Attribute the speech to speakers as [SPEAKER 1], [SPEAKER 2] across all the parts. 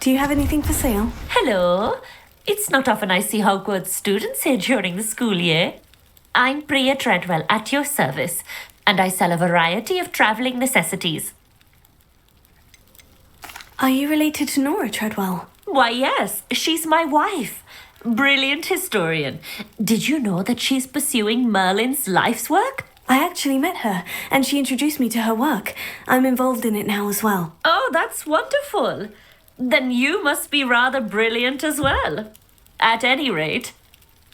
[SPEAKER 1] Do you have anything for sale?
[SPEAKER 2] Hello. It's not often I see Hogwarts students here during the school year. I'm Priya Treadwell at your service, and I sell a variety of travelling necessities.
[SPEAKER 1] Are you related to Nora Treadwell?
[SPEAKER 2] Why, yes, she's my wife. Brilliant historian. Did you know that she's pursuing Merlin's life's work?
[SPEAKER 1] I actually met her, and she introduced me to her work. I'm involved in it now as well.
[SPEAKER 2] Oh, that's wonderful. Then you must be rather brilliant as well. At any rate,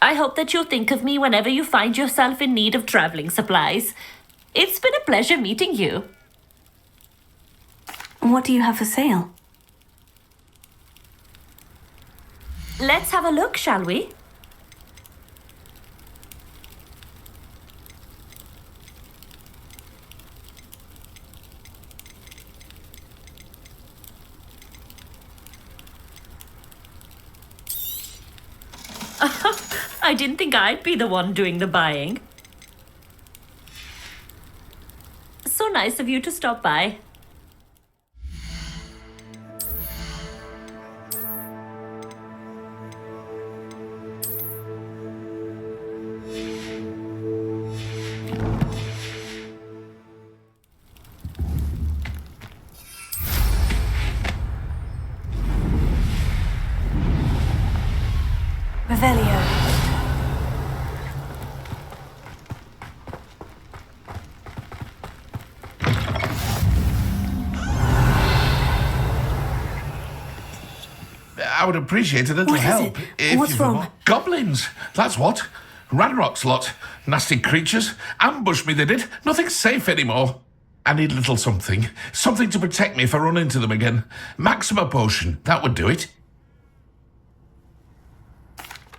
[SPEAKER 2] I hope that you'll think of me whenever you find yourself in need of travelling supplies. It's been a pleasure meeting you.
[SPEAKER 1] What do you have for sale?
[SPEAKER 2] Let's have a look, shall we? I didn't think I'd be the one doing the buying. So nice of you to stop by.
[SPEAKER 1] Revelio.
[SPEAKER 3] I would appreciate a little
[SPEAKER 1] What is
[SPEAKER 3] help.
[SPEAKER 1] it? What's
[SPEAKER 3] you've
[SPEAKER 1] wrong?
[SPEAKER 3] Goblins, that's what. Ranrock's lot. Nasty creatures. Ambushed me, they did. Nothing's safe anymore. I need a little something. Something to protect me if I run into them again. Maxima potion, that would do it.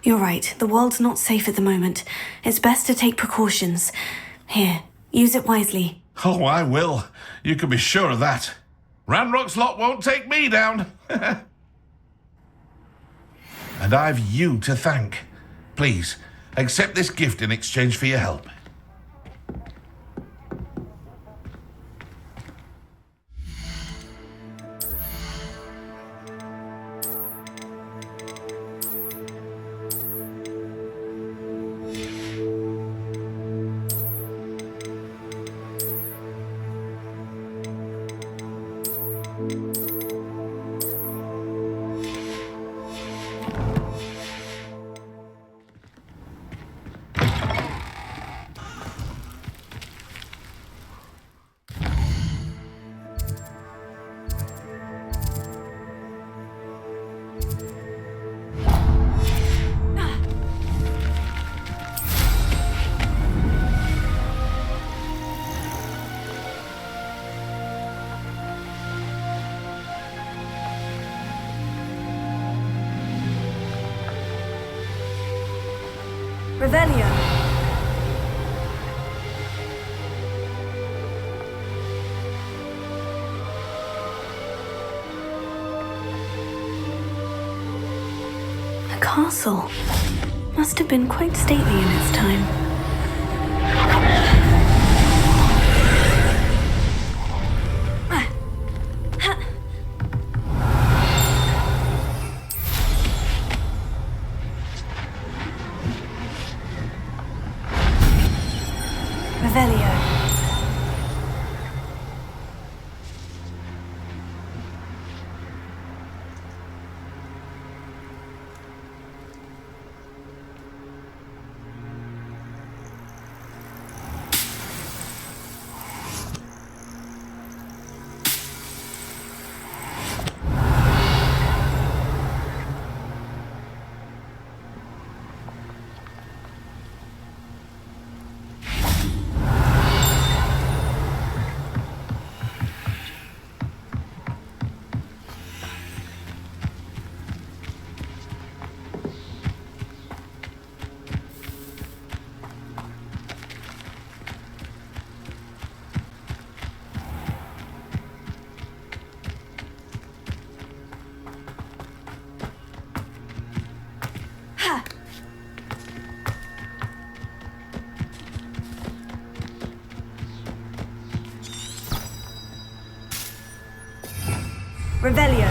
[SPEAKER 1] You're right. The world's not safe at the moment. It's best to take precautions. Here, use it wisely.
[SPEAKER 3] Oh, I will. You can be sure of that. Ranrock's lot won't take me down. And I've you to thank. Please, accept this gift in exchange for your help.
[SPEAKER 1] Revelio. A castle. Must have been quite stately in its time. Revelio. Revelio.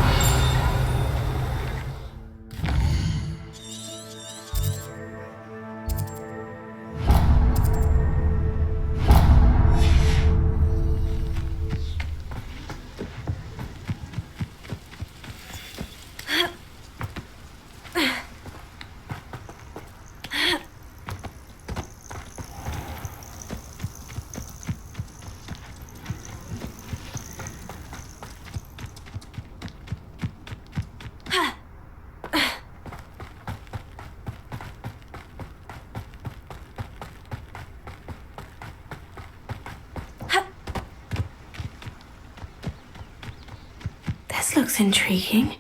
[SPEAKER 1] This looks intriguing.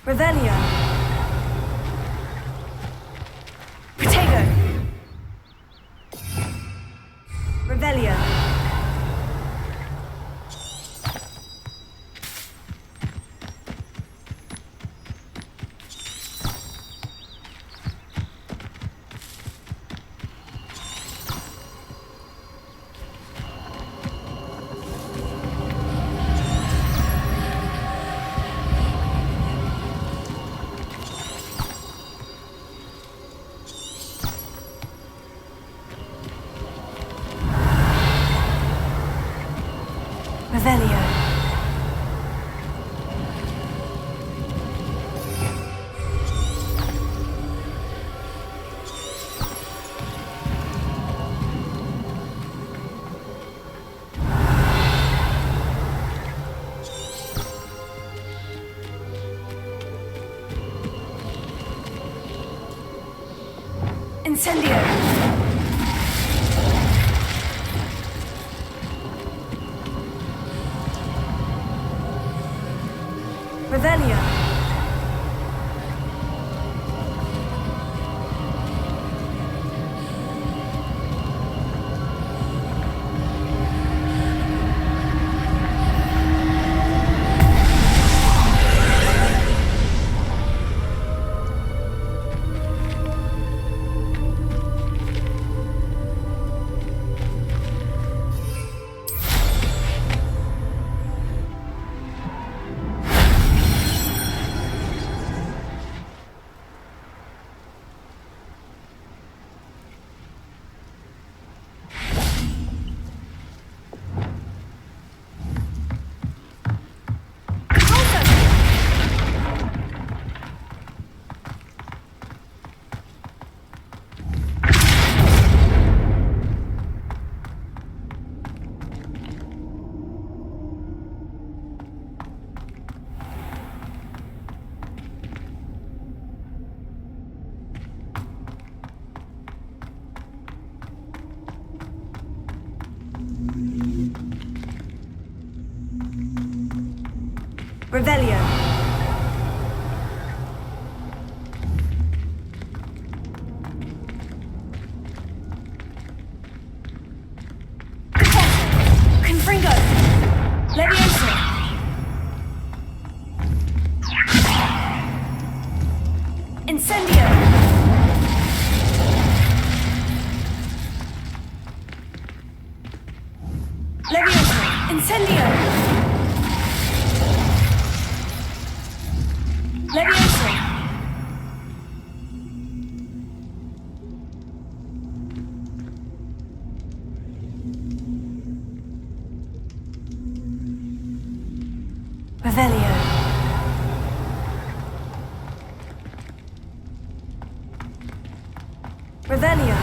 [SPEAKER 1] Revelio. Protego. Revelio. Revelio. Incendio. Revelio. Revelio. Confringo. Levioso. Incendio. Levioso. Incendio. Levioso. Revelio. Revelio.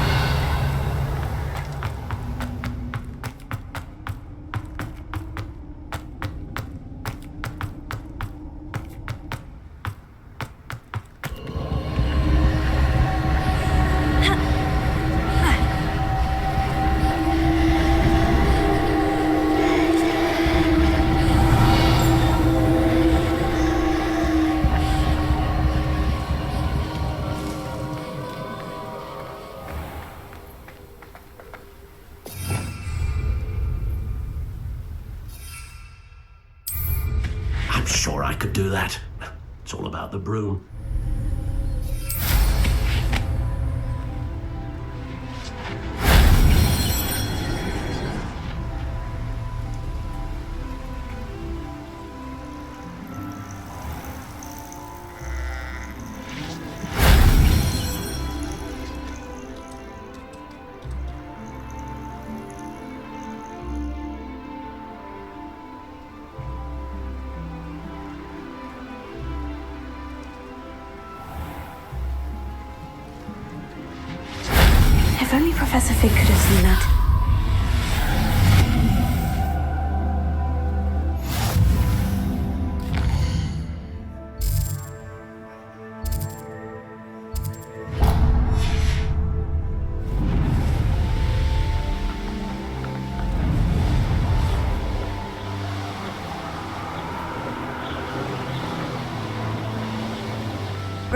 [SPEAKER 4] I'm sure I could do that. It's all about the broom.
[SPEAKER 1] If only Professor Fig could have seen that.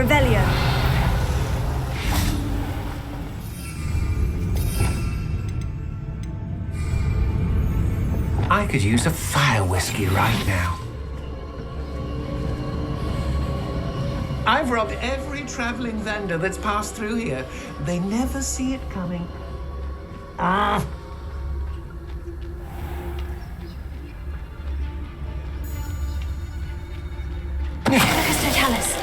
[SPEAKER 1] Revelio.
[SPEAKER 5] I could use a fire whiskey right now. I've robbed every traveling vendor that's passed through here. They never see it coming. Ah.
[SPEAKER 1] Totalis.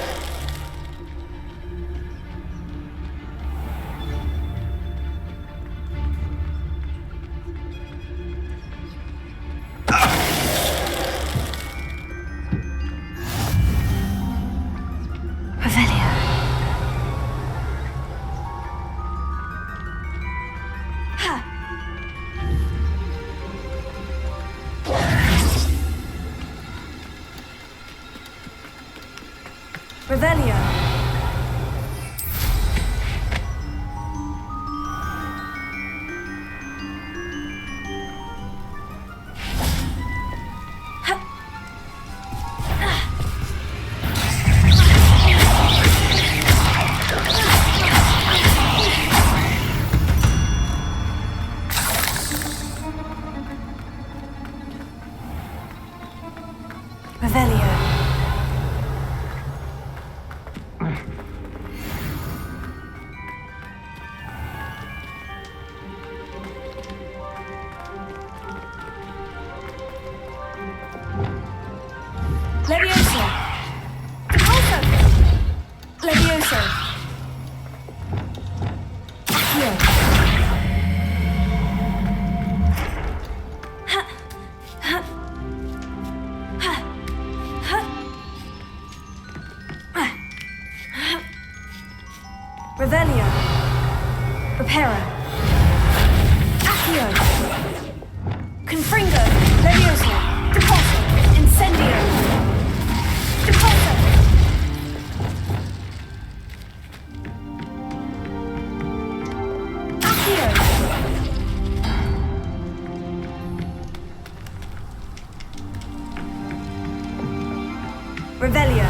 [SPEAKER 1] Revelio. Ha. Revelio. Revelio. Levioso! Repulso! Levioso! Accio! Ha! Ha! Ha! Ha! Ha! Revelio! Reparo! Accio! Confringo! Levioso! Repulso! Incendio! Repulso! Accio! Revelio!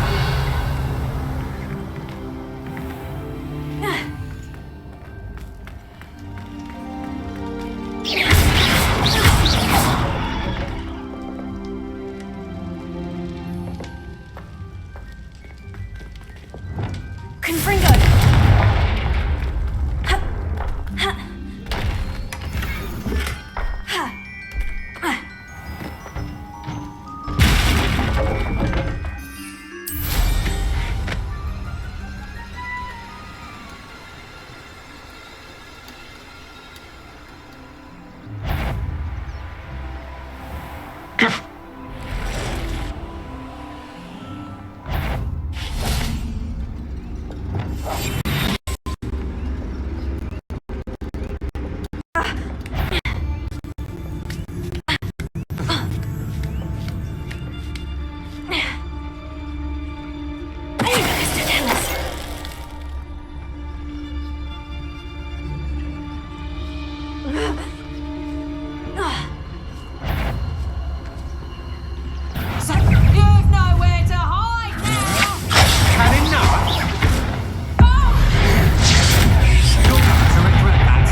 [SPEAKER 1] Confringo! Ha! Ha! Ha! Ah!
[SPEAKER 6] You've nowhere to hide now!
[SPEAKER 5] Can it not? You'll have to regret that.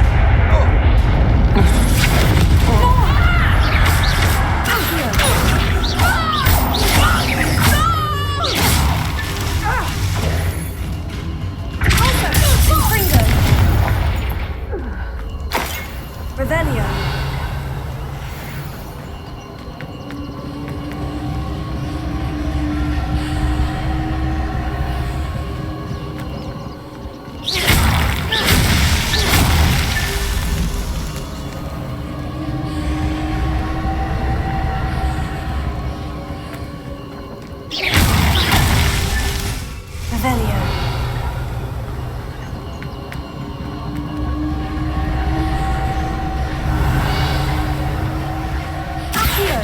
[SPEAKER 1] Revelio. Revelio. Accio.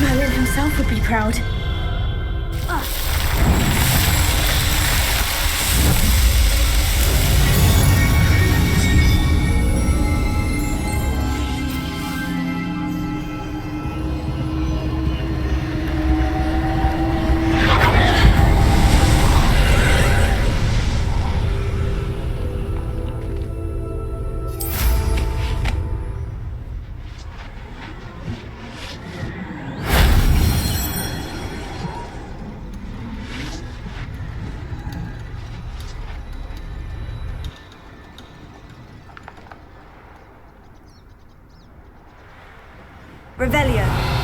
[SPEAKER 1] Merlin himself would be proud. Revelio.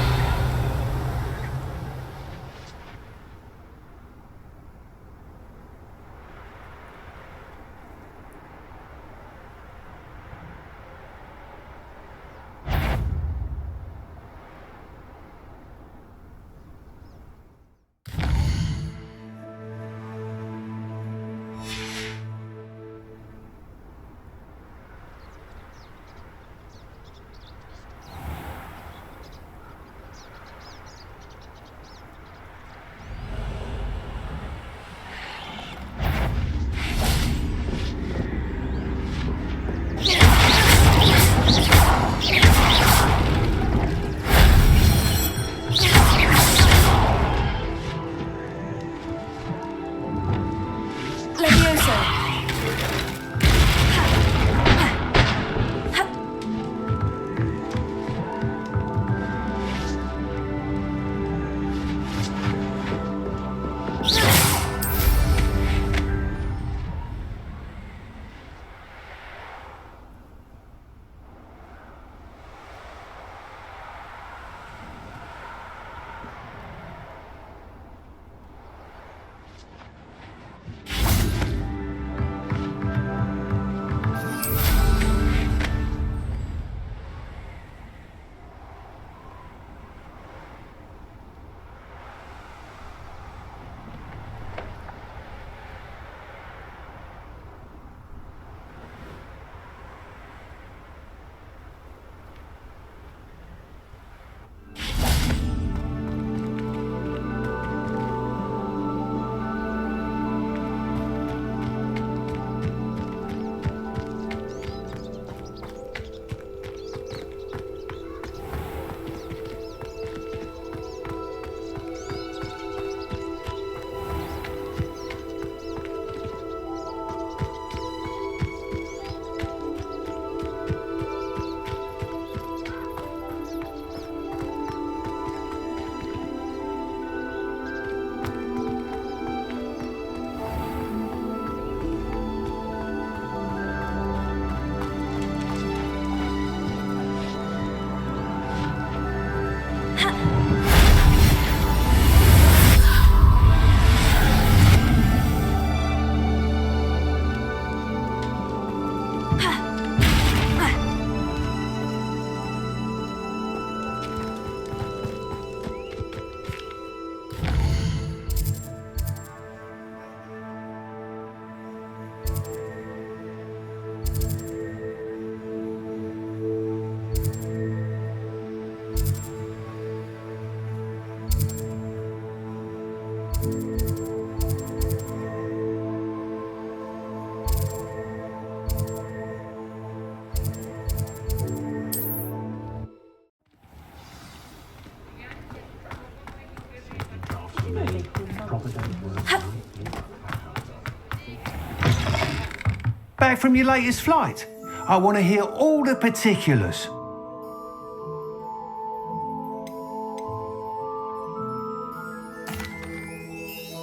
[SPEAKER 7] Back from your latest flight? I want to hear all the particulars.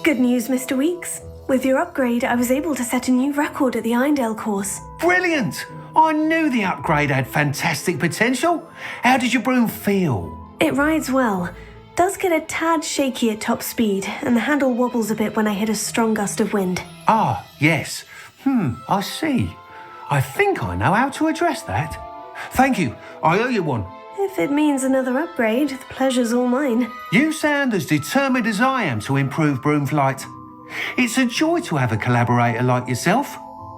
[SPEAKER 1] Good news, Mr. Weeks. With your upgrade, I was able to set a new record at the Irondale course.
[SPEAKER 7] Brilliant! I knew the upgrade had fantastic potential. How did your broom feel?
[SPEAKER 1] It rides well. Does get a tad shaky at top speed, and the handle wobbles a bit when I hit a strong gust of wind.
[SPEAKER 7] Ah, yes. I see. I think I know how to address that. Thank you. I owe you one.
[SPEAKER 1] If it means another upgrade, the pleasure's all mine.
[SPEAKER 7] You sound as determined as I am to improve broom flight. It's a joy to have a collaborator like yourself.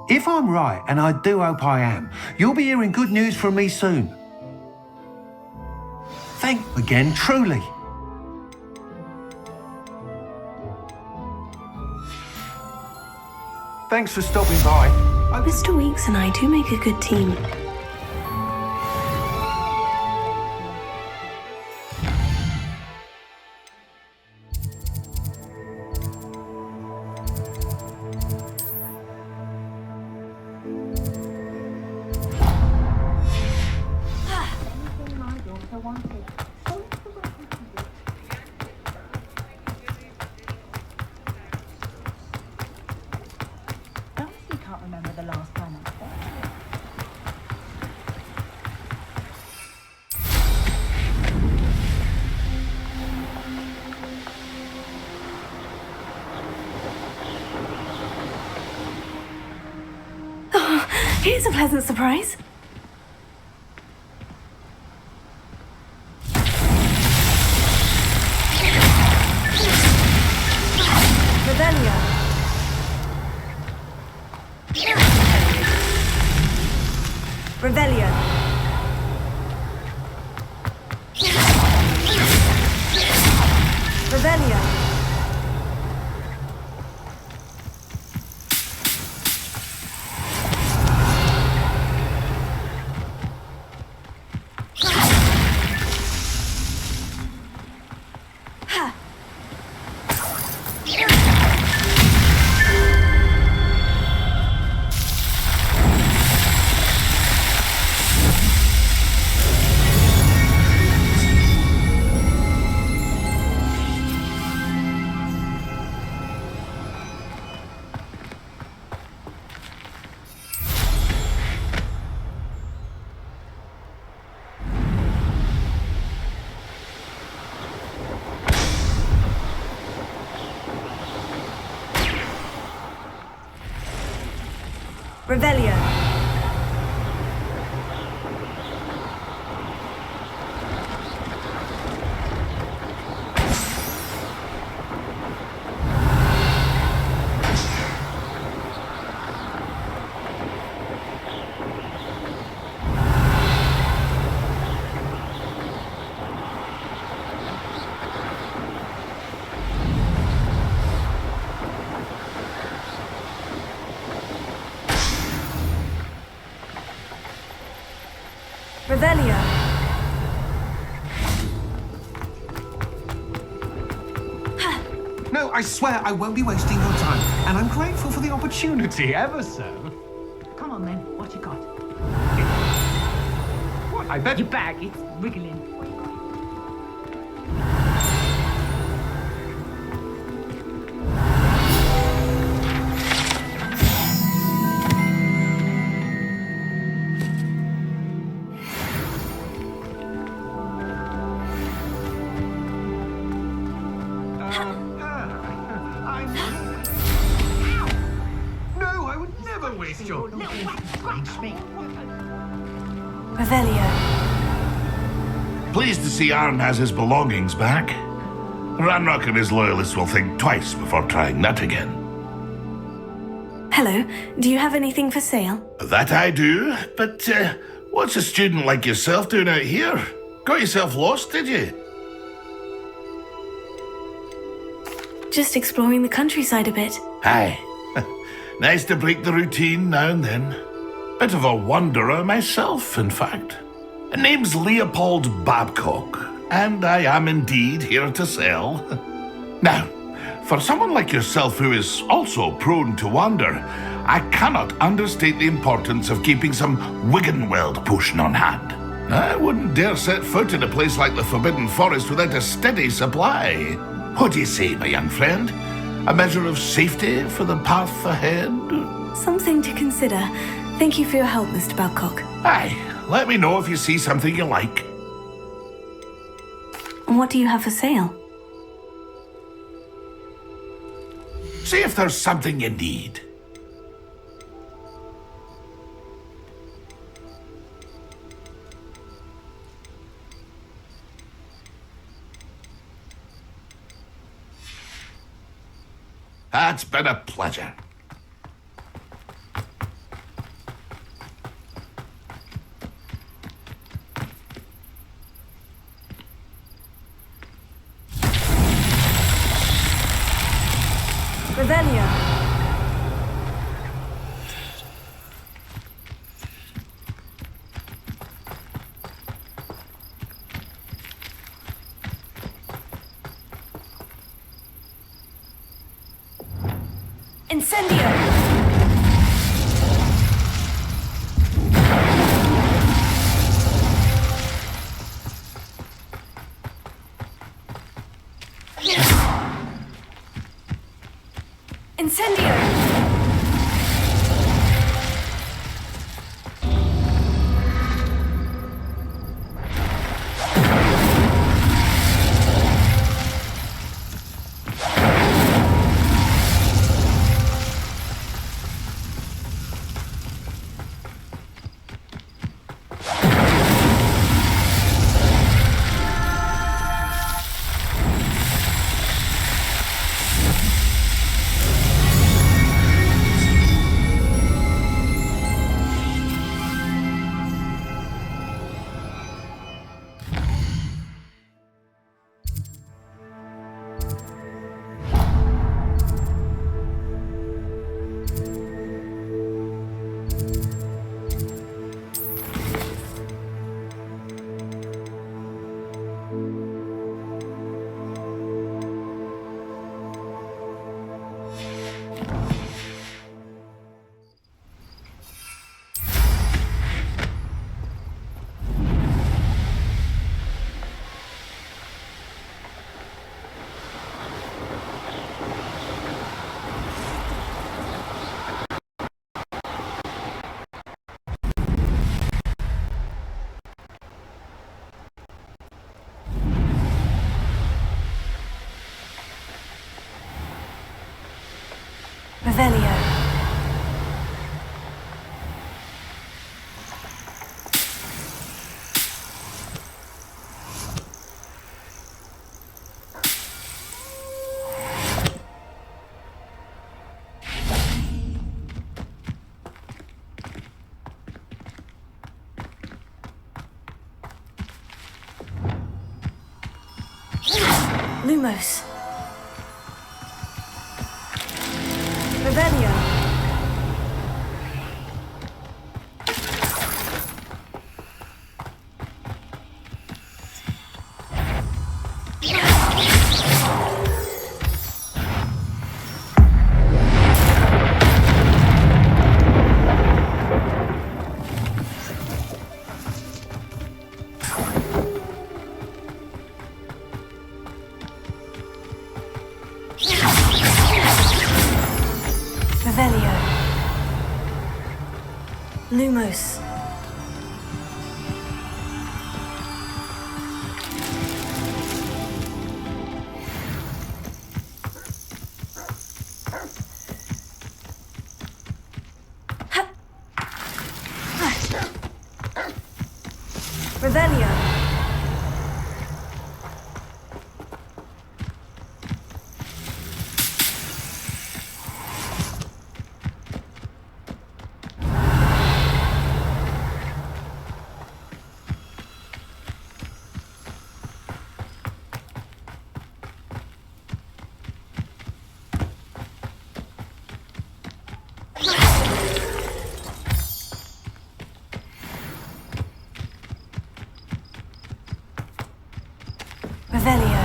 [SPEAKER 7] If I'm right, and I do hope I am, you'll be hearing good news from me soon. Thank you again, truly. Thanks for stopping by.
[SPEAKER 1] Mr. Weeks and I do make a good team. Here's a pleasant surprise. Revelio. Revelio. Revelio. Revelio. Revelio.
[SPEAKER 5] No, I swear I won't be wasting your time. And I'm grateful for the opportunity, ever so.
[SPEAKER 6] Come on then, what you got?
[SPEAKER 5] What? I bet
[SPEAKER 6] Your bag, it's wriggling. What you got?
[SPEAKER 5] No, I would never waste your...
[SPEAKER 1] Revelio.
[SPEAKER 3] Pleased to see Arn has his belongings back. Ranrock and his loyalists will think twice before trying that again.
[SPEAKER 1] Hello. Do you have anything for sale?
[SPEAKER 3] That I do, but what's a student like yourself doing out here? Got yourself lost, did you?
[SPEAKER 1] Just exploring the countryside a bit.
[SPEAKER 3] Aye. Nice to break the routine now and then. Bit of a wanderer myself, in fact. Name's Leopold Babcock, and I am indeed here to sell. Now, for someone like yourself who is also prone to wander, I cannot understate the importance of keeping some Wiggenweld potion on hand. I wouldn't dare set foot in a place like the Forbidden Forest without a steady supply. What do you say, my young friend? A measure of safety for the path ahead?
[SPEAKER 1] Something to consider. Thank you for your help, Mr. Babcock.
[SPEAKER 3] Aye, let me know if you see something you like.
[SPEAKER 1] And what do you have for sale?
[SPEAKER 3] See if there's something you need. It's been a pleasure.
[SPEAKER 1] Revelio. Incendio. Incendio. Revelio. Lumos. Revelio. Revelio. Lumos. Revelio. Revelio.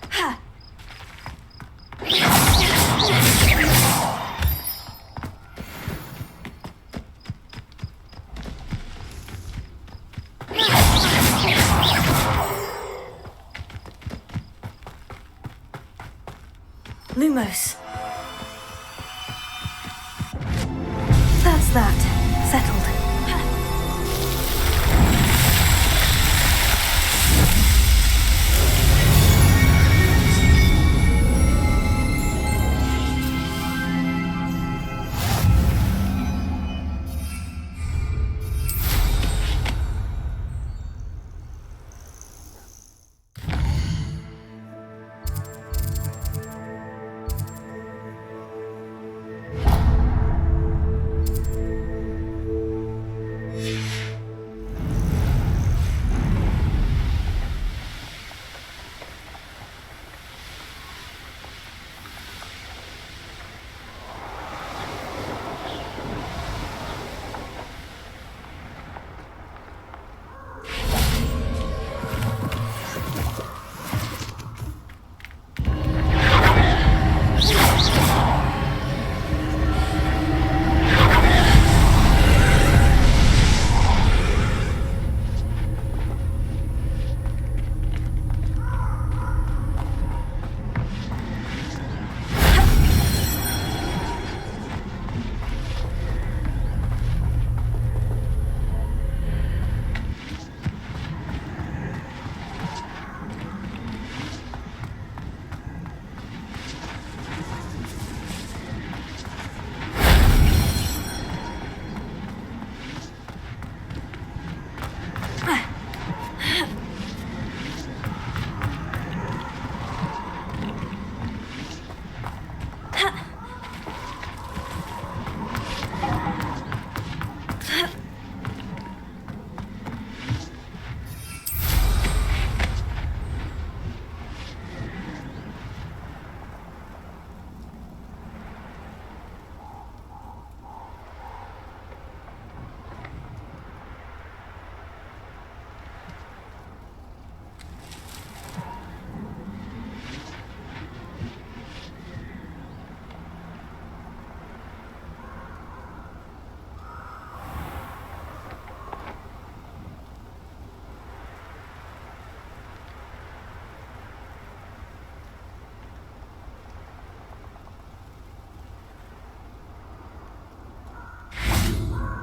[SPEAKER 1] Ha! Lumos. That's that. Settled.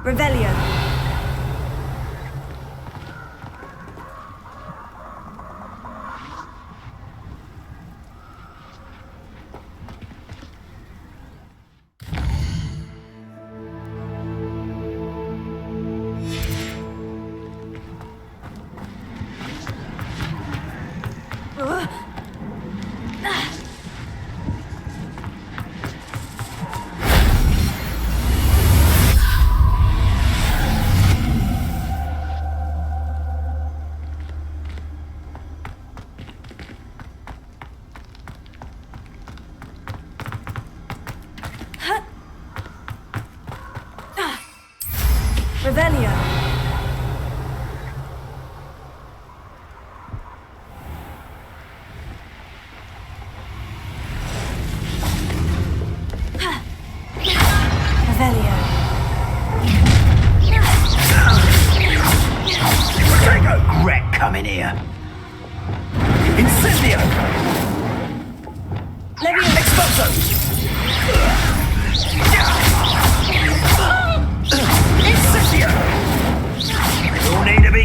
[SPEAKER 1] Revelio. Revelio. Revelio.
[SPEAKER 8] Prego! Wreck coming here. Incendio!
[SPEAKER 1] Levio.
[SPEAKER 8] Expulso! Incendio! You'll need to be...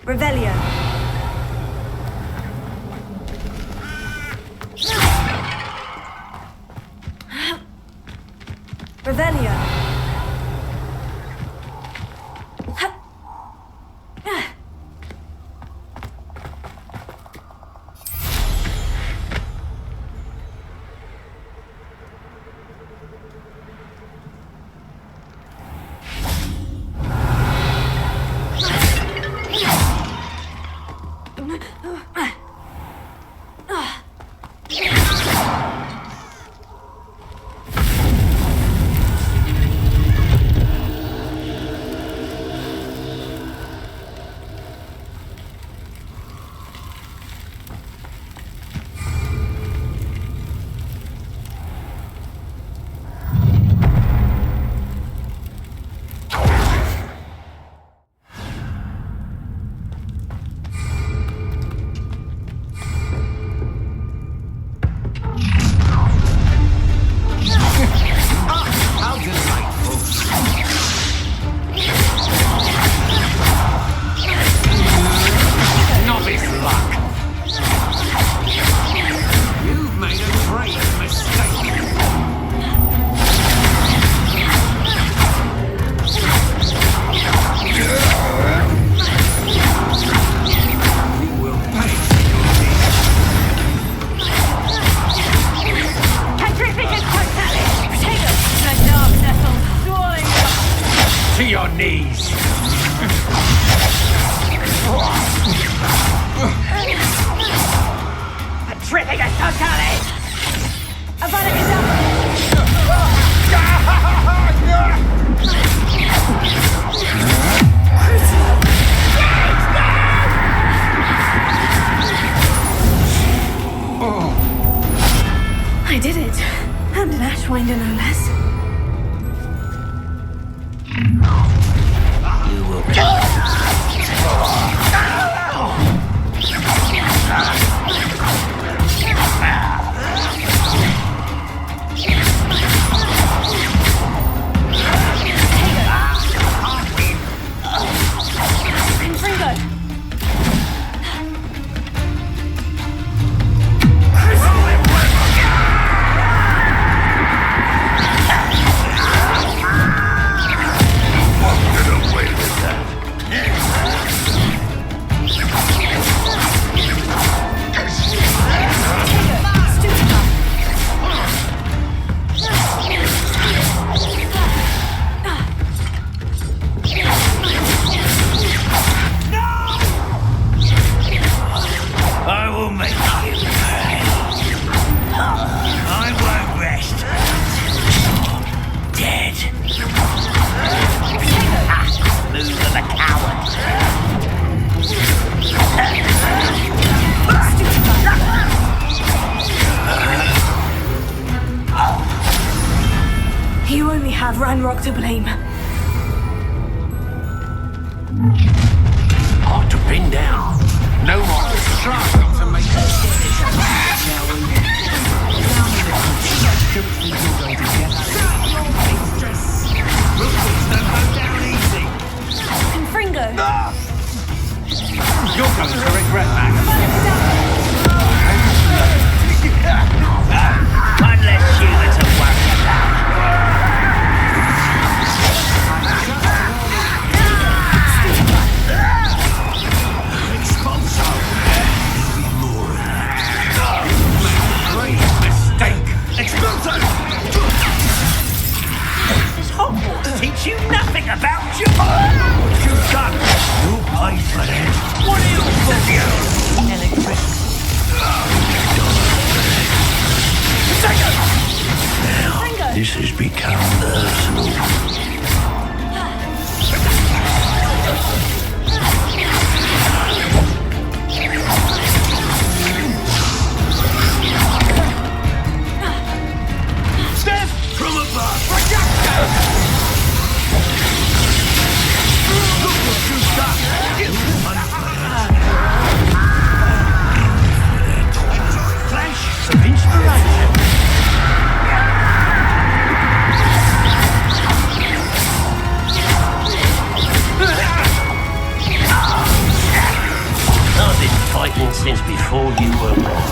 [SPEAKER 1] Revelio. Revelio.
[SPEAKER 5] How delightful. Novice luck. You've made a great mistake. You will pay for your deeds.
[SPEAKER 6] Petrificus totalis! Potato! The darkness will swallow you!
[SPEAKER 5] To your knees.
[SPEAKER 6] Petrificus totalis! Avada
[SPEAKER 1] I did it. And an Ashwinder, no less.
[SPEAKER 8] You will...
[SPEAKER 1] Confringo.
[SPEAKER 8] I will make you pay. I won't rest until you're dead. Loser the coward.
[SPEAKER 1] You only have Ranrock to blame.
[SPEAKER 4] Hard to pin down.
[SPEAKER 5] No more. Try not to make
[SPEAKER 1] Confringo.
[SPEAKER 7] You're going to regret that.
[SPEAKER 8] One less human to worry about.
[SPEAKER 5] great mistake.
[SPEAKER 8] Expulso! Does Hogwarts teach you nothing about you? What you've done, you'll pay for that. What are you? Electricity. Now, this has become personal. Step from above. Projector! Look what you've done. Flash of inspiration. I've been fighting since before you were born.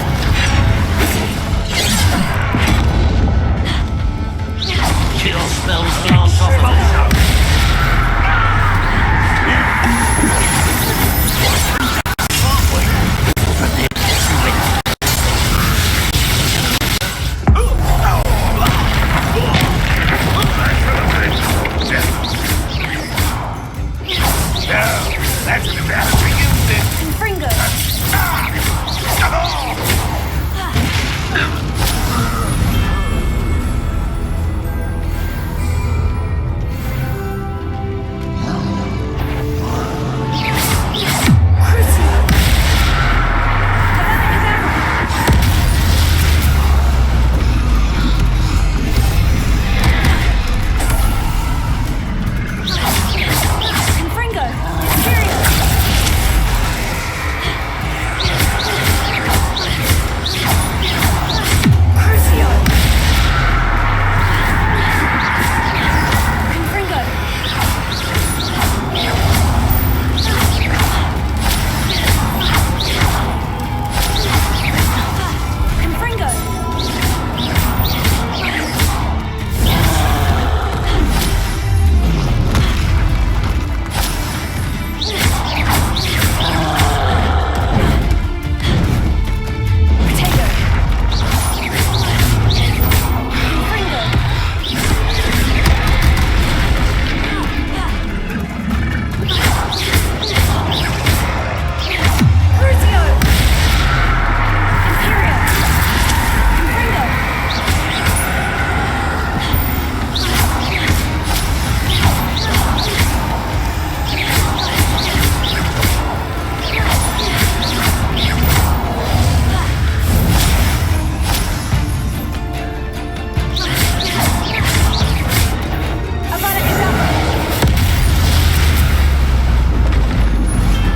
[SPEAKER 8] Kill spells glance off of it.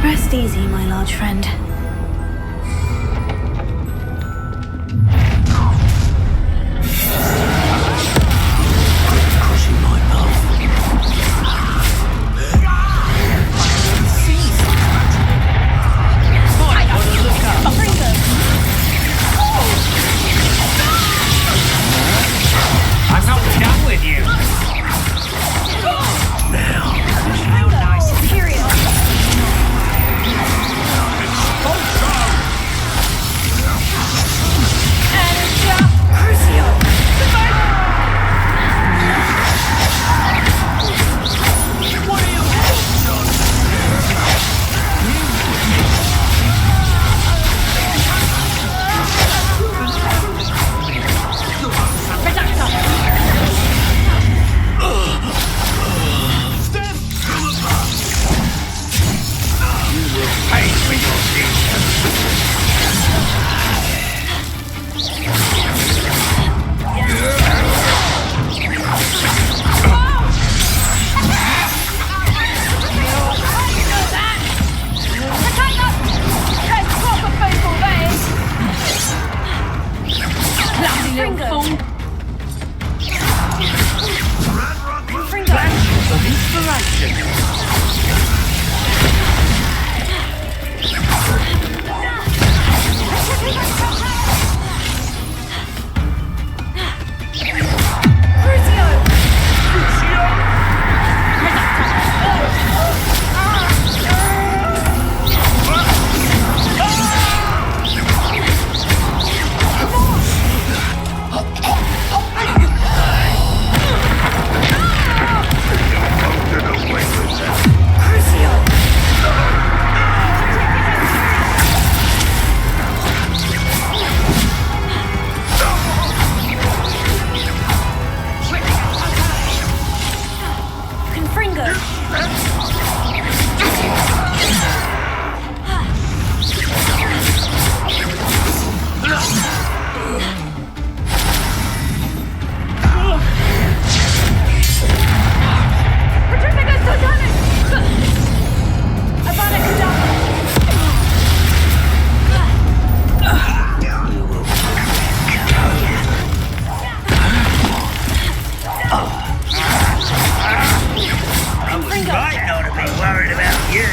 [SPEAKER 1] Rest easy, my large friend.
[SPEAKER 8] Crossing my path.
[SPEAKER 6] I'm not done with you.
[SPEAKER 8] Now,
[SPEAKER 6] How nice and curious.
[SPEAKER 8] worried about you.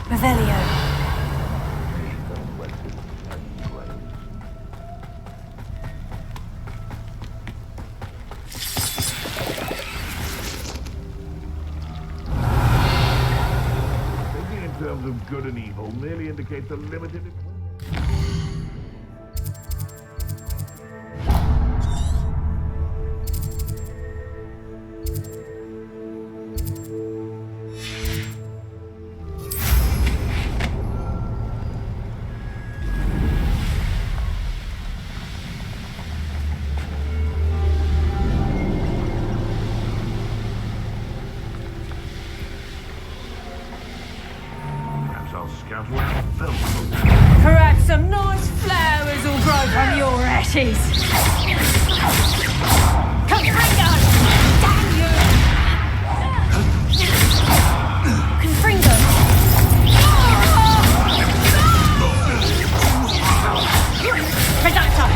[SPEAKER 1] Revelio.
[SPEAKER 3] Thinking in terms of good and evil merely indicates a limited... Scout around film.
[SPEAKER 6] Perhaps some nice flowers will grow from your ashes. Come bring us! Damn you! Confringo! Predator!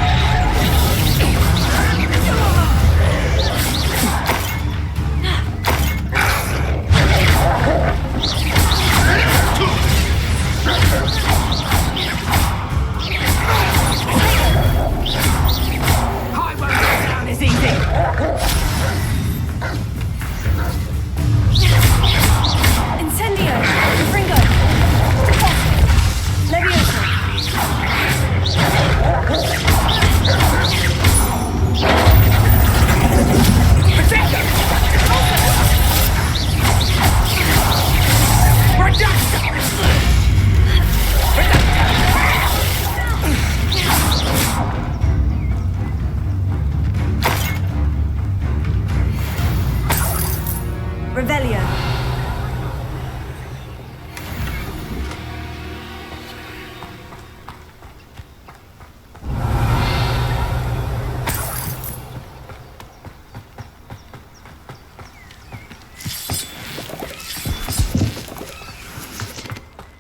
[SPEAKER 1] Revelio.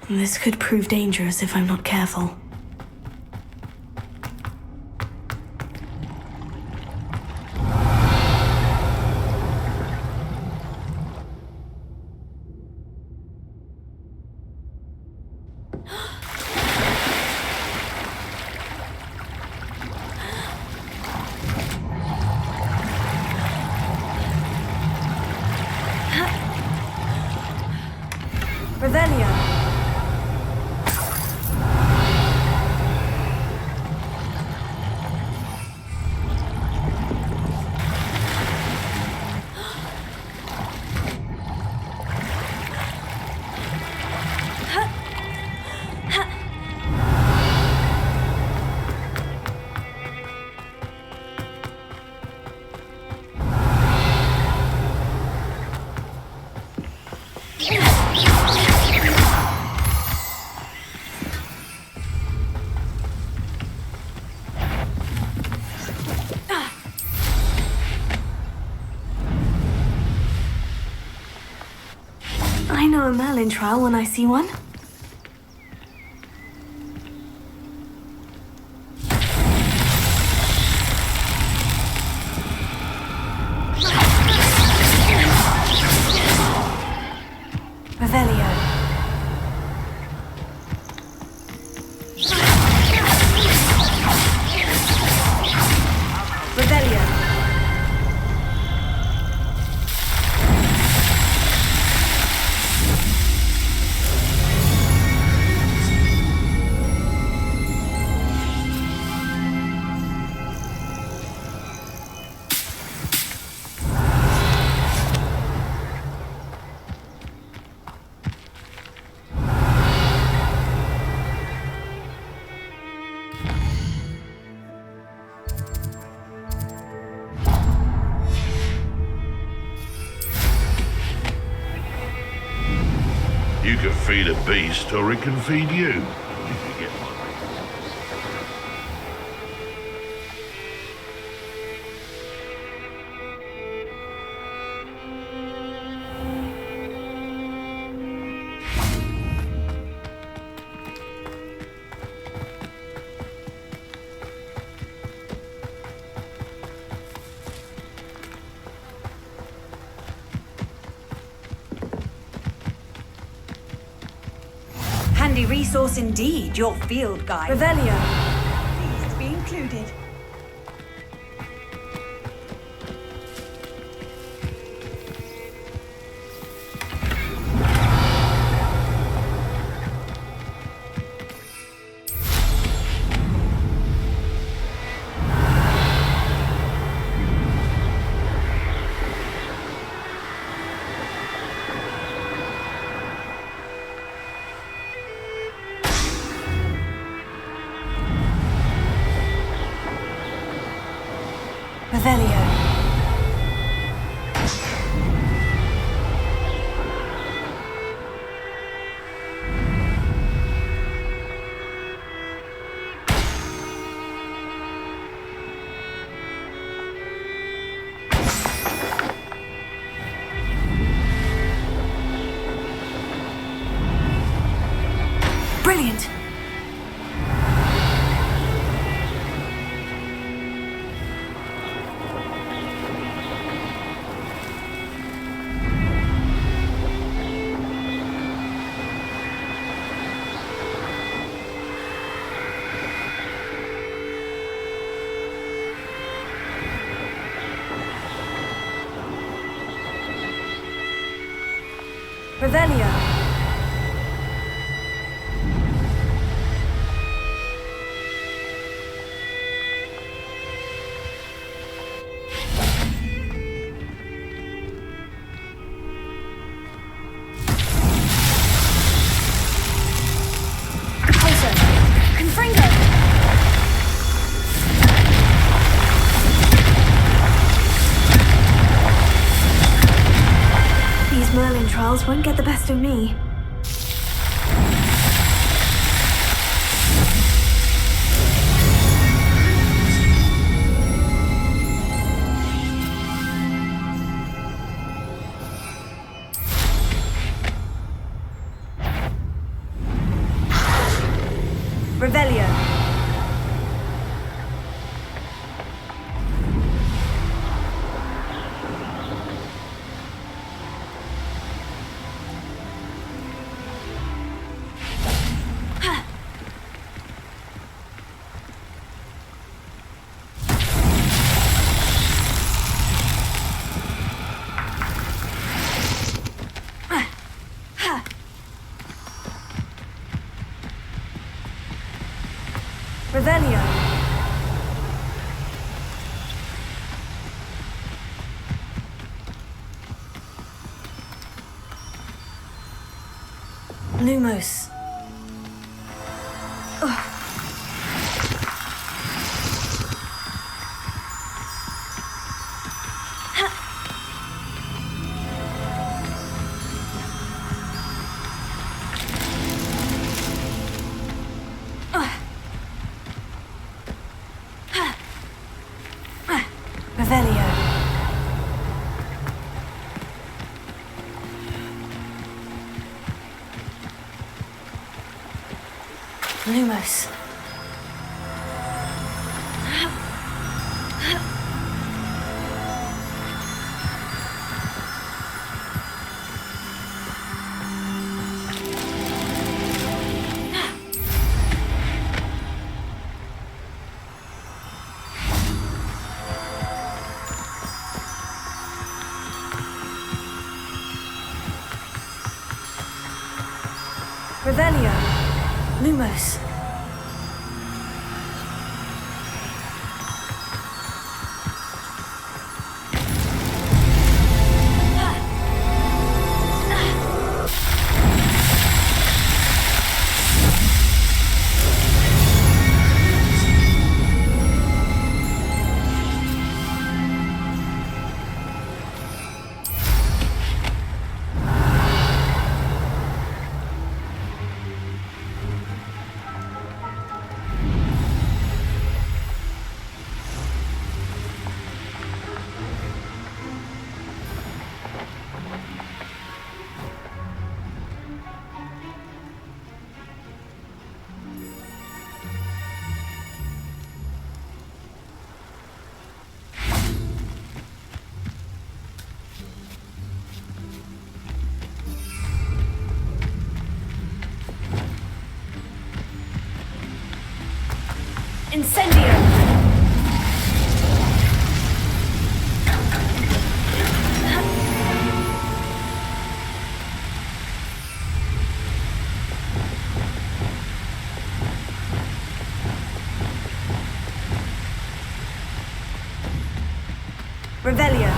[SPEAKER 1] This could prove dangerous if I'm not careful. Revelio. a Merlin trial when I see one. Revelio. Revelio.
[SPEAKER 9] You can feed a beast, or it can feed you. You get my
[SPEAKER 6] Handy resource indeed, your field guide.
[SPEAKER 1] Revelio.
[SPEAKER 6] Please be included.
[SPEAKER 1] Revelio. Brilliant. Revelio.
[SPEAKER 6] Closer. Confringo.
[SPEAKER 1] These Merlin trials won't get the best of me. Revelio. Revelio. Lumos. Revelio. Lumos. Revelio. Lumos. Incendio! Revelio.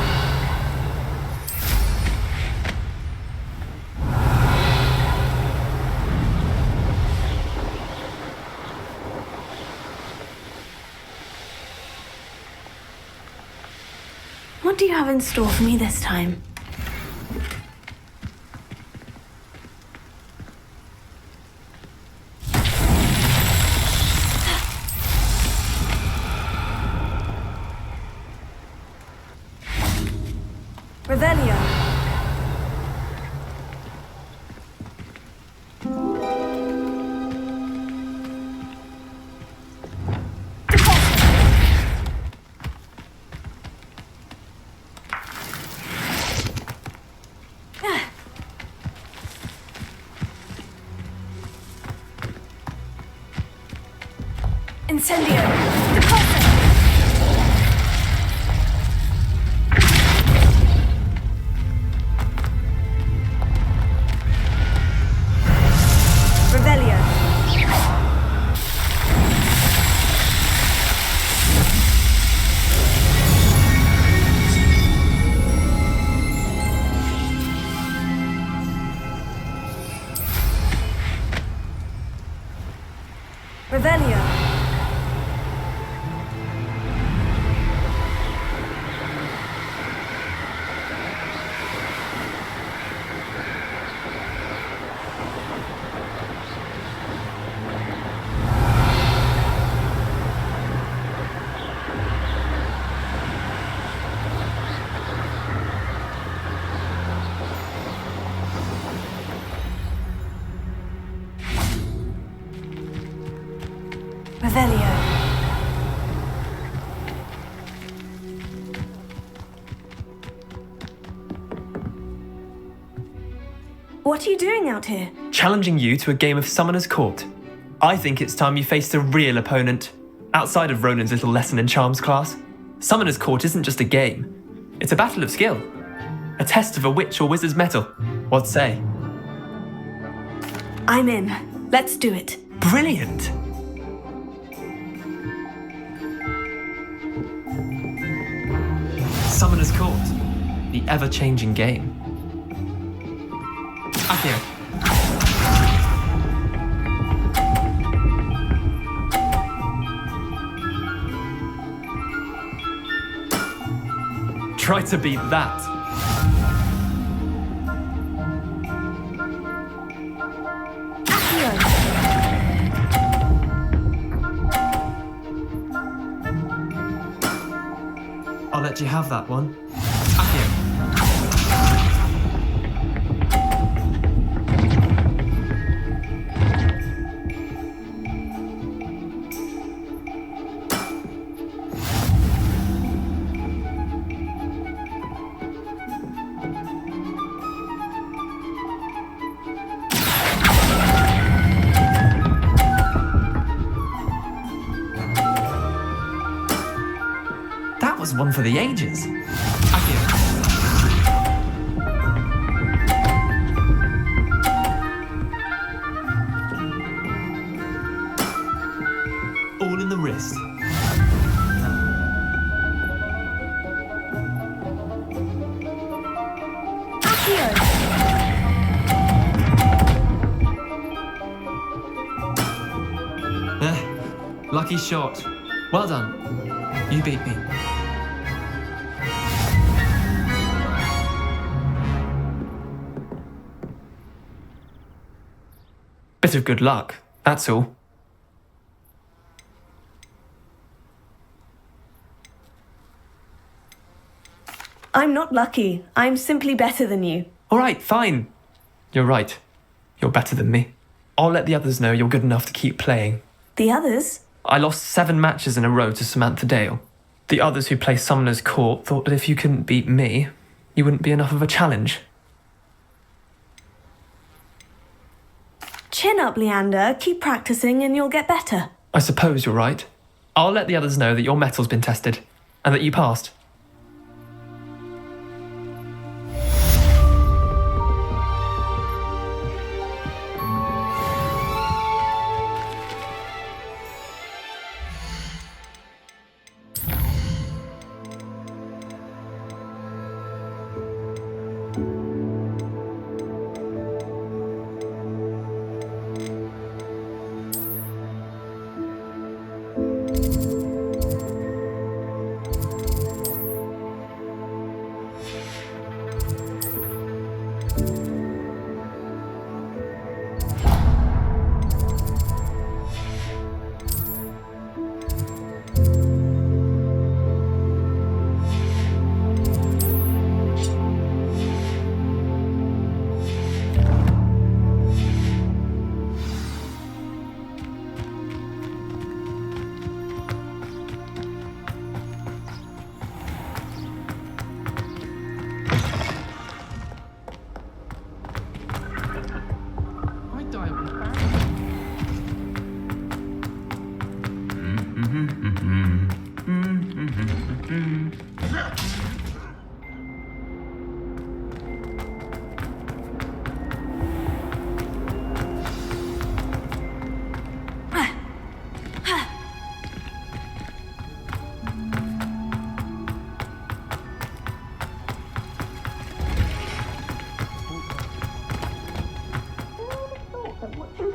[SPEAKER 1] What do you have in store for me this time? Revelio. Incendio! Deposit! Revelio! Revelio! Revelio. What are you doing out here?
[SPEAKER 10] Challenging you to a game of Summoner's Court. I think it's time you faced a real opponent. Outside of Ronan's little lesson in charms class, Summoner's Court isn't just a game. It's a battle of skill. A test of a witch or wizard's mettle. What say?
[SPEAKER 1] I'm in. Let's do it.
[SPEAKER 10] Brilliant! Summoner's Court, the ever-changing game. Accio. Try to beat that.
[SPEAKER 1] Accio!
[SPEAKER 10] I'll let you have that one. Accio. one for the ages. Accio. All in the wrist. Lucky shot. Well done. You beat me. Bit of good luck, that's all.
[SPEAKER 1] I'm not lucky. I'm simply better than you.
[SPEAKER 10] All right, fine. You're right. You're better than me. I'll let the others know you're good enough to keep playing.
[SPEAKER 1] The others?
[SPEAKER 10] I lost 7 matches in a row to Samantha Dale. The others who play Summoner's Court thought that if you couldn't beat me, you wouldn't be enough of a challenge.
[SPEAKER 1] Chin up, Leander. Keep practicing and you'll get better.
[SPEAKER 10] I suppose you're right. I'll let the others know that your metal's been tested, and that you passed.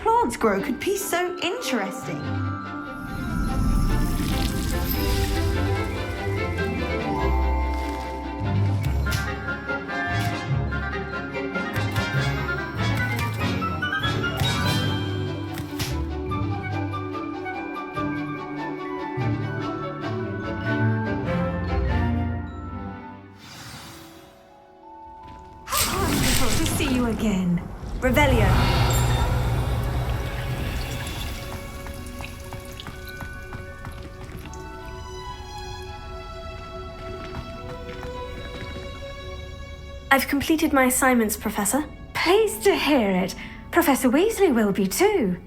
[SPEAKER 6] Plants grow could be so interesting. Wonderful to see you again.
[SPEAKER 1] Revelio. I've completed my assignments, Professor.
[SPEAKER 6] Pleased to hear it. Professor Weasley will be too.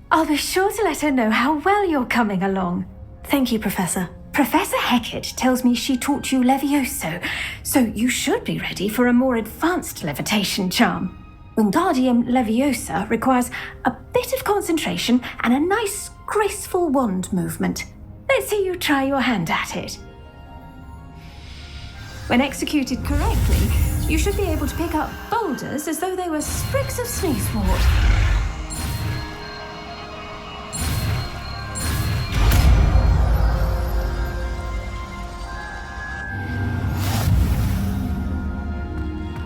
[SPEAKER 6] I'll be sure to let her know how well you're coming along.
[SPEAKER 1] Thank you, Professor.
[SPEAKER 6] Professor Hecat tells me she taught you Levioso, so you should be ready for a more advanced levitation charm. Wingardium Leviosa requires a bit of concentration and a nice, graceful wand movement. Let's see you try your hand at it. When executed correctly, you should be able to pick up boulders as though they were sprigs of sneezewort.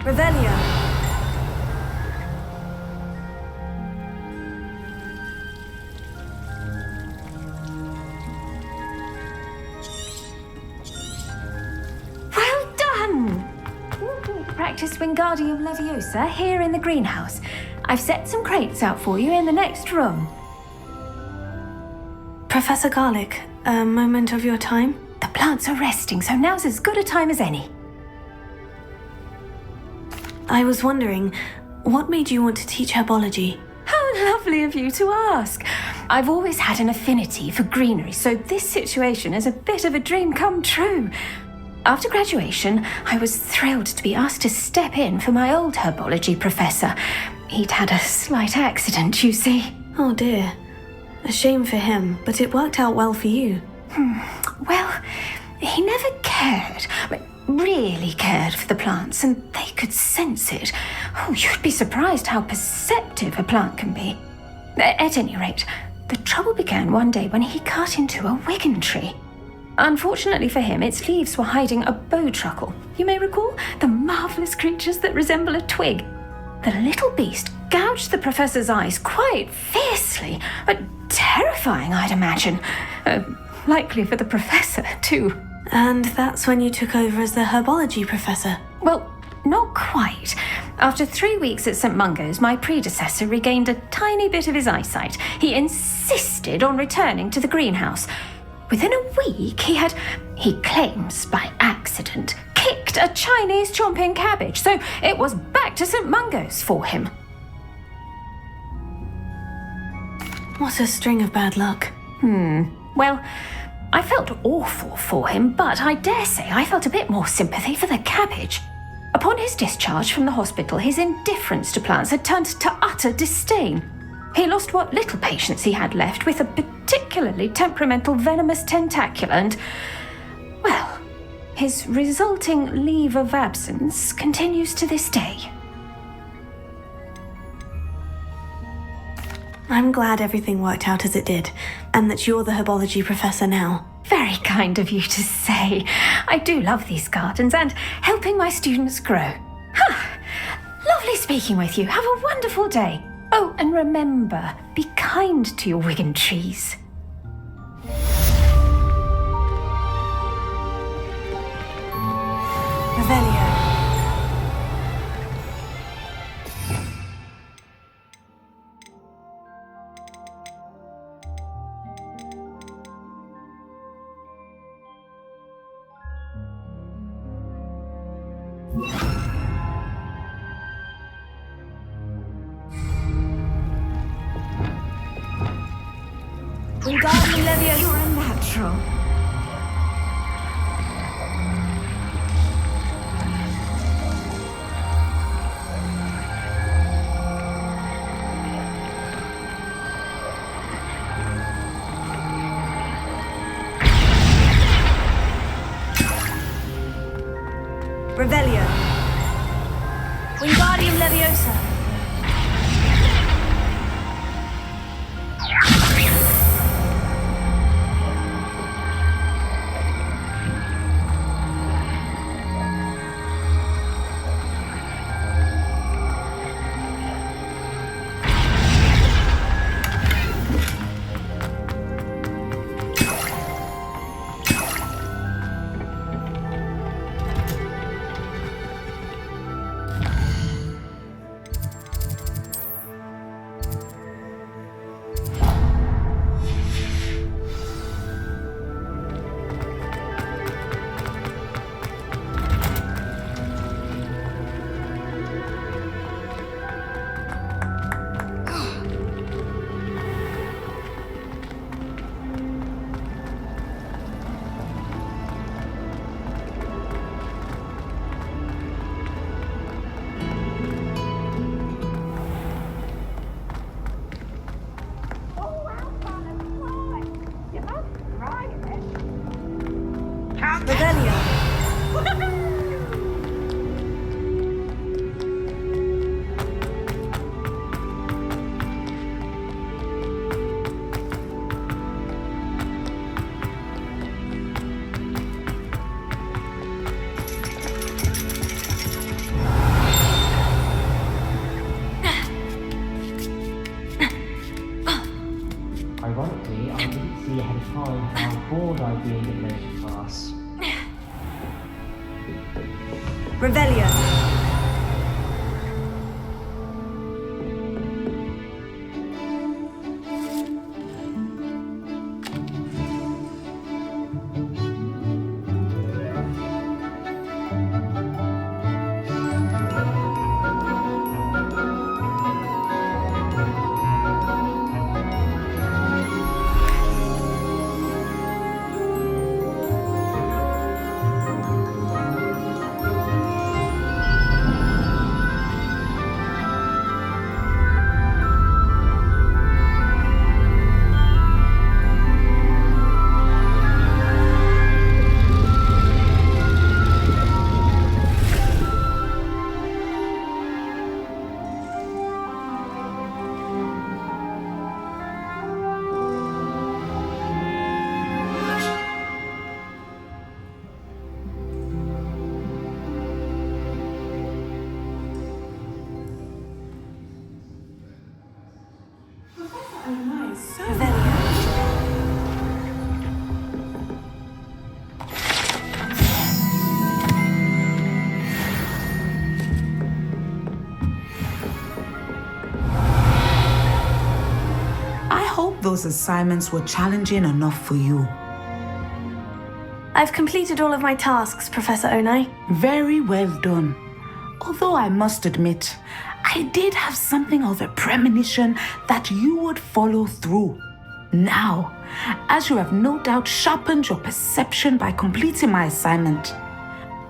[SPEAKER 1] Revelio.
[SPEAKER 6] Well done! Practice Wingardium Leviosa here in the greenhouse. I've set some crates out for you in the next room.
[SPEAKER 1] Professor Garlick, a moment of your time?
[SPEAKER 6] The plants are resting, so now's as good a time as any.
[SPEAKER 1] I was wondering, what made you want to teach herbology?
[SPEAKER 6] How lovely of you to ask. I've always had an affinity for greenery, so this situation is a bit of a dream come true. After graduation, I was thrilled to be asked to step in for my old herbology professor. He'd had a slight accident, you see.
[SPEAKER 1] Oh dear. A shame for him, but it worked out well for you.
[SPEAKER 6] Well, he never cared, really cared for the plants, and they could sense it. Oh, you'd be surprised how perceptive a plant can be. At any rate, the trouble began one day when he cut into a wigan tree. Unfortunately for him, its leaves were hiding a bowtruckle. You may recall the marvellous creatures that resemble a twig. The little beast gouged the professor's eyes quite fiercely, but terrifying, I'd imagine. Likely for the professor, too.
[SPEAKER 1] And that's when you took over as the herbology professor?
[SPEAKER 6] Well, not quite. After 3 weeks at St. Mungo's, my predecessor regained a tiny bit of his eyesight. He insisted on returning to the greenhouse. Within a week, he claims by accident, kicked a Chinese chomping cabbage, so it was back to St. Mungo's for him.
[SPEAKER 1] What a string of bad luck.
[SPEAKER 6] Well, I felt awful for him, but I dare say I felt a bit more sympathy for the cabbage. Upon his discharge from the hospital, his indifference to plants had turned to utter disdain. He lost what little patience he had left with a particularly temperamental venomous tentacula and, well, his resulting leave of absence continues to this day.
[SPEAKER 1] I'm glad everything worked out as it did, and that you're the herbology professor now.
[SPEAKER 6] Very kind of you to say. I do love these gardens and helping my students grow. Lovely speaking with you. Have a wonderful day. Oh, and remember, be kind to your wigan trees.
[SPEAKER 1] Revelio.
[SPEAKER 6] Wingardium Leviosa. You're a natural.
[SPEAKER 1] Revelio. Wingardium Leviosa.
[SPEAKER 11] Ironically, I didn't see ahead of time how bored I'd be in English class.
[SPEAKER 1] Revelio.
[SPEAKER 12] those assignments were challenging enough for you.
[SPEAKER 1] I've completed all of my tasks, Professor Onai.
[SPEAKER 12] Very well done. Although I must admit, I did have something of a premonition that you would follow through. Now, as you have no doubt sharpened your perception by completing my assignment,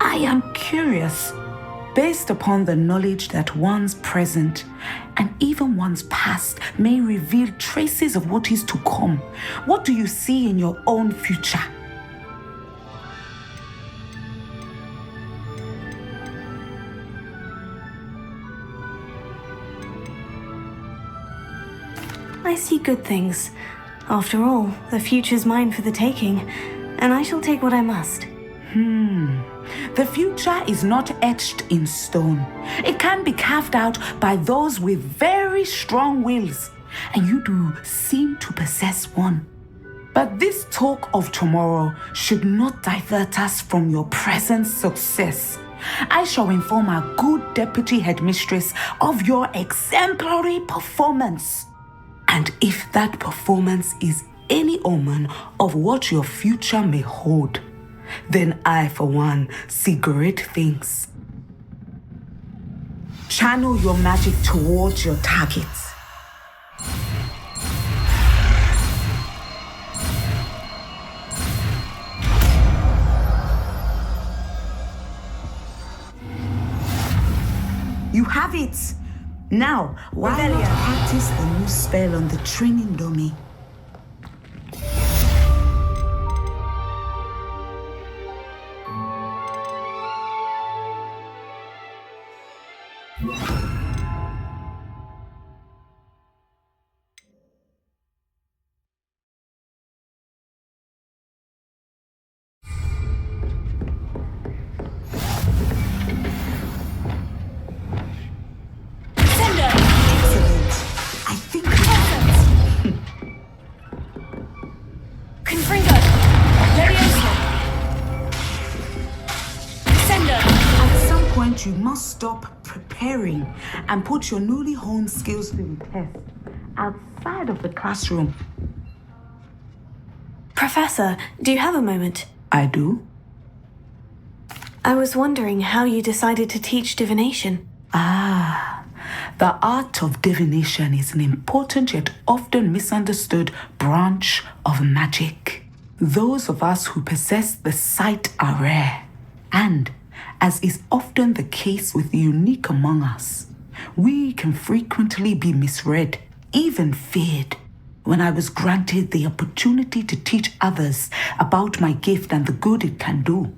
[SPEAKER 12] I am curious, based upon the knowledge that one's present and even one's past may reveal traces of what is to come. What do you see in your own future?
[SPEAKER 1] I see good things. After all, the future's mine for the taking, and I shall take what I must.
[SPEAKER 12] The future is not etched in stone. It can be carved out by those with very strong wills, and you do seem to possess one. But this talk of tomorrow should not divert us from your present success. I shall inform our good deputy headmistress of your exemplary performance. And if that performance is any omen of what your future may hold, then I, for one, see great things. Channel your magic towards your targets. You have it! Now, why not practice the new spell on the training dummy? You must stop preparing and put your newly honed skills to the test outside of the classroom.
[SPEAKER 1] Professor, do you have a moment?
[SPEAKER 12] I do.
[SPEAKER 1] I was wondering how you decided to teach divination.
[SPEAKER 12] The art of divination is an important yet often misunderstood branch of magic. Those of us who possess the sight are rare, and as is often the case with the unique among us, we can frequently be misread, even feared. When I was granted the opportunity to teach others about my gift and the good it can do,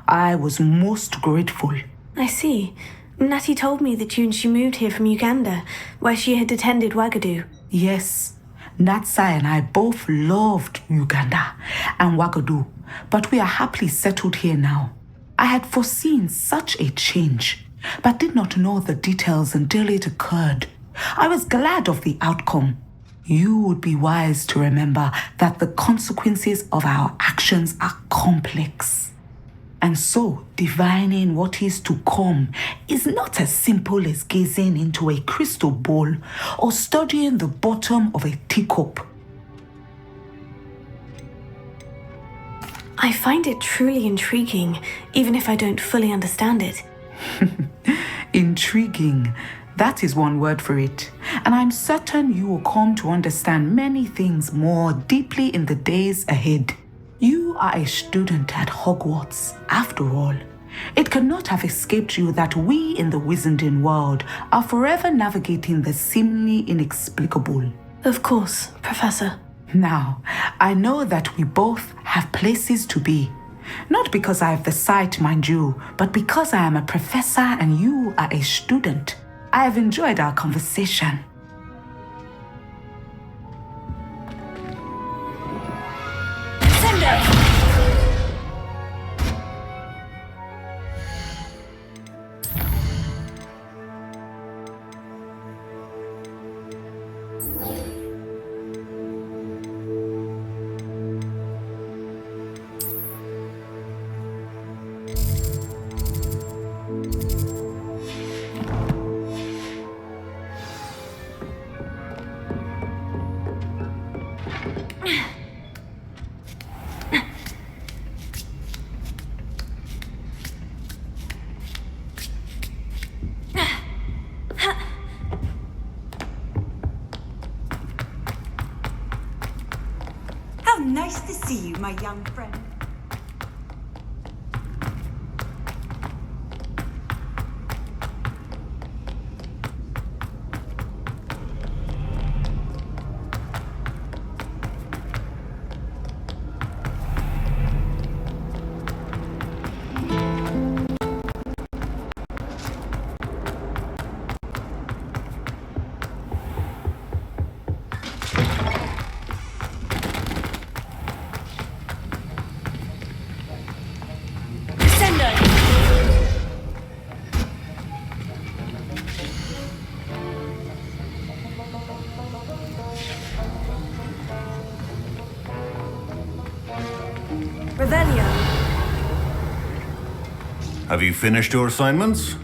[SPEAKER 12] I was most grateful.
[SPEAKER 1] I see. Natty told me that you and she moved here from Uganda, where she had attended Wagadu.
[SPEAKER 12] Yes, Natsai and I both loved Uganda and Wagadu, but we are happily settled here now. I had foreseen such a change, but did not know the details until it occurred. I was glad of the outcome. You would be wise to remember that the consequences of our actions are complex. And so, divining what is to come is not as simple as gazing into a crystal ball or studying the bottom of a teacup.
[SPEAKER 1] I find it truly intriguing, even if I don't fully understand it.
[SPEAKER 12] Intriguing. That is one word for it. And I'm certain you will come to understand many things more deeply in the days ahead. You are a student at Hogwarts, after all. It cannot have escaped you that we in the Wizarding world are forever navigating the seemingly inexplicable.
[SPEAKER 1] Of course, Professor.
[SPEAKER 12] Now, I know that we both have places to be. Not because I have the sight, mind you, but because I am a professor and you are a student. I have enjoyed our conversation.
[SPEAKER 13] How nice to see you, my young friend.
[SPEAKER 1] Revelio.
[SPEAKER 14] Have you finished your assignments?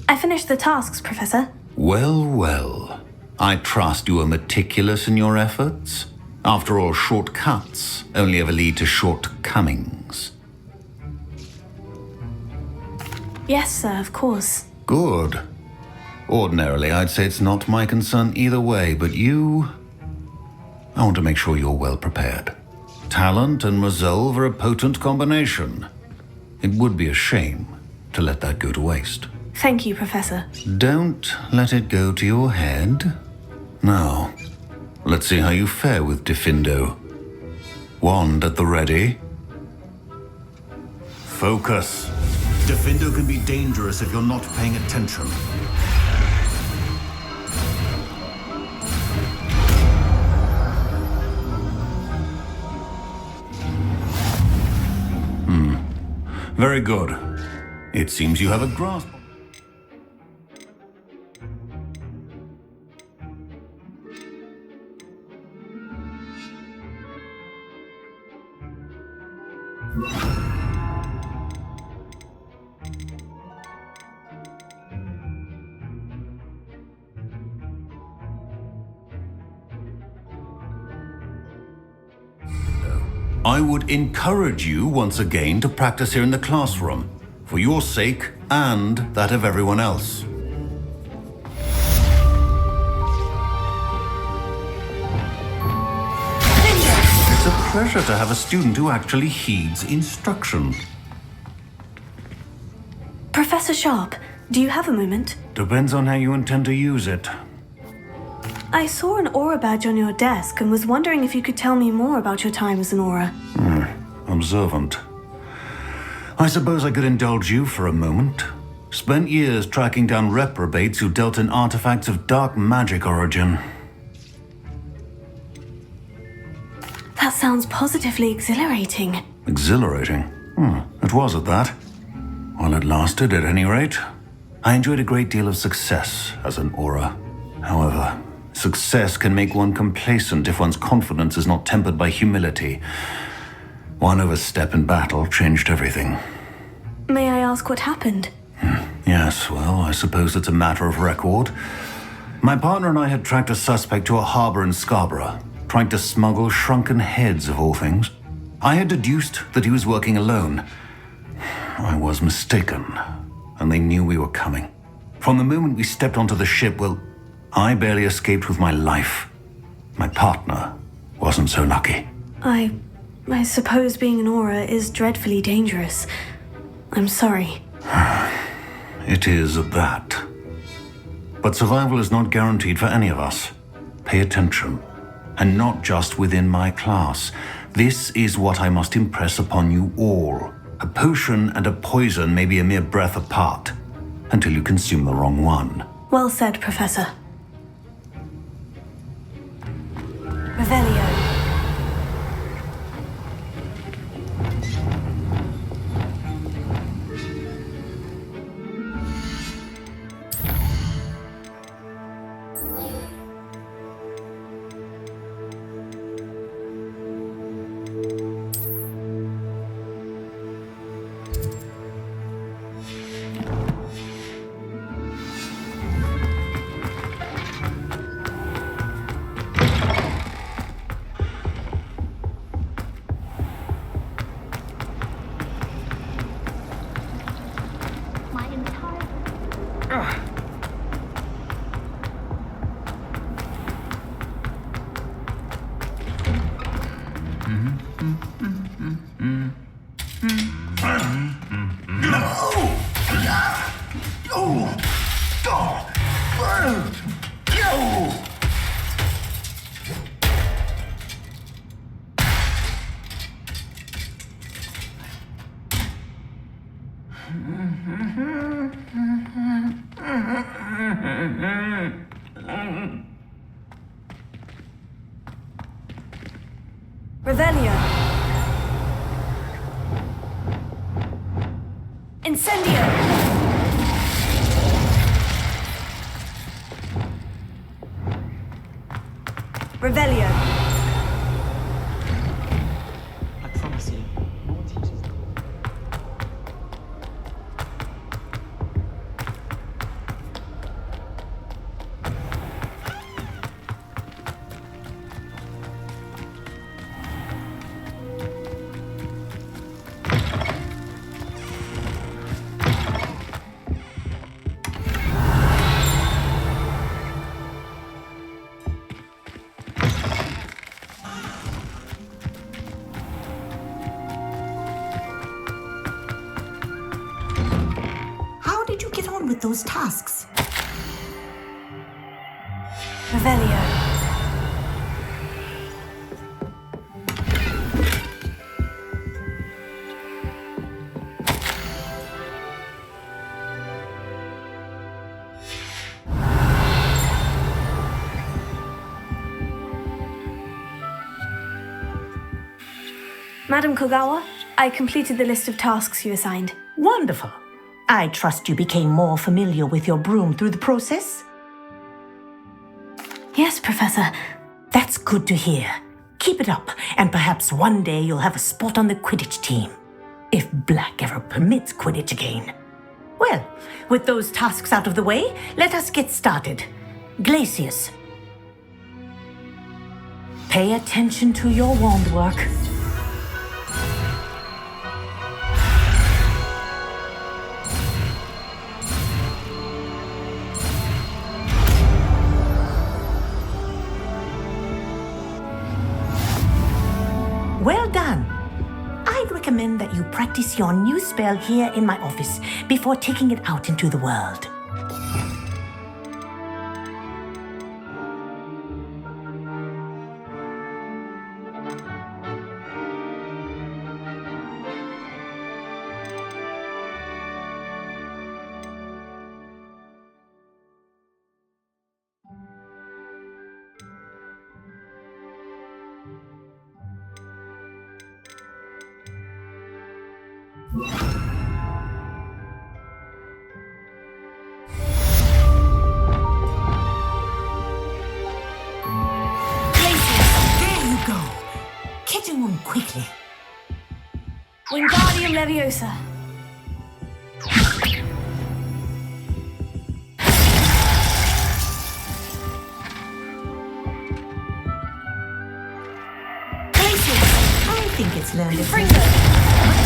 [SPEAKER 1] I finished the tasks, Professor.
[SPEAKER 14] Well, well. I trust you are meticulous in your efforts. After all, shortcuts only ever lead to shortcomings.
[SPEAKER 1] Yes, sir, of course.
[SPEAKER 14] Good. Ordinarily, I'd say it's not my concern either way, but you... I want to make sure you're well prepared. Talent and resolve are a potent combination. It would be a shame to let that go to waste.
[SPEAKER 1] Thank you, Professor.
[SPEAKER 14] Don't let it go to your head. Now, let's see how you fare with Diffindo. Wand at the ready. Focus.
[SPEAKER 4] Diffindo can be dangerous if you're not paying attention.
[SPEAKER 14] Very good. It seems you have a grasp. I would encourage you once again to practice here in the classroom, for your sake and that of everyone else. It's a pleasure to have a student who actually heeds instruction.
[SPEAKER 1] Professor Sharp, do you have a moment?
[SPEAKER 14] Depends on how you intend to use it.
[SPEAKER 1] I saw an aura badge on your desk and was wondering if you could tell me more about your time as an aura.
[SPEAKER 14] Observant. I suppose I could indulge you for a moment. Spent years tracking down reprobates who dealt in artifacts of dark magic origin.
[SPEAKER 1] That sounds positively exhilarating.
[SPEAKER 14] Exhilarating? It was at that. While it lasted, at any rate. I enjoyed a great deal of success as an aura. However, success can make one complacent if one's confidence is not tempered by humility. One overstep in battle changed everything.
[SPEAKER 1] May I ask what happened?
[SPEAKER 14] Yes, well, I suppose it's a matter of record. My partner and I had tracked a suspect to a harbor in Scarborough, trying to smuggle shrunken heads of all things. I had deduced that he was working alone. I was mistaken, and they knew we were coming. From the moment we stepped onto the ship, well, I barely escaped with my life. My partner wasn't so lucky.
[SPEAKER 1] I suppose being an aura is dreadfully dangerous. I'm sorry.
[SPEAKER 14] It is at that. But survival is not guaranteed for any of us. Pay attention. And not just within my class. This is what I must impress upon you all. A potion and a poison may be a mere breath apart, until you consume the wrong one.
[SPEAKER 1] Well said, Professor. Revelio. Revelio. Incendio. Revelio.
[SPEAKER 11] I promise you, more teachers.
[SPEAKER 13] How did you get on with those tasks?
[SPEAKER 1] Revelio. Madam Kogawa, I completed the list of tasks you assigned.
[SPEAKER 15] Wonderful. I trust you became more familiar with your broom through the process?
[SPEAKER 1] Yes, Professor.
[SPEAKER 15] That's good to hear. Keep it up, and perhaps one day you'll have a spot on the Quidditch team. If Black ever permits Quidditch again. Well, with those tasks out of the way, let us get started. Glacius. Pay attention to your wand work. Well done. I'd recommend that you practice your new spell here in my office before taking it out into the world.
[SPEAKER 13] There you go. Getting on quickly.
[SPEAKER 1] Wingardium Leviosa.
[SPEAKER 15] I think it's learned. But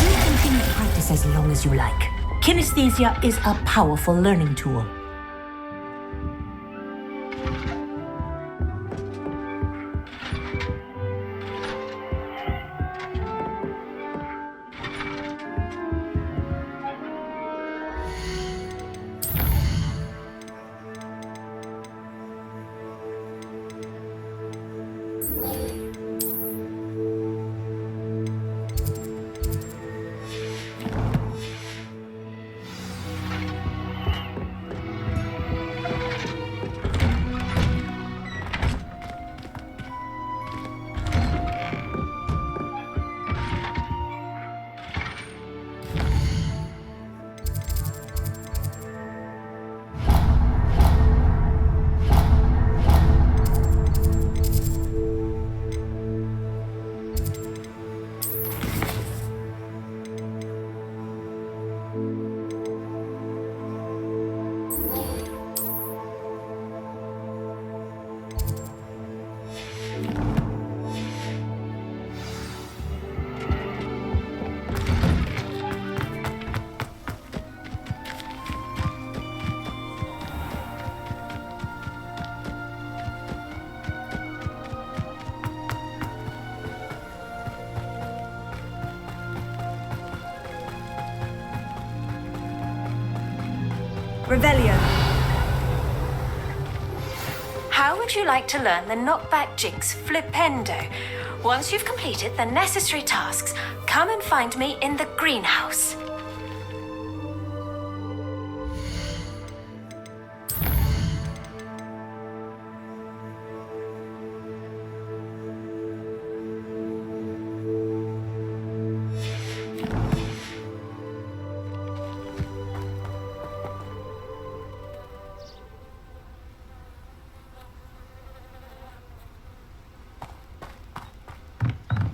[SPEAKER 15] you continue to practice as long as you like. Kinesthesia is a powerful learning tool.
[SPEAKER 6] Revelio. How would you like to learn the knockback jinx Flipendo? Once you've completed the necessary tasks, come and find me in the greenhouse.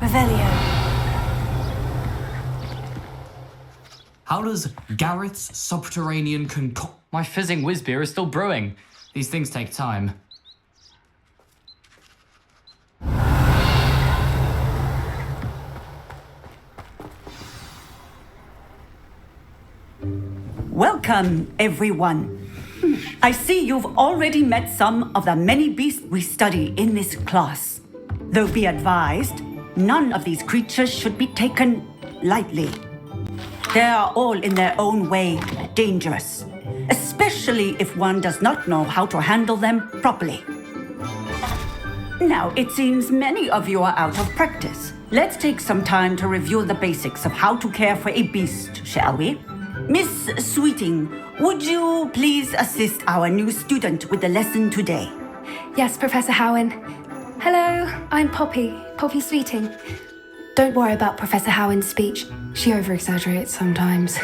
[SPEAKER 1] Revelio.
[SPEAKER 16] How does Garrett's subterranean concoct...
[SPEAKER 17] My fizzing whiz beer is still brewing. These things take time.
[SPEAKER 18] Welcome, everyone. I see you've already met some of the many beasts we study in this class. Though be advised, none of these creatures should be taken lightly. They are all in their own way dangerous, especially if one does not know how to handle them properly. Now, it seems many of you are out of practice. Let's take some time to review the basics of how to care for a beast, shall we? Miss Sweeting, would you please assist our new student with the lesson today?
[SPEAKER 1] Yes, Professor Howen. Hello, I'm Poppy Sweeting. Don't worry about Professor Howen's speech. She over-exaggerates sometimes.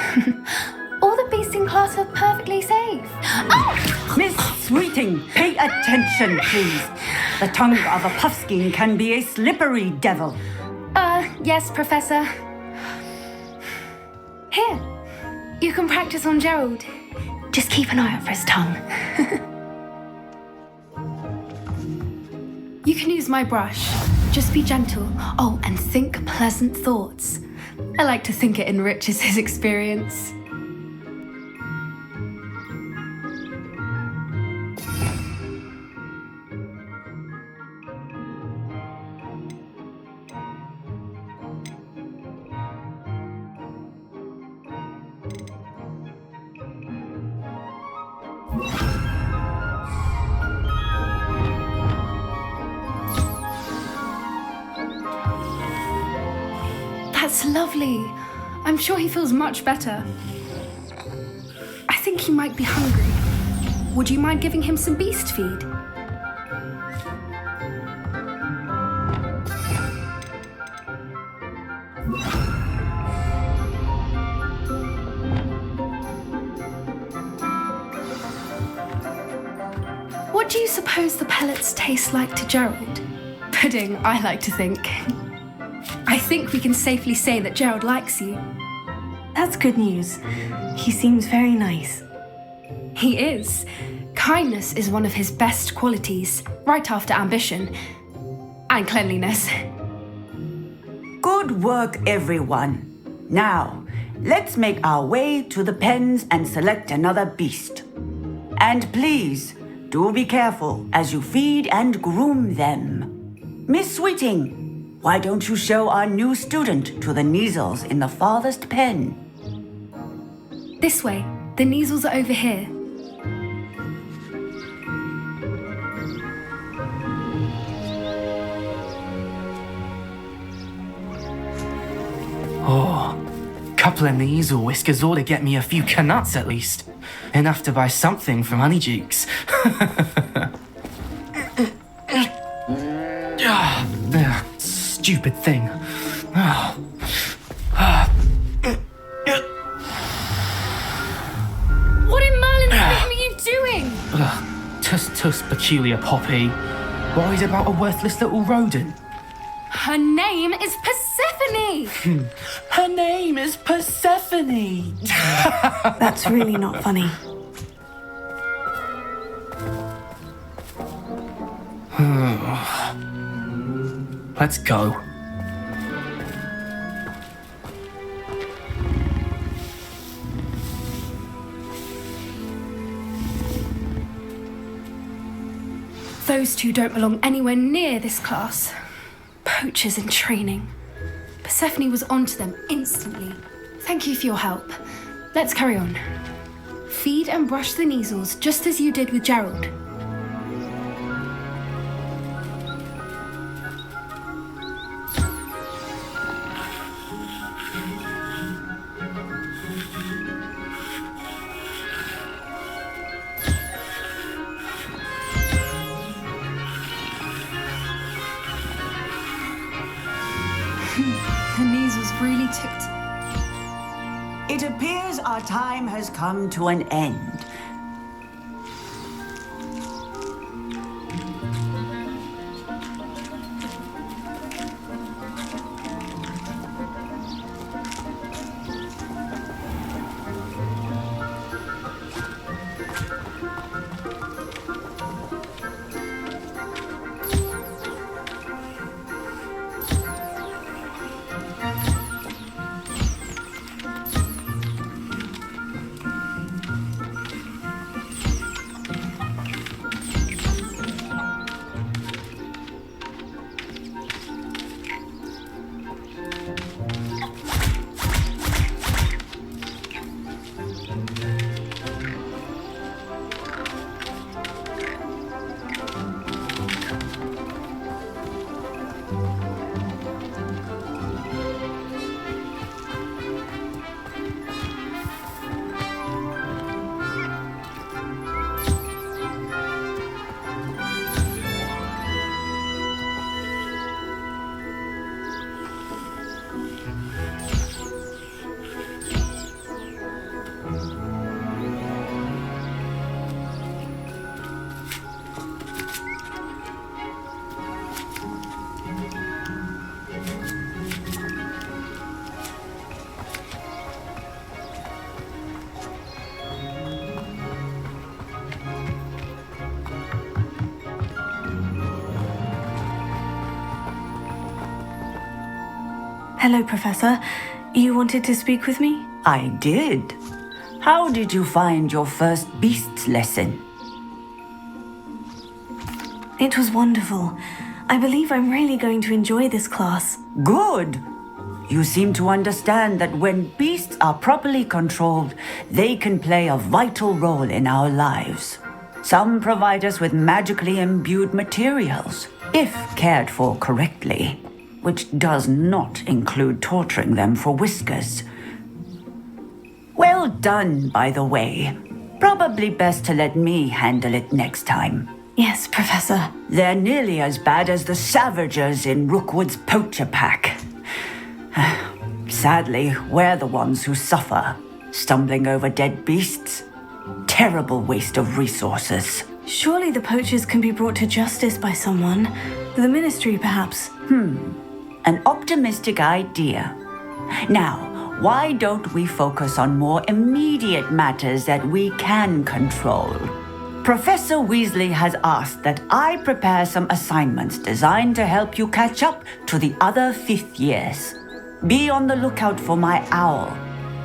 [SPEAKER 1] All the beasts in class are perfectly safe.
[SPEAKER 18] Oh! Miss Sweeting, pay attention, please. The tongue of a puffskein can be a slippery devil.
[SPEAKER 1] Yes, Professor. Here, you can practice on Gerald. Just keep an eye out for his tongue. You can use my brush. Just be gentle. Oh, and think pleasant thoughts. I like to think it enriches his experience. That's lovely. I'm sure he feels much better. I think he might be hungry. Would you mind giving him some beast feed? What do you suppose the pellets taste like to Gerald? Pudding, I like to think. I think we can safely say that Gerald likes you. That's good news. He seems very nice. He is. Kindness is one of his best qualities, right after ambition and cleanliness.
[SPEAKER 18] Good work, everyone. Now, let's make our way to the pens and select another beast. And please, do be careful as you feed and groom them. Miss Sweeting, why don't you show our new student to the Neasels in the farthest pen?
[SPEAKER 1] This way. The Neasels are over here.
[SPEAKER 11] Oh, couple of Neasel whiskers ought to get me a few canuts at least. Enough to buy something from Honeydukes. Stupid thing.
[SPEAKER 1] What in Merlin's name are you doing?
[SPEAKER 11] Tuss, peculiar Poppy. Worries about a worthless little rodent.
[SPEAKER 1] Her name is Persephone!
[SPEAKER 11] Her name is Persephone!
[SPEAKER 1] That's really not funny.
[SPEAKER 11] Let's go.
[SPEAKER 1] Those two don't belong anywhere near this class. Poachers in training. Persephone was onto them instantly. Thank you for your help. Let's carry on. Feed and brush the measles just as you did with Gerald. The measles really ticked.
[SPEAKER 18] It appears our time has come to an end.
[SPEAKER 1] Hello, Professor. You wanted to speak with me?
[SPEAKER 18] I did. How did you find your first beasts lesson?
[SPEAKER 1] It was wonderful. I believe I'm really going to enjoy this class.
[SPEAKER 18] Good. You seem to understand that when beasts are properly controlled, they can play a vital role in our lives. Some provide us with magically imbued materials, if cared for correctly, which does not include torturing them for whiskers. Well done, by the way. Probably best to let me handle it next time.
[SPEAKER 1] Yes, Professor.
[SPEAKER 18] They're nearly as bad as the Savagers in Rookwood's poacher pack. Sadly, we're the ones who suffer, stumbling over dead beasts. Terrible waste of resources.
[SPEAKER 1] Surely the poachers can be brought to justice by someone. The Ministry, perhaps.
[SPEAKER 18] An optimistic idea. Now, why don't we focus on more immediate matters that we can control? Professor Weasley has asked that I prepare some assignments designed to help you catch up to the other fifth years. Be on the lookout for my owl.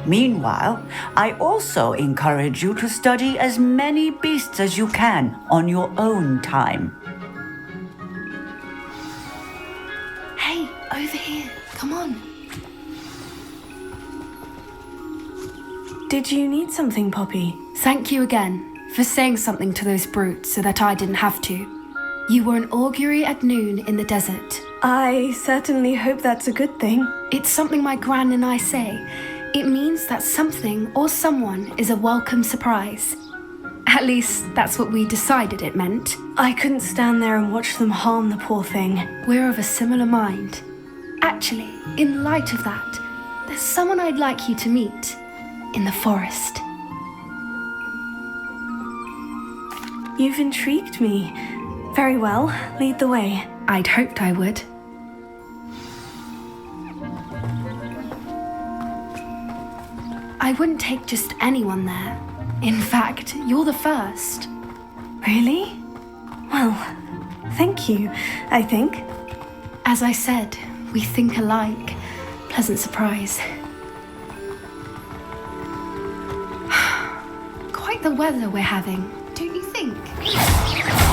[SPEAKER 18] Meanwhile, I also encourage you to study as many beasts as you can on your own time.
[SPEAKER 1] Hey, over here. Come on. Did you need something, Poppy? Thank you again for saying something to those brutes so that I didn't have to. You were an augury at noon in the desert. I certainly hope that's a good thing. It's something my gran and I say. It means that something or someone is a welcome surprise. At least, that's what we decided it meant. I couldn't stand there and watch them harm the poor thing. We're of a similar mind. Actually, in light of that, there's someone I'd like you to meet in the forest. You've intrigued me. Very well, lead the way. I'd hoped I would. I wouldn't take just anyone there. In fact, you're the first. Really? Well, thank you, I think. As I said, we think alike. Pleasant surprise. Quite the weather we're having, don't you think?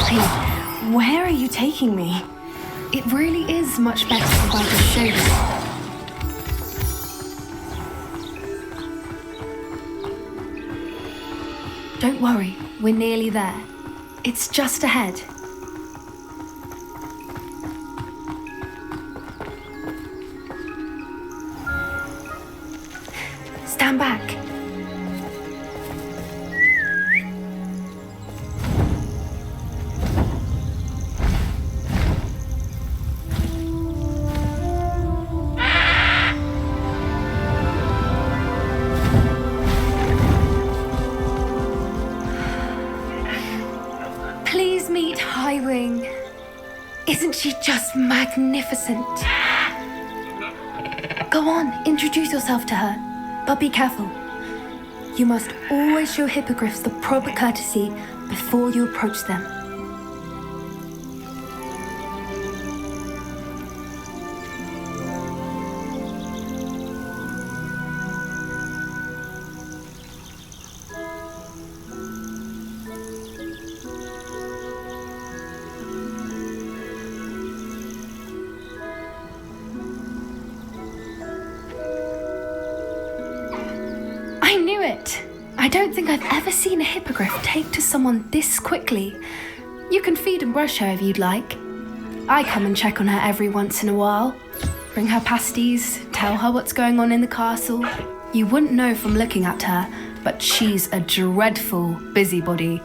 [SPEAKER 1] Hey, where are you taking me? It really is much better if I just show you. Don't worry, we're nearly there. It's just ahead. Stand back. Please meet Highwing. Isn't she just magnificent? Go on, introduce yourself to her, but be careful. You must always show hippogriffs the proper courtesy before you approach them. I knew it! I don't think I've ever seen a hippogriff take to someone this quickly. You can feed and brush her if you'd like. I come and check on her every once in a while. Bring her pasties, tell her what's going on in the castle. You wouldn't know from looking at her, but she's a dreadful busybody.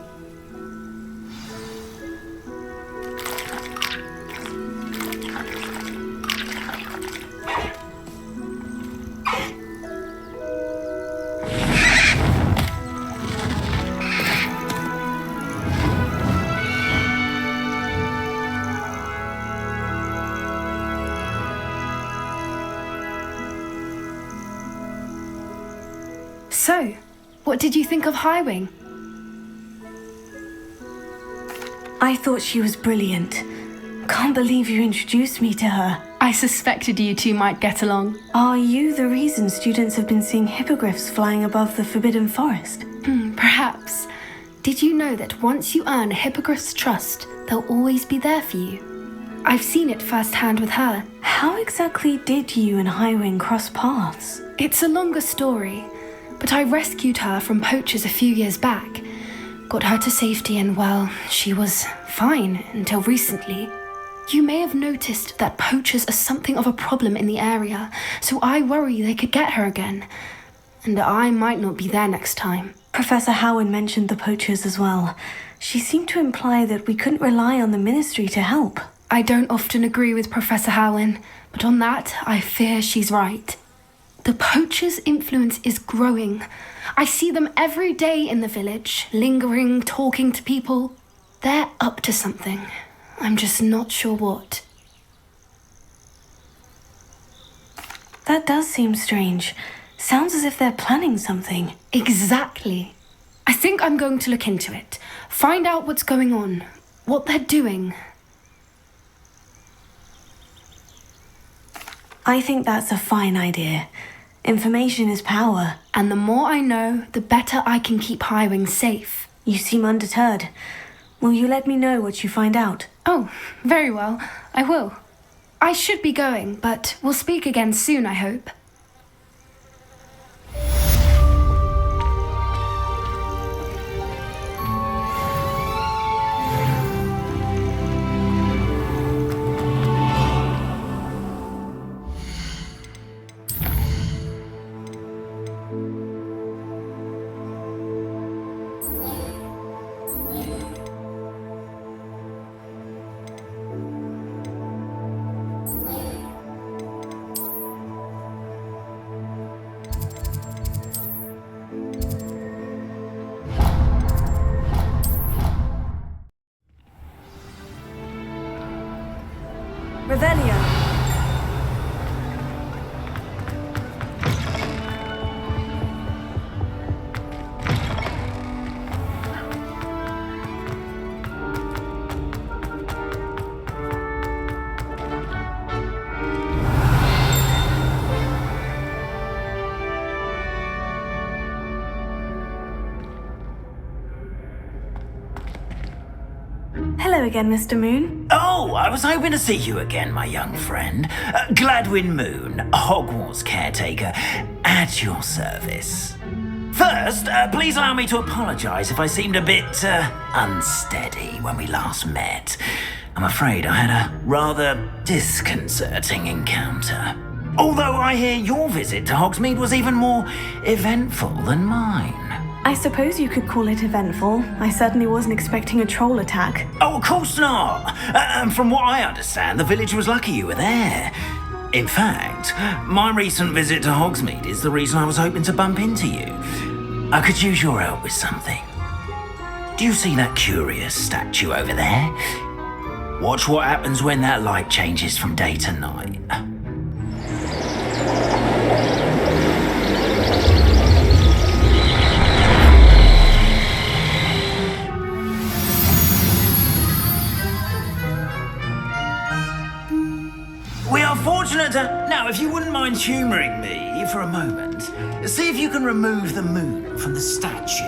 [SPEAKER 1] So, what did you think of Highwing?
[SPEAKER 6] I thought she was brilliant. Can't believe you introduced me to her.
[SPEAKER 1] I suspected you two might get along.
[SPEAKER 6] Are you the reason students have been seeing hippogriffs flying above the Forbidden Forest?
[SPEAKER 1] Perhaps. Did you know that once you earn a hippogriff's trust, they'll always be there for you? I've seen it firsthand with her.
[SPEAKER 6] How exactly did you and Highwing cross paths?
[SPEAKER 1] It's a longer story, but I rescued her from poachers a few years back. Got her to safety and, well, she was fine until recently. You may have noticed that poachers are something of a problem in the area, so I worry they could get her again. And I might not be there next time.
[SPEAKER 6] Professor Howard mentioned the poachers as well. She seemed to imply that we couldn't rely on the ministry to help.
[SPEAKER 1] I don't often agree with Professor Howard, but on that, I fear she's right. The poachers' influence is growing. I see them every day in the village, lingering, talking to people. They're up to something. I'm just not sure what.
[SPEAKER 6] That does seem strange. Sounds as if they're planning something.
[SPEAKER 1] Exactly. I think I'm going to look into it. Find out what's going on, what they're doing.
[SPEAKER 6] I think that's a fine idea. Information is power.
[SPEAKER 1] And the more I know, the better I can keep Highwing safe.
[SPEAKER 6] You seem undeterred. Will you let me know what you find out?
[SPEAKER 1] Oh, very well. I will. I should be going, but we'll speak again soon, I hope.
[SPEAKER 6] Revelio. Hello again, Mr. Moon.
[SPEAKER 8] Oh, I was hoping to see you again, my young friend. Gladwin Moon, Hogwarts caretaker, at your service. First, please allow me to apologise if I seemed a bit unsteady when we last met. I'm afraid I had a rather disconcerting encounter. Although I hear your visit to Hogsmeade was even more eventful than mine.
[SPEAKER 1] I suppose you could call it eventful. I certainly wasn't expecting a troll attack.
[SPEAKER 8] Oh, of course not. And from what I understand, the village was lucky you were there. In fact, my recent visit to Hogsmeade is the reason I was hoping to bump into you. I could use your help with something. Do you see that curious statue over there? Watch what happens when that light changes from day to night. We are fortunate to... Now, if you wouldn't mind humouring me for a moment, see if you can remove the moon from the statue.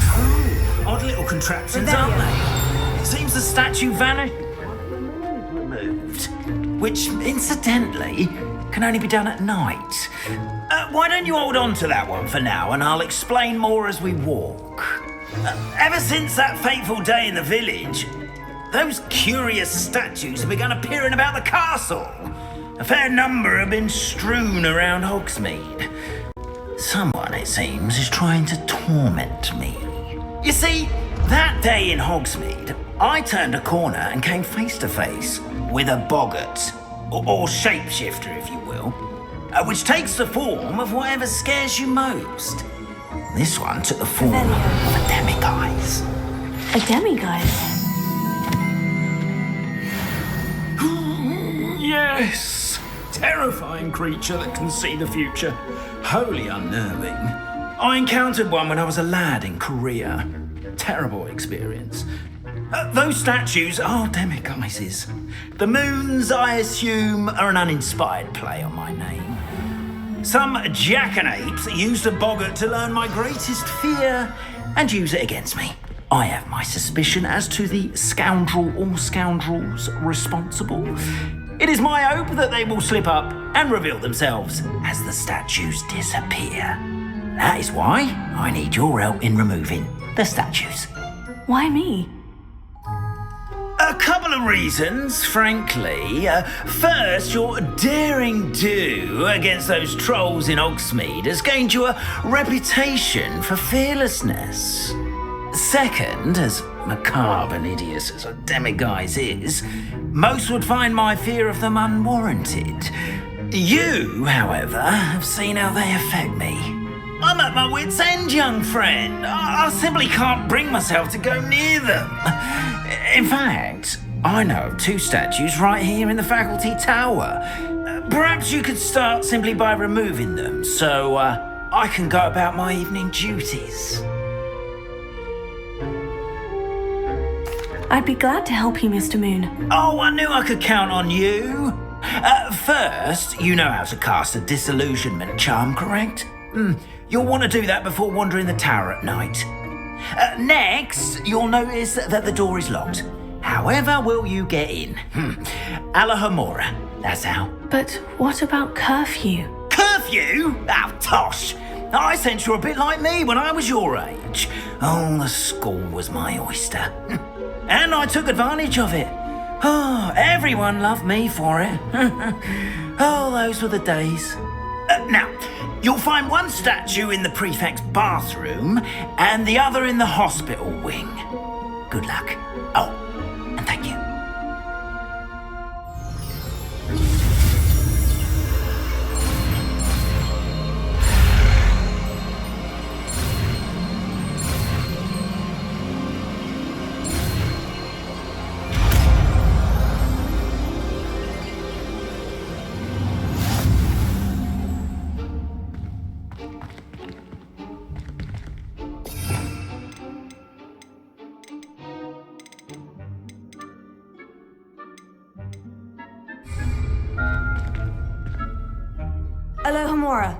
[SPEAKER 8] Oh, odd little contraptions, aren't they? It seems the statue vanished removed, which, incidentally, can only be done at night. Why don't you hold on to that one for now, and I'll explain more as we walk. Ever since that fateful day in the village, those curious statues have begun appearing about the castle. A fair number have been strewn around Hogsmeade. Someone, it seems, is trying to torment me. You see, that day in Hogsmeade, I turned a corner and came face to face with a boggart, or shapeshifter, if you will, which takes the form of whatever scares you most. This one took the form of a demiguise.
[SPEAKER 1] A demiguise?
[SPEAKER 8] Yes! Terrifying creature that can see the future. Wholly unnerving. I encountered one when I was a lad in Korea. Terrible experience. Those statues are demiguises. The moons, I assume, are an uninspired play on my name. Some jackanapes used a boggart to learn my greatest fear and use it against me. I have my suspicion as to the scoundrel or scoundrels responsible. It is my hope that they will slip up and reveal themselves as the statues disappear. That is why I need your help in removing the statues.
[SPEAKER 1] Why me?
[SPEAKER 8] A couple of reasons, frankly. First, your daring do against those trolls in Hogsmeade has gained you a reputation for fearlessness. Second, as macabre and hideous as a demiguise is, most would find my fear of them unwarranted. You, however, have seen how they affect me. I'm at my wit's end, young friend. I simply can't bring myself to go near them. In fact, I know of two statues right here in the faculty tower. Perhaps you could start simply by removing them, so I can go about my evening duties.
[SPEAKER 1] I'd be glad to help you, Mr. Moon.
[SPEAKER 8] Oh, I knew I could count on you. First, you know how to cast a disillusionment charm, correct? You'll want to do that before wandering the tower at night. Next, you'll notice that the door is locked. However will you get in? Alahomora, that's how.
[SPEAKER 1] But what about curfew?
[SPEAKER 8] Curfew? Oh, tosh. I sense you're a bit like me when I was your age. Oh, the school was my oyster. And I took advantage of it. Oh, everyone loved me for it. Oh, those were the days. Now, you'll find one statue in the prefect's bathroom and the other in the hospital wing. Good luck. Oh, and thank you.
[SPEAKER 1] Alohomora.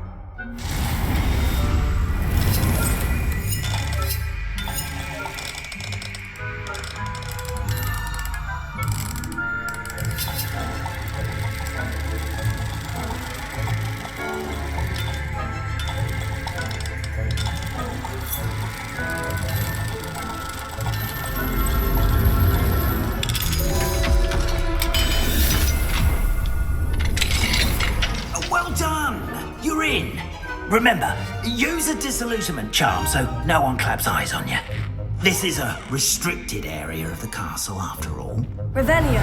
[SPEAKER 8] Remember, use a disillusionment charm so no one claps eyes on you. This is a restricted area of the castle, after all.
[SPEAKER 6] Revelio.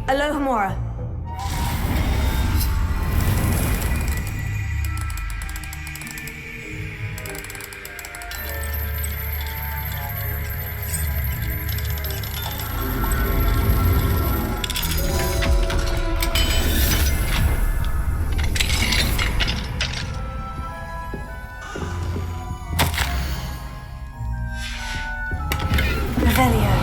[SPEAKER 6] Alohomora. Revelio.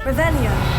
[SPEAKER 6] Revelio.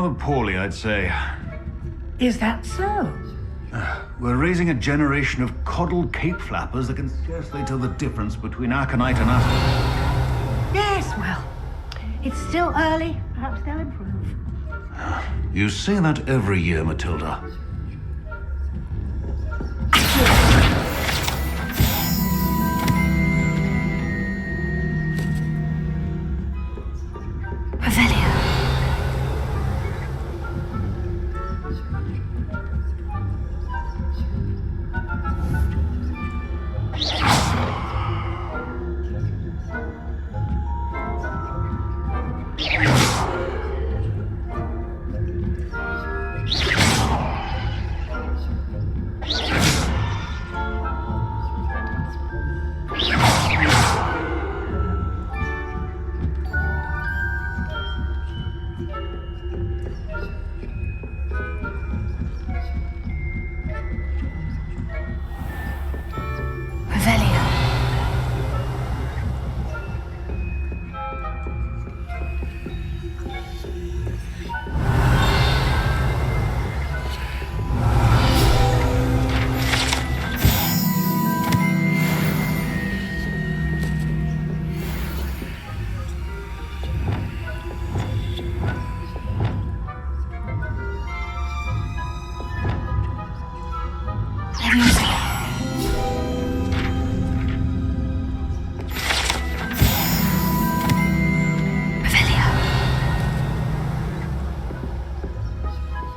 [SPEAKER 14] Rather poorly, I'd say.
[SPEAKER 12] Is that so?
[SPEAKER 14] We're raising a generation of coddled cape flappers that can scarcely tell the difference between aconite and aspen.
[SPEAKER 6] Yes, well, it's still early. Perhaps they'll improve.
[SPEAKER 14] You say that every year, Matilda.
[SPEAKER 1] Revelio.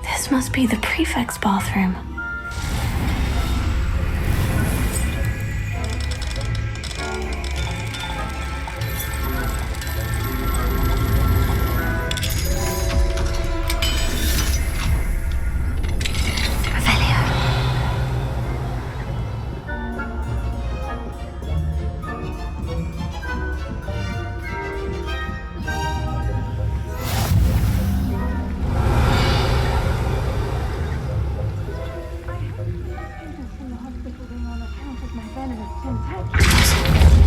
[SPEAKER 1] This must be the prefect's bathroom.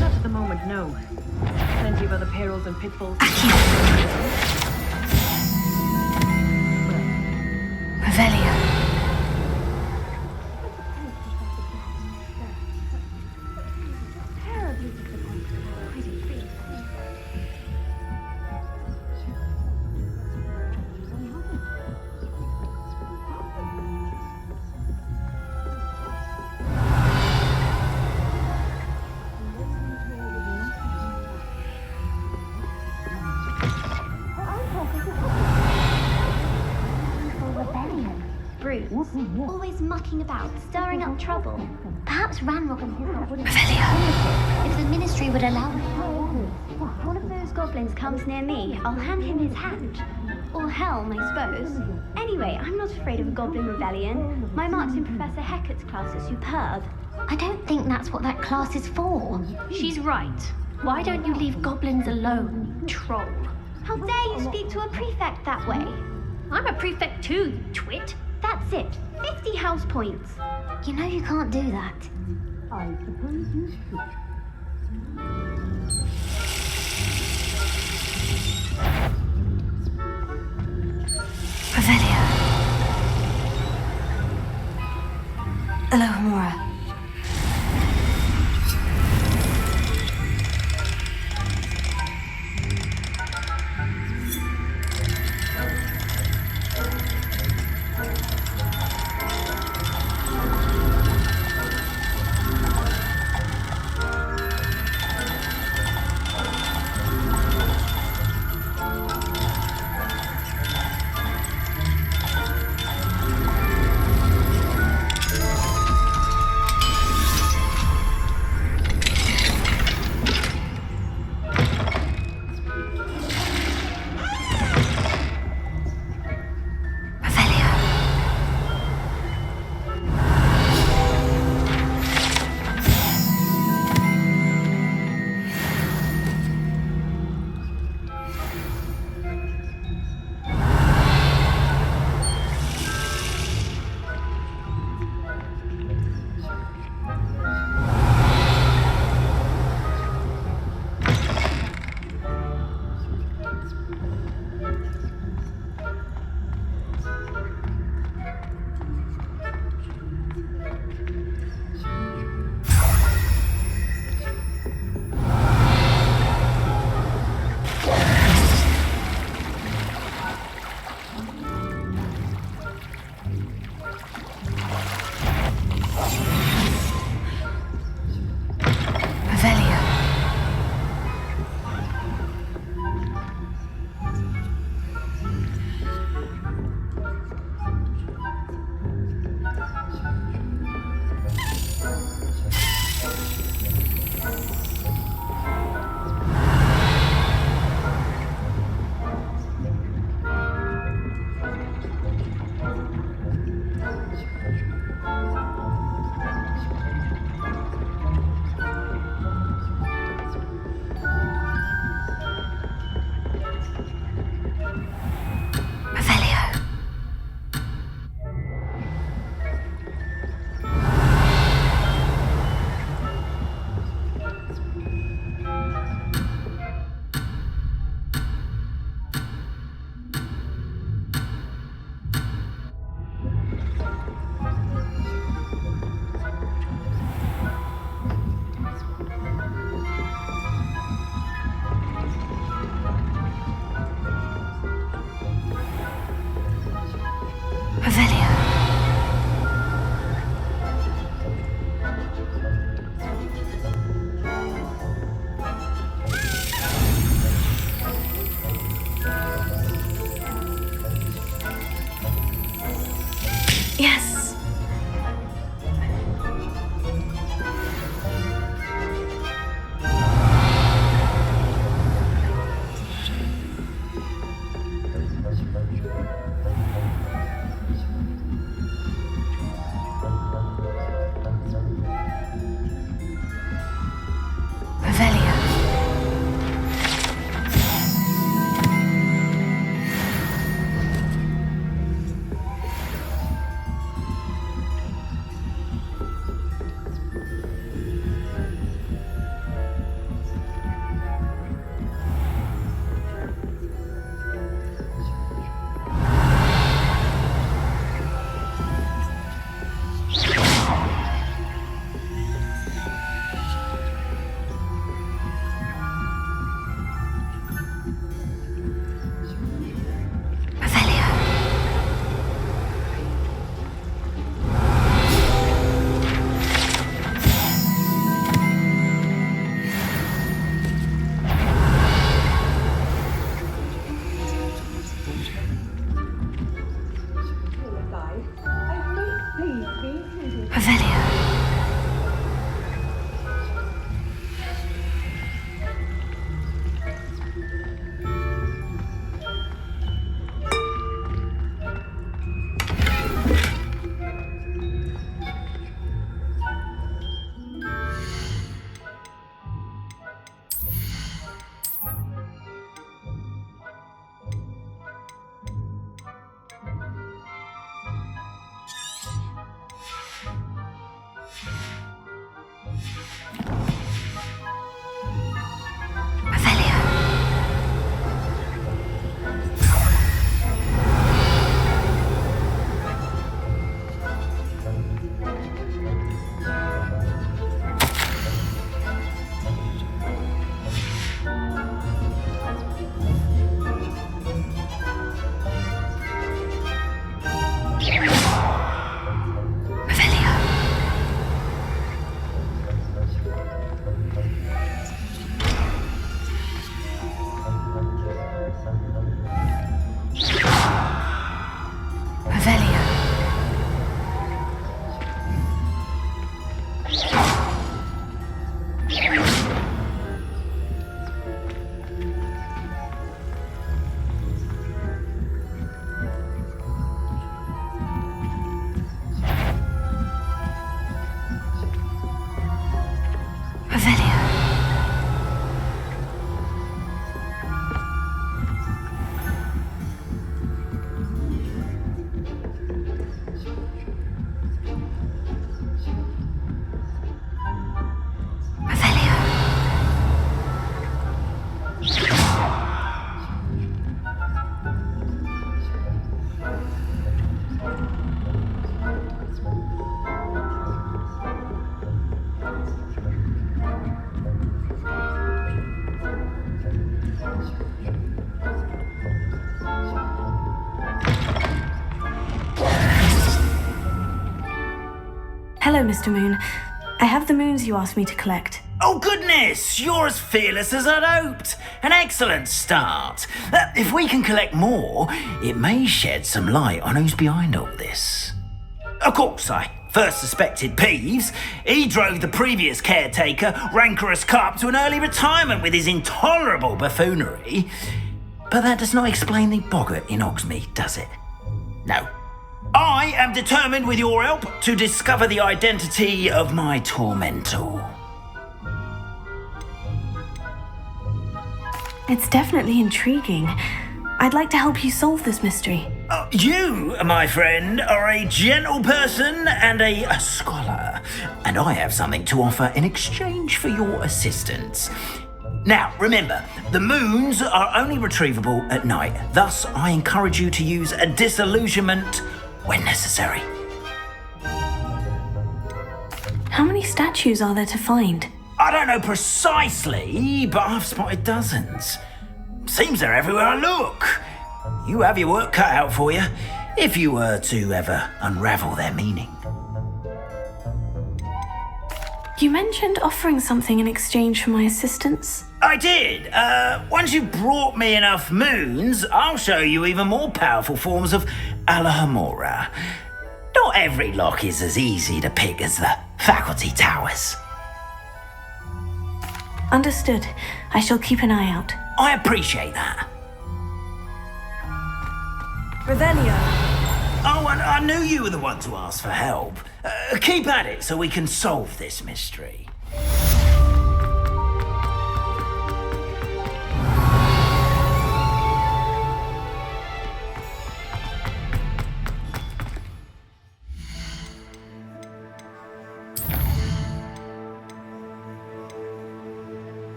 [SPEAKER 19] Not at the moment, no. Plenty of other perils and pitfalls.
[SPEAKER 1] Revelio.
[SPEAKER 20] Always mucking about, stirring up trouble. Perhaps Ranrock and his wouldn't if the ministry would allow it. One of those goblins comes near me, I'll hand him his hand. Or helm, I suppose. Anyway, I'm not afraid of a goblin rebellion. My marks in Professor Hecat's class are superb. I don't think that's what that class is for.
[SPEAKER 1] She's right. Why don't you leave goblins alone, you troll?
[SPEAKER 20] How dare you speak to a prefect that way?
[SPEAKER 1] I'm a prefect too, you twit.
[SPEAKER 20] That's it. 50 house points. You know you can't do that.
[SPEAKER 6] I suppose you should.
[SPEAKER 1] Revelio. Alohomora. Revelio. Hello, Mr. Moon. I have the moons you asked me to collect.
[SPEAKER 8] Oh, goodness! You're as fearless as I'd hoped. An excellent start. If we can collect more, it may shed some light on who's behind all this. Of course, I first suspected Peeves. He drove the previous caretaker, Rancorous Carp, to an early retirement with his intolerable buffoonery. But that does not explain the boggart in Hogsmeade, does it? No. I am determined, with your help, to discover the identity of my tormentor.
[SPEAKER 1] It's definitely intriguing. I'd like to help you solve this mystery.
[SPEAKER 8] You, my friend, are a gentle person and a scholar, and I have something to offer in exchange for your assistance. Now, remember, the moons are only retrievable at night. Thus, I encourage you to use a disillusionment when necessary.
[SPEAKER 1] How many statues are there to find?
[SPEAKER 8] I don't know precisely, but I've spotted dozens. Seems they're everywhere I look. You have your work cut out for you, if you were to ever unravel their meaning.
[SPEAKER 1] You mentioned offering something in exchange for my assistance.
[SPEAKER 8] I did. Once you brought me enough moons, I'll show you even more powerful forms of Alohomora. Not every lock is as easy to pick as the faculty towers.
[SPEAKER 1] Understood. I shall keep an eye out.
[SPEAKER 8] I appreciate that.
[SPEAKER 1] Revelio.
[SPEAKER 8] Oh, and I knew you were the one to ask for help. Keep at it so we can solve this mystery.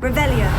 [SPEAKER 1] Revelio.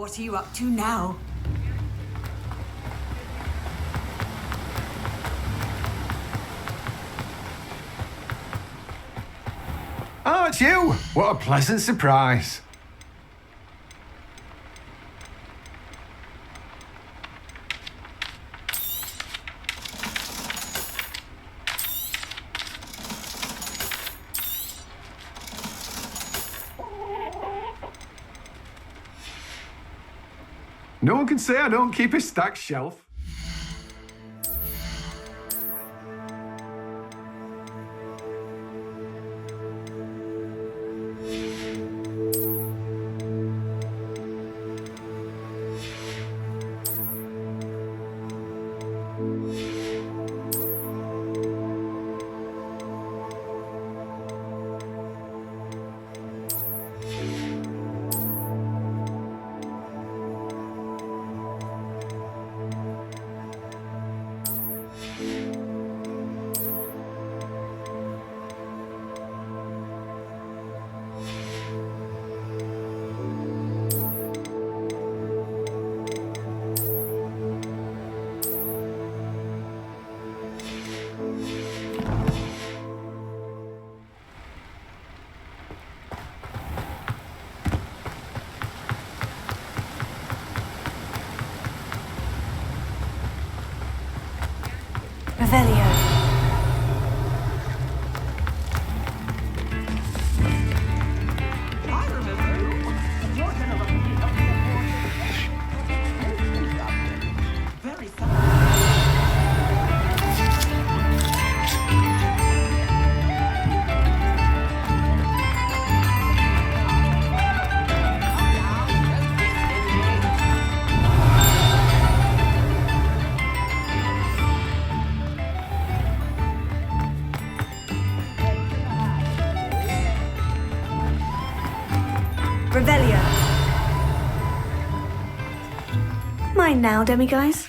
[SPEAKER 13] What are you up to now?
[SPEAKER 7] Oh, it's you! What a pleasant surprise. No one can say I don't keep a stacked shelf.
[SPEAKER 6] Revelio. Revelio. Mine now, demiguise.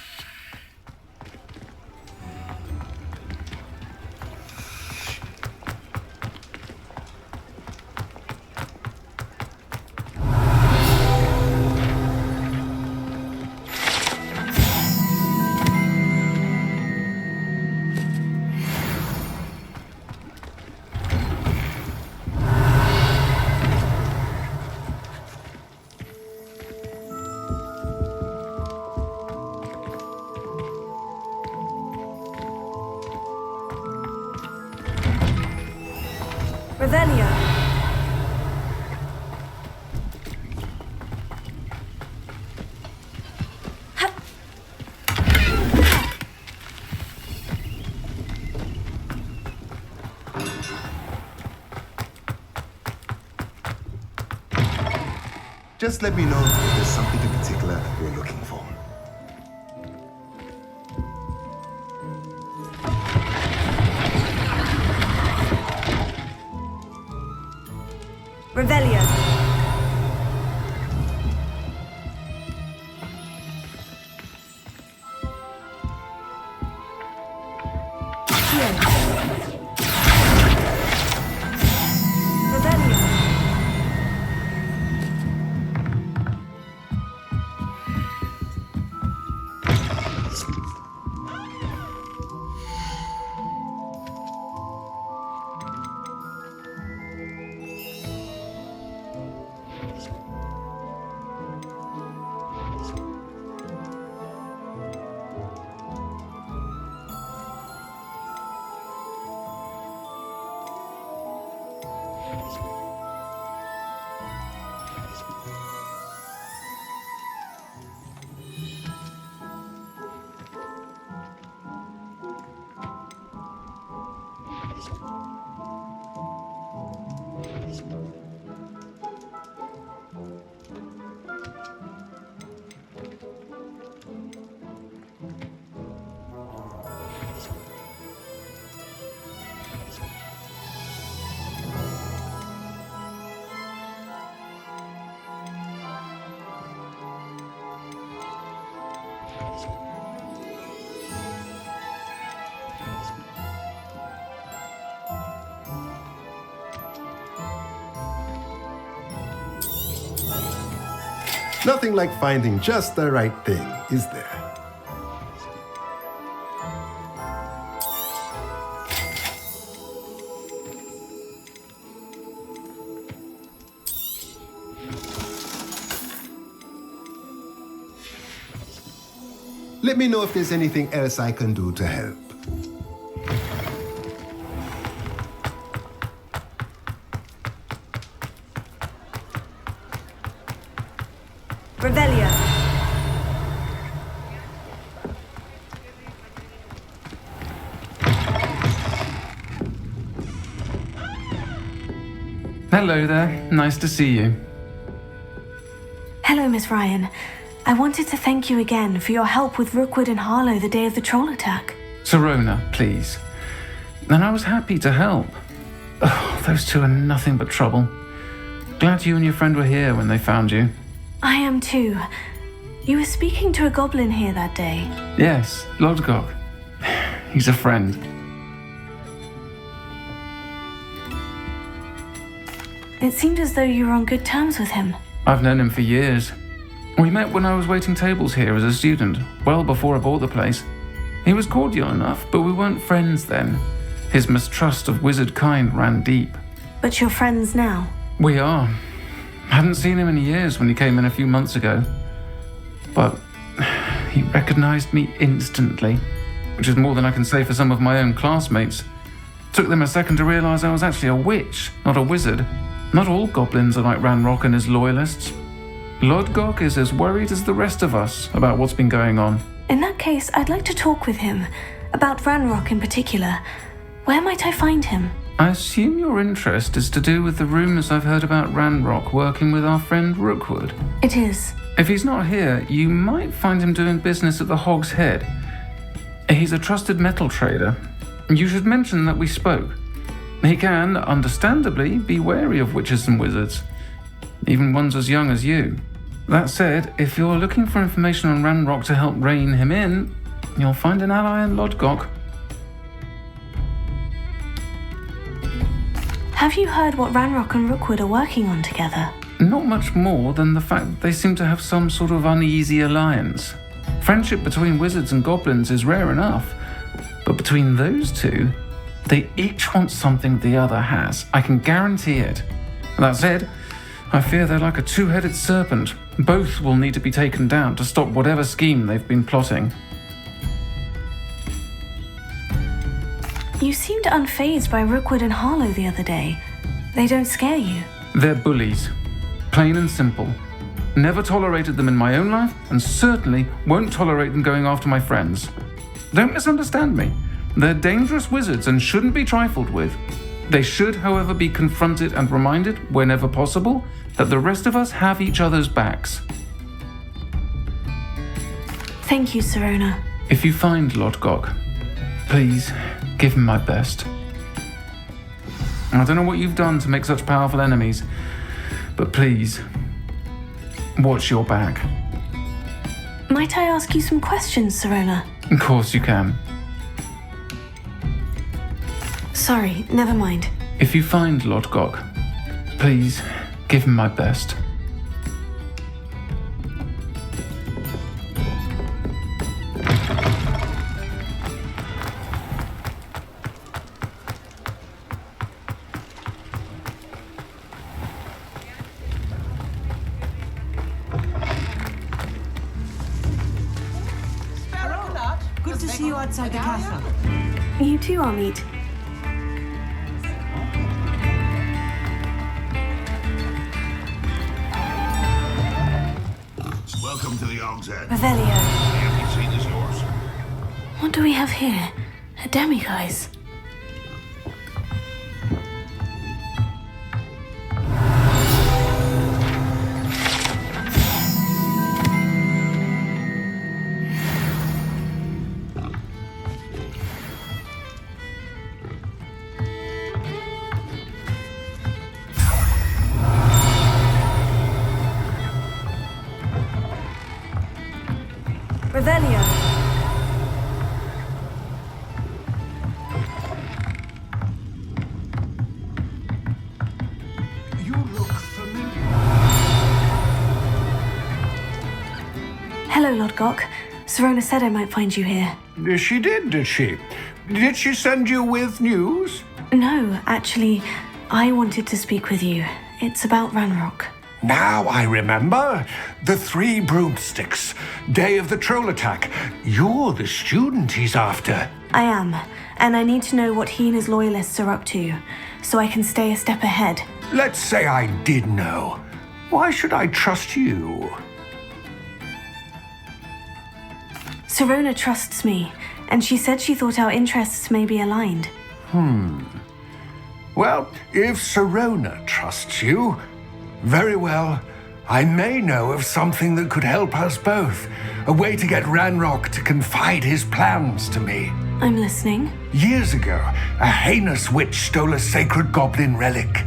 [SPEAKER 6] Revelio.
[SPEAKER 21] Just let me know if there's something in particular you're looking for.
[SPEAKER 6] Revelio.
[SPEAKER 21] Nothing like finding just the right thing, is there? Let me know if there's anything else I can do to help.
[SPEAKER 6] Revelio.
[SPEAKER 11] Hello there. Nice to see you.
[SPEAKER 1] Hello, Miss Ryan. I wanted to thank you again for your help with Rookwood and Harlow the day of the troll attack.
[SPEAKER 11] Serona, please. And I was happy to help. Oh, those two are nothing but trouble. Glad you and your friend were here when they found you.
[SPEAKER 1] I am too. You were speaking to a goblin here that day.
[SPEAKER 11] Yes, Lodgok. He's a friend.
[SPEAKER 1] It seemed as though you were on good terms with him.
[SPEAKER 11] I've known him for years. We met when I was waiting tables here as a student, well before I bought the place. He was cordial enough, but we weren't friends then. His mistrust of wizard kind ran deep.
[SPEAKER 1] But you're friends now.
[SPEAKER 11] We are. Hadn't seen him in years when he came in a few months ago. But he recognized me instantly, which is more than I can say for some of my own classmates. Took them a second to realize I was actually a witch, not a wizard. Not all goblins are like Ranrock and his loyalists. Lodgok is as worried as the rest of us about what's been going on.
[SPEAKER 1] In that case, I'd like to talk with him. About Ranrock in particular. Where might I find him?
[SPEAKER 11] I assume your interest is to do with the rumors I've heard about Ranrock working with our friend Rookwood.
[SPEAKER 1] It is.
[SPEAKER 11] If he's not here, you might find him doing business at the Hog's Head. He's a trusted metal trader. You should mention that we spoke. He can, understandably, be wary of witches and wizards, even ones as young as you. That said, if you're looking for information on Ranrock to help rein him in, you'll find an ally in Lodgok.
[SPEAKER 1] Have you heard what Ranrock and Rookwood are working on together?
[SPEAKER 11] Not much more than the fact that they seem to have some sort of uneasy alliance. Friendship between wizards and goblins is rare enough, but between those two, they each want something the other has. I can guarantee it. That said, I fear they're like a two-headed serpent. Both will need to be taken down to stop whatever scheme they've been plotting.
[SPEAKER 1] You seemed unfazed by Rookwood and Harlow the other day. They don't scare you.
[SPEAKER 11] They're bullies. Plain and simple. Never tolerated them in my own life, and certainly won't tolerate them going after my friends. Don't misunderstand me. They're dangerous wizards and shouldn't be trifled with. They should, however, be confronted and reminded, whenever possible, that the rest of us have each other's backs.
[SPEAKER 1] Thank you, Sirona.
[SPEAKER 11] If you find Lord Gok, please give him my best. I don't know what you've done to make such powerful enemies, but please, watch your back.
[SPEAKER 1] Might I ask you some questions, Sirona?
[SPEAKER 11] Of course you can.
[SPEAKER 1] Sorry, never mind.
[SPEAKER 11] If you find Lord Gok, please give him my best.
[SPEAKER 2] Good to see you outside the castle.
[SPEAKER 1] You too, Amit.
[SPEAKER 9] Welcome to the Og's Head.
[SPEAKER 1] Revelio.
[SPEAKER 9] The empty seat is yours.
[SPEAKER 1] What do we have here? A demiguise. Revelio.
[SPEAKER 7] You look familiar.
[SPEAKER 1] Hello, Lord Gok. Sirona said I might find you here.
[SPEAKER 7] She did she? Did she send you with news?
[SPEAKER 1] No, actually, I wanted to speak with you. It's about Ranrock.
[SPEAKER 7] Now I remember. The 3 broomsticks. Day of the troll attack. You're the student he's after.
[SPEAKER 1] I am, and I need to know what he and his loyalists are up to, so I can stay a step ahead.
[SPEAKER 7] Let's say I did know. Why should I trust you?
[SPEAKER 1] Sirona trusts me, and she said she thought our interests may be aligned.
[SPEAKER 7] Well, if Sirona trusts you, very well. I may know of something that could help us both. A way to get Ranrock to confide his plans to me.
[SPEAKER 1] I'm listening.
[SPEAKER 7] Years ago, a heinous witch stole a sacred goblin relic.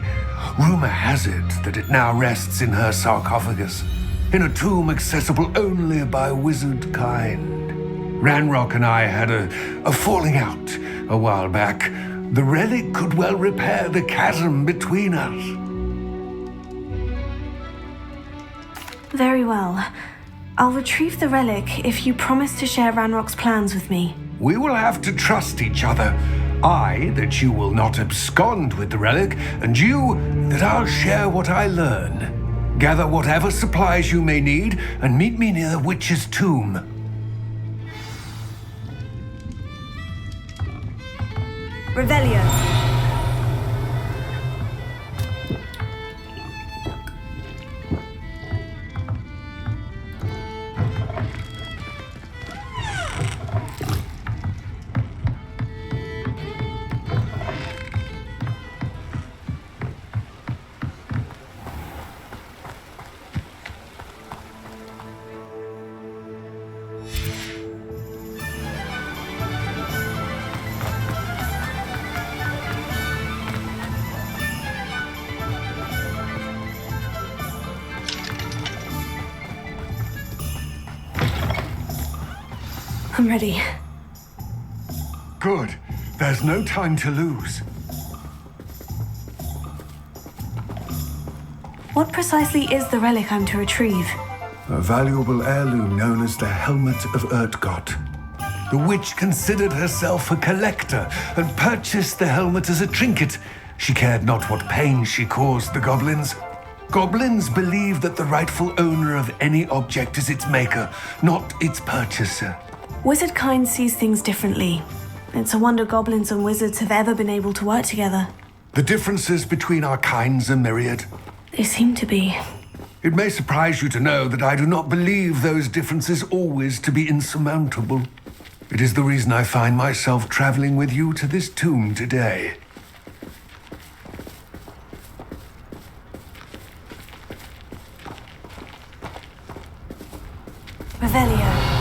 [SPEAKER 7] Rumor has it that it now rests in her sarcophagus, in a tomb accessible only by wizard kind. Ranrock and I had a falling out a while back. The relic could well repair the chasm between us.
[SPEAKER 1] Very well. I'll retrieve the relic if you promise to share Ranrock's plans with me.
[SPEAKER 7] We will have to trust each other. I, that you will not abscond with the relic, and you, that I'll share what I learn. Gather whatever supplies you may need, and meet me near the witch's tomb.
[SPEAKER 1] Revelio. I'm ready.
[SPEAKER 7] Good. There's no time to lose.
[SPEAKER 1] What precisely is the relic I'm to retrieve?
[SPEAKER 7] A valuable heirloom known as the Helmet of Urtgott. The witch considered herself a collector and purchased the helmet as a trinket. She cared not what pain she caused the goblins. Goblins believe that the rightful owner of any object is its maker, not its purchaser.
[SPEAKER 1] Wizard kind sees things differently. It's a wonder goblins and wizards have ever been able to work together.
[SPEAKER 7] The differences between our kinds are myriad.
[SPEAKER 1] They seem to be.
[SPEAKER 7] It may surprise you to know that I do not believe those differences always to be insurmountable. It is the reason I find myself traveling with you to this tomb today.
[SPEAKER 1] Revelio.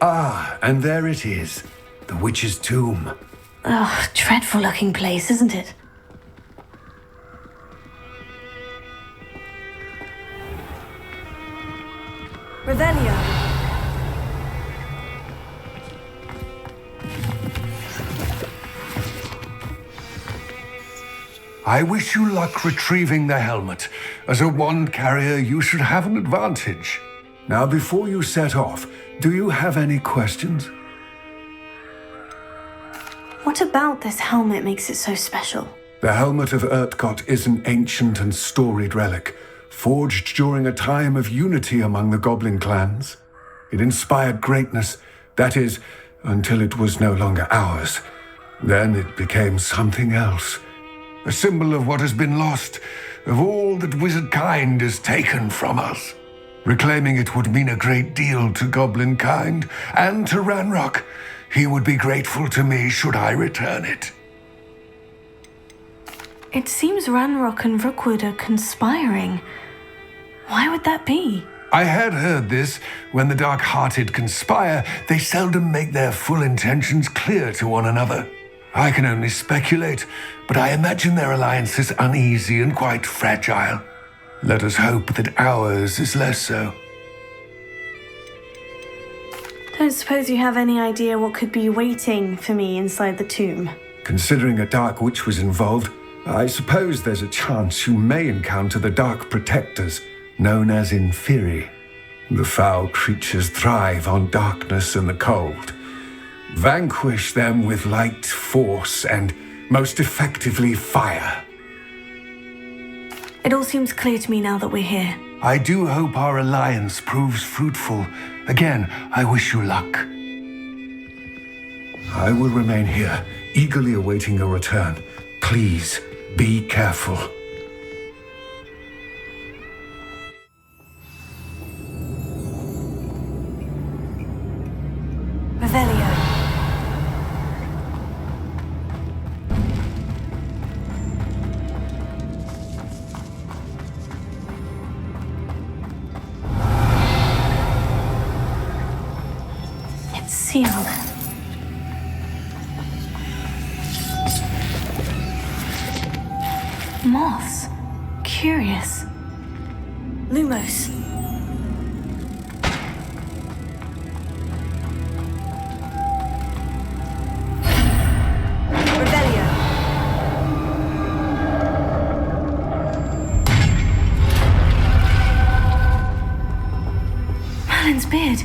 [SPEAKER 7] Ah, and there it is. The witch's tomb.
[SPEAKER 1] Oh, dreadful looking place, isn't it? Revelio.
[SPEAKER 7] I wish you luck retrieving the helmet. As a wand carrier, you should have an advantage. Now, before you set off, do you have any questions?
[SPEAKER 1] What about this helmet makes it so special?
[SPEAKER 7] The helmet of Urtkot is an ancient and storied relic, forged during a time of unity among the goblin clans. It inspired greatness, that is, until it was no longer ours. Then it became something else. A symbol of what has been lost, of all that wizard kind has taken from us. Reclaiming it would mean a great deal to goblin kind and to Ranrock. He would be grateful to me should I return it.
[SPEAKER 1] It seems Ranrock and Rookwood are conspiring. Why would that be?
[SPEAKER 7] I had heard this. When the dark-hearted conspire, they seldom make their full intentions clear to one another. I can only speculate, but I imagine their alliance is uneasy and quite fragile. Let us hope that ours is less so.
[SPEAKER 1] Don't suppose you have any idea what could be waiting for me inside the tomb?
[SPEAKER 7] Considering a dark witch was involved, I suppose there's a chance you may encounter the Dark Protectors, known as Inferi. The foul creatures thrive on darkness and the cold. Vanquish them with light, force, and most effectively fire.
[SPEAKER 1] It all seems clear to me now that we're here.
[SPEAKER 7] I do hope our alliance proves fruitful. Again, I wish you luck. I will remain here, eagerly awaiting your return. Please, be careful.
[SPEAKER 1] Revelio. It's sealed. Moths. Curious. Lumos. Revelio. Merlin's beard.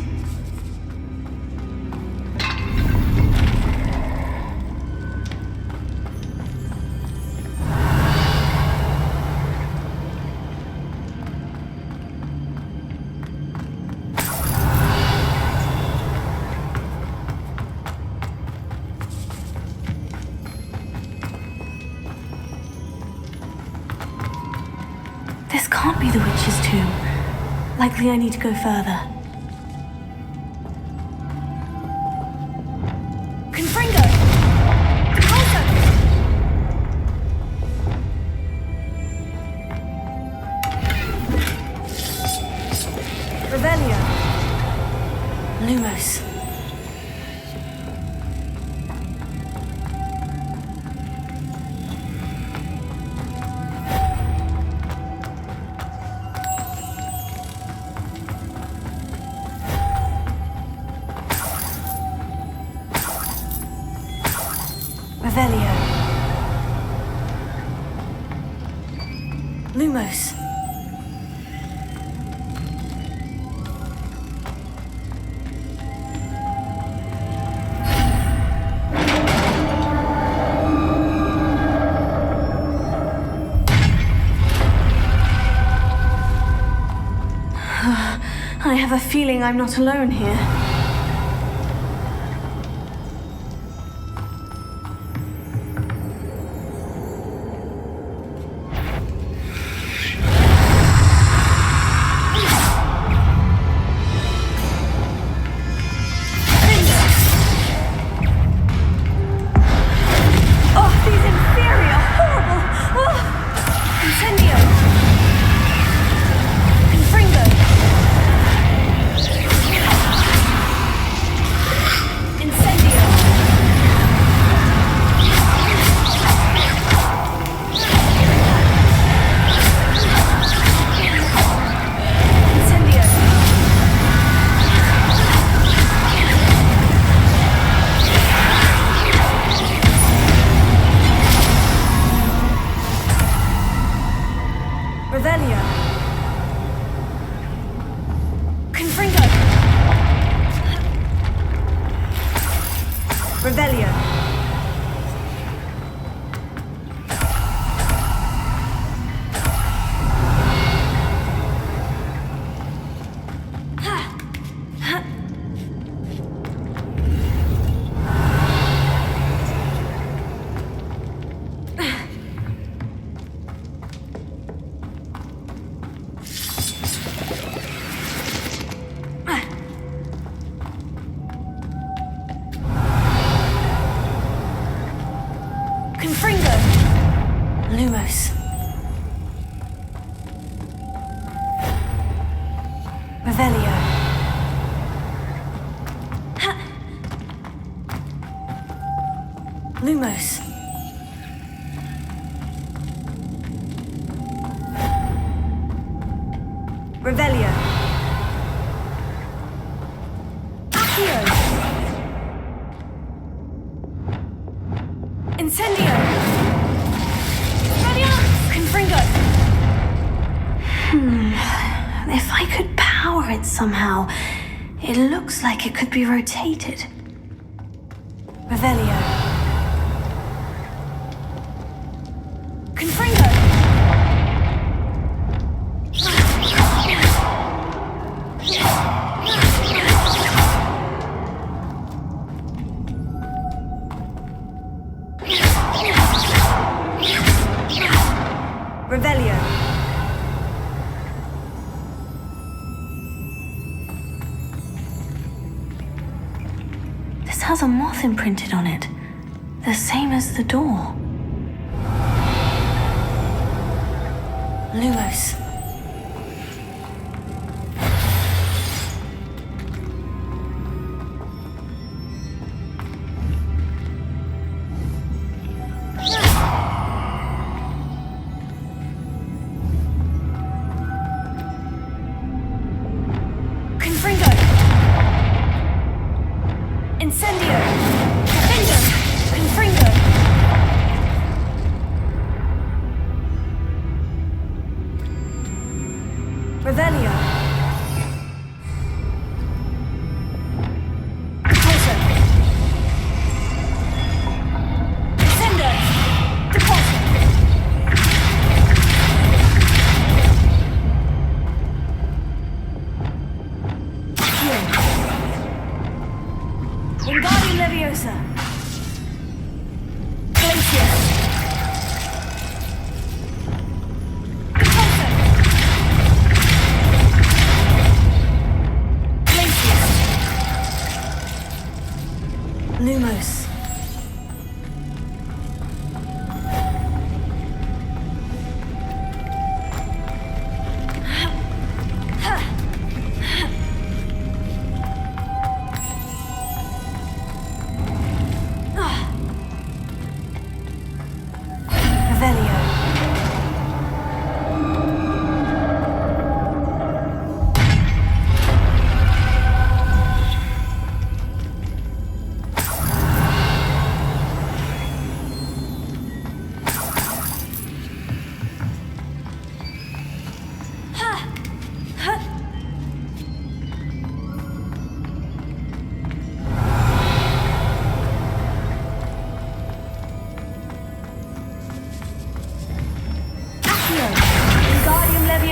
[SPEAKER 1] This can't be the witch's tomb. Likely I need to go further. Confringo! Halso! Revelio. Lumos. Lumos. I have a feeling I'm not alone here. Lumos. Revelio. Lumos. Revelio. Accio. Incendio. Confringo. If I could power it somehow, it looks like it could be rotated. Revelio. Confringo. Revelio. This has a moth imprinted on it, the same as the door. Lumos. Incendio! Defender! Confringo! Revelio! Deposer! Descender! Deposer! Wingardium Leviosa. Glacier. Repulsor. Glacier. Lumos.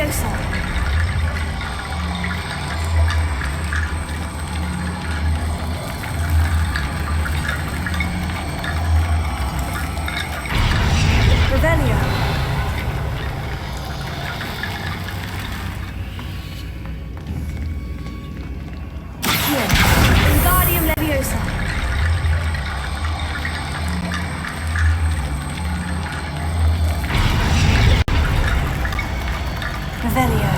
[SPEAKER 1] Leviosa. Revelio. Accio. Wingardium Leviosa. Revelio.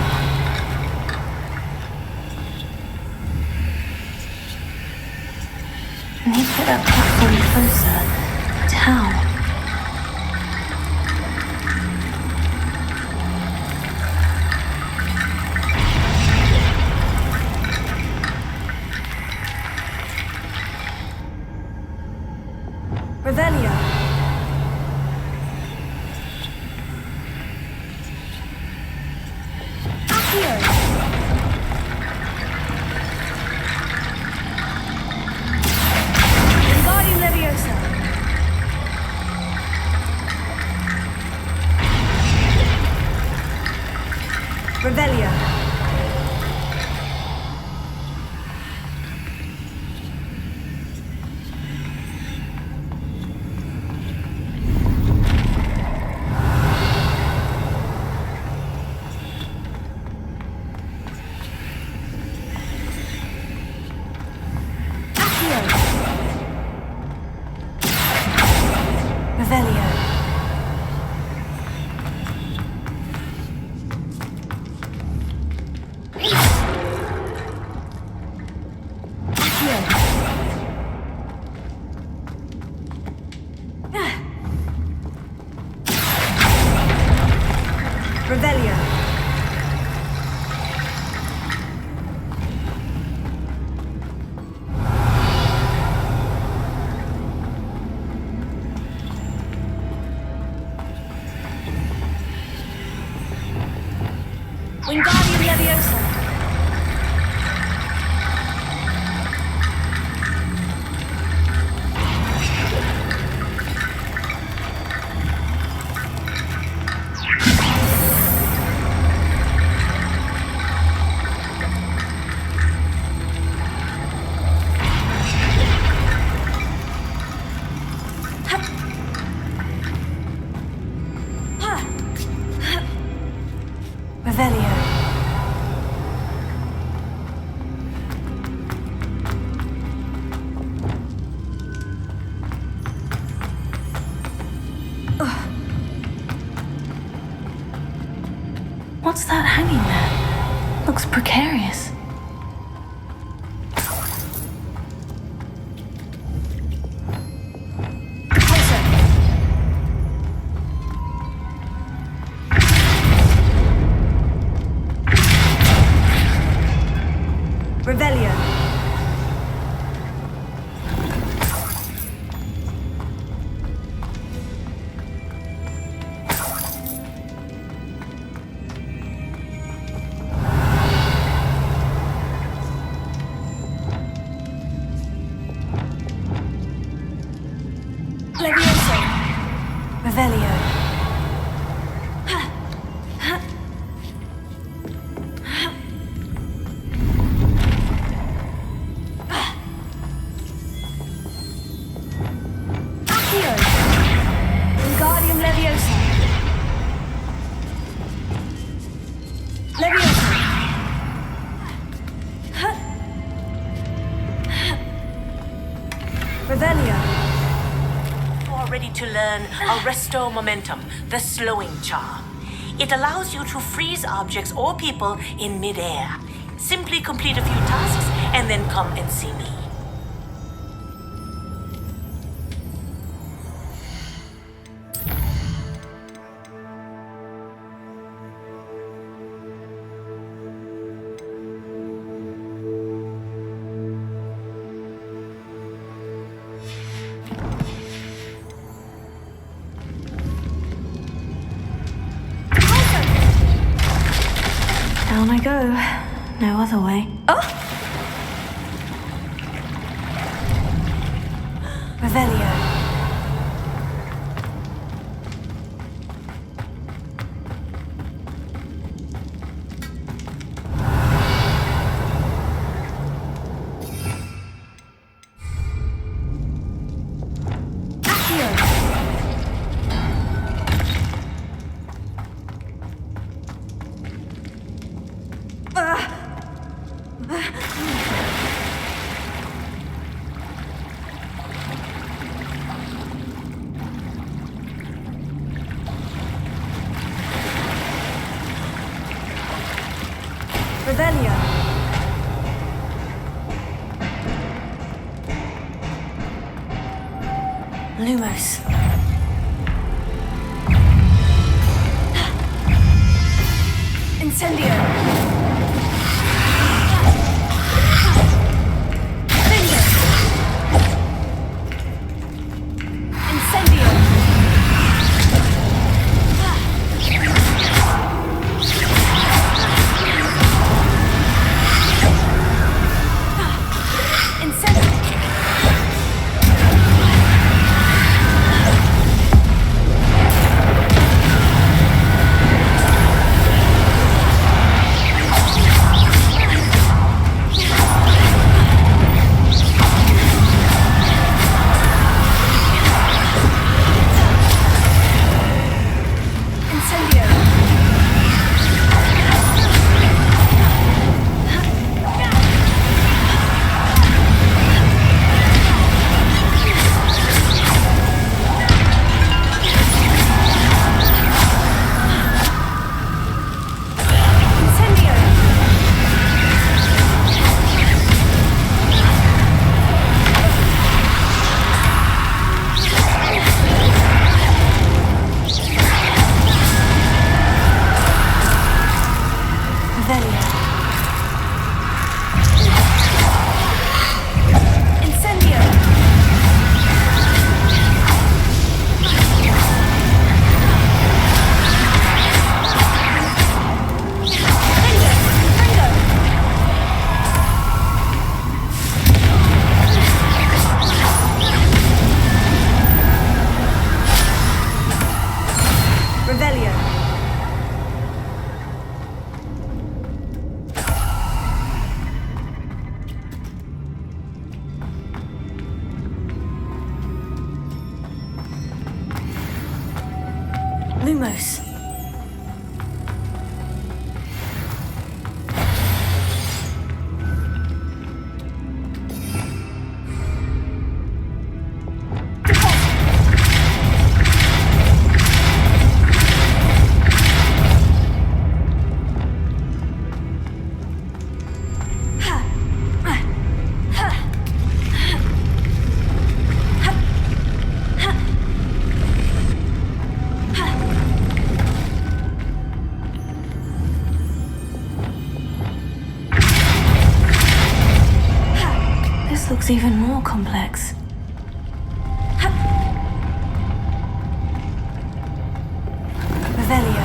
[SPEAKER 1] I need to get that platform closer. But how? Revelio. Accio. Wingardium Leviosa. Revelio. Revelio. Revelio. Wingardium Leviosa. Revelio. What's that hanging there? Looks precarious. Revelio. Leviosa. Revelio. Wingardium Leviosa. Leviosa. Revelio.
[SPEAKER 15] You are ready to learn Arresto Momentum, the slowing charm. It allows you to freeze objects or people in midair. Simply complete a few tasks and then come and see me.
[SPEAKER 1] Down I go. No other way. Oh! Revelio.
[SPEAKER 6] Revelio. Lumos. Incendio. Incendio. Incendio. Lumos. This looks even more complex. Revelio.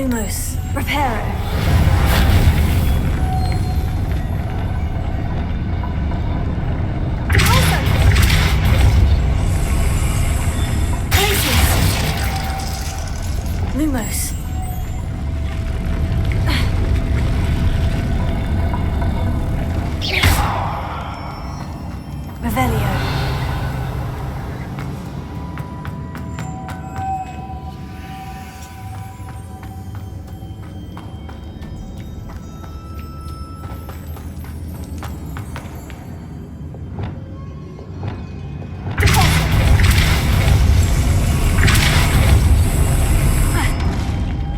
[SPEAKER 6] Lumos. Reparo. Lumos. Revelio.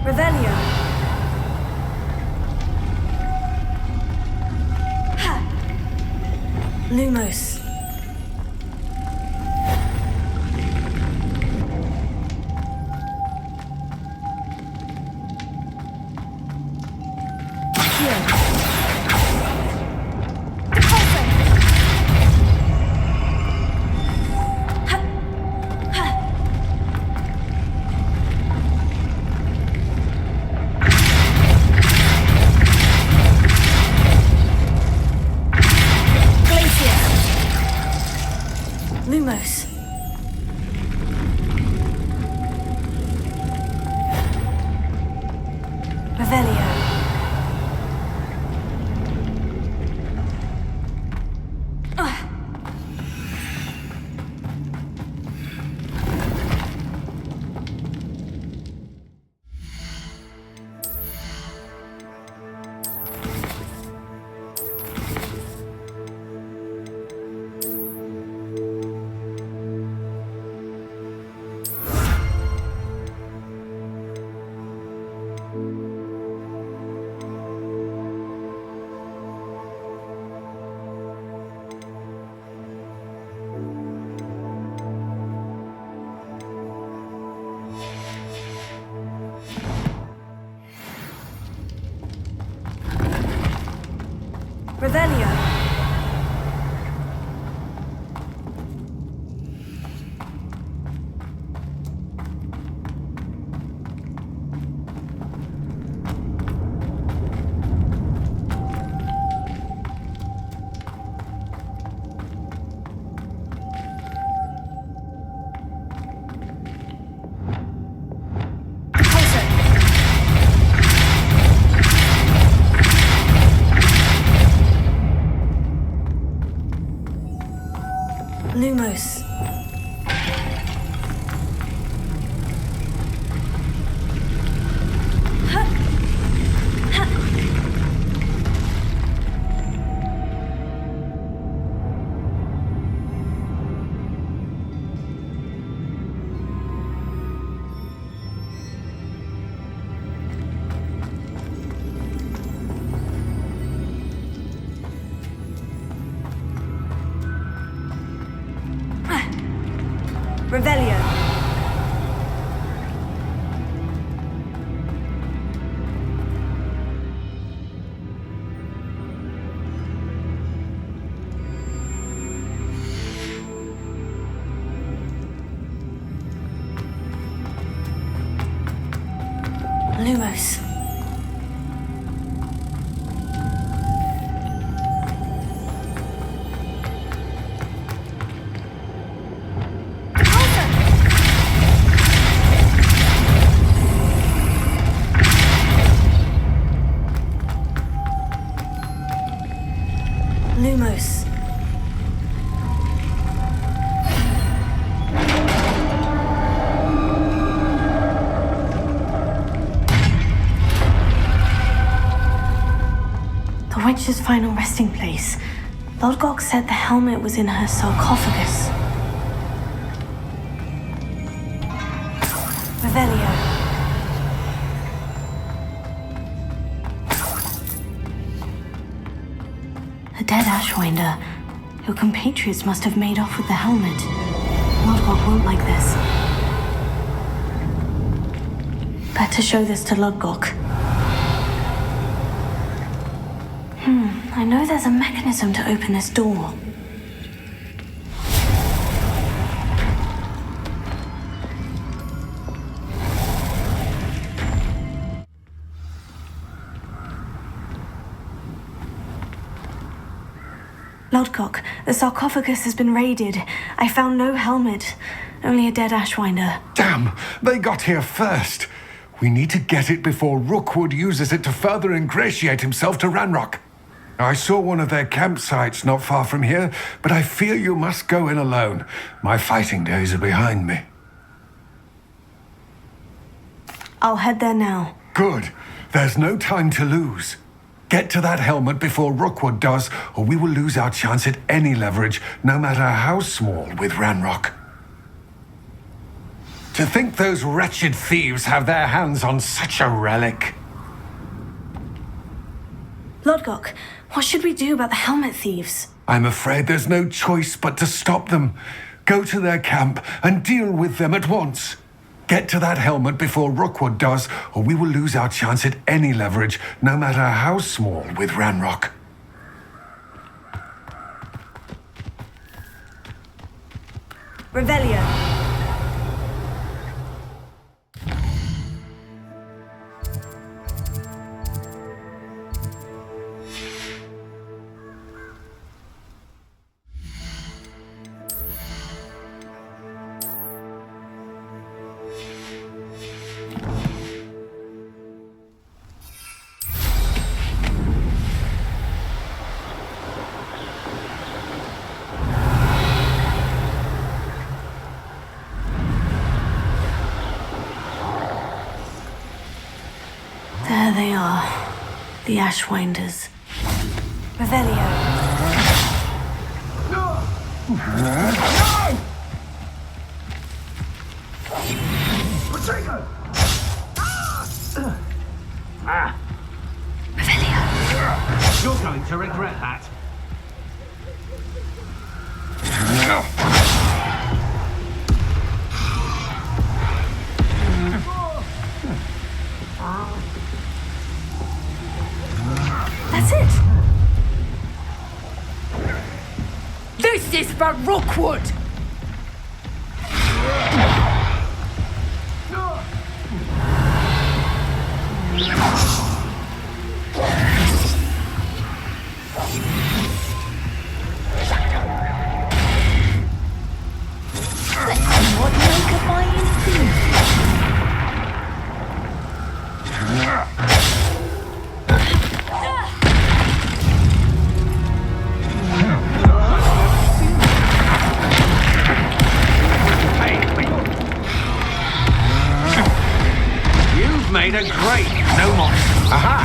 [SPEAKER 6] Revelio. Lumos. Lumos. Revelio. Revelio. Lumos. Revelio. Lumos. Lumos. The witch's final resting place. Lodgok said the helmet was in her sarcophagus. Revelio. A dead Ashwinder. Your compatriots must have made off with the helmet. Lodgok won't like this. Better show this to Lodgok. I know there's a mechanism to open this door.
[SPEAKER 1] Lodcock, the sarcophagus has been raided. I found no helmet, only a dead Ashwinder.
[SPEAKER 7] Damn, they got here first. We need to get it before Rookwood uses it to further ingratiate himself to Ranrock. I saw one of their campsites not far from here, but I fear you must go in alone. My fighting days are behind me.
[SPEAKER 1] I'll head there now.
[SPEAKER 7] Good. There's no time to lose. Get to that helmet before Rookwood does, or we will lose our chance at any leverage, no matter how small, with Ranrock. To think those wretched thieves have their hands on such a relic.
[SPEAKER 1] Lodcock, what should we do about the helmet thieves?
[SPEAKER 7] I'm afraid there's no choice but to stop them. Go to their camp and deal with them at once. Get to that helmet before Rookwood does, or we will lose our chance at any leverage, no matter how small, with Ranrock.
[SPEAKER 1] Revelio. There they are, the Ashwinders. Revelio.
[SPEAKER 2] Revelio. You're going to regret that.
[SPEAKER 1] That's it.
[SPEAKER 15] This is for Rookwood! What make of my instinct?
[SPEAKER 2] You've made a great no more. Aha!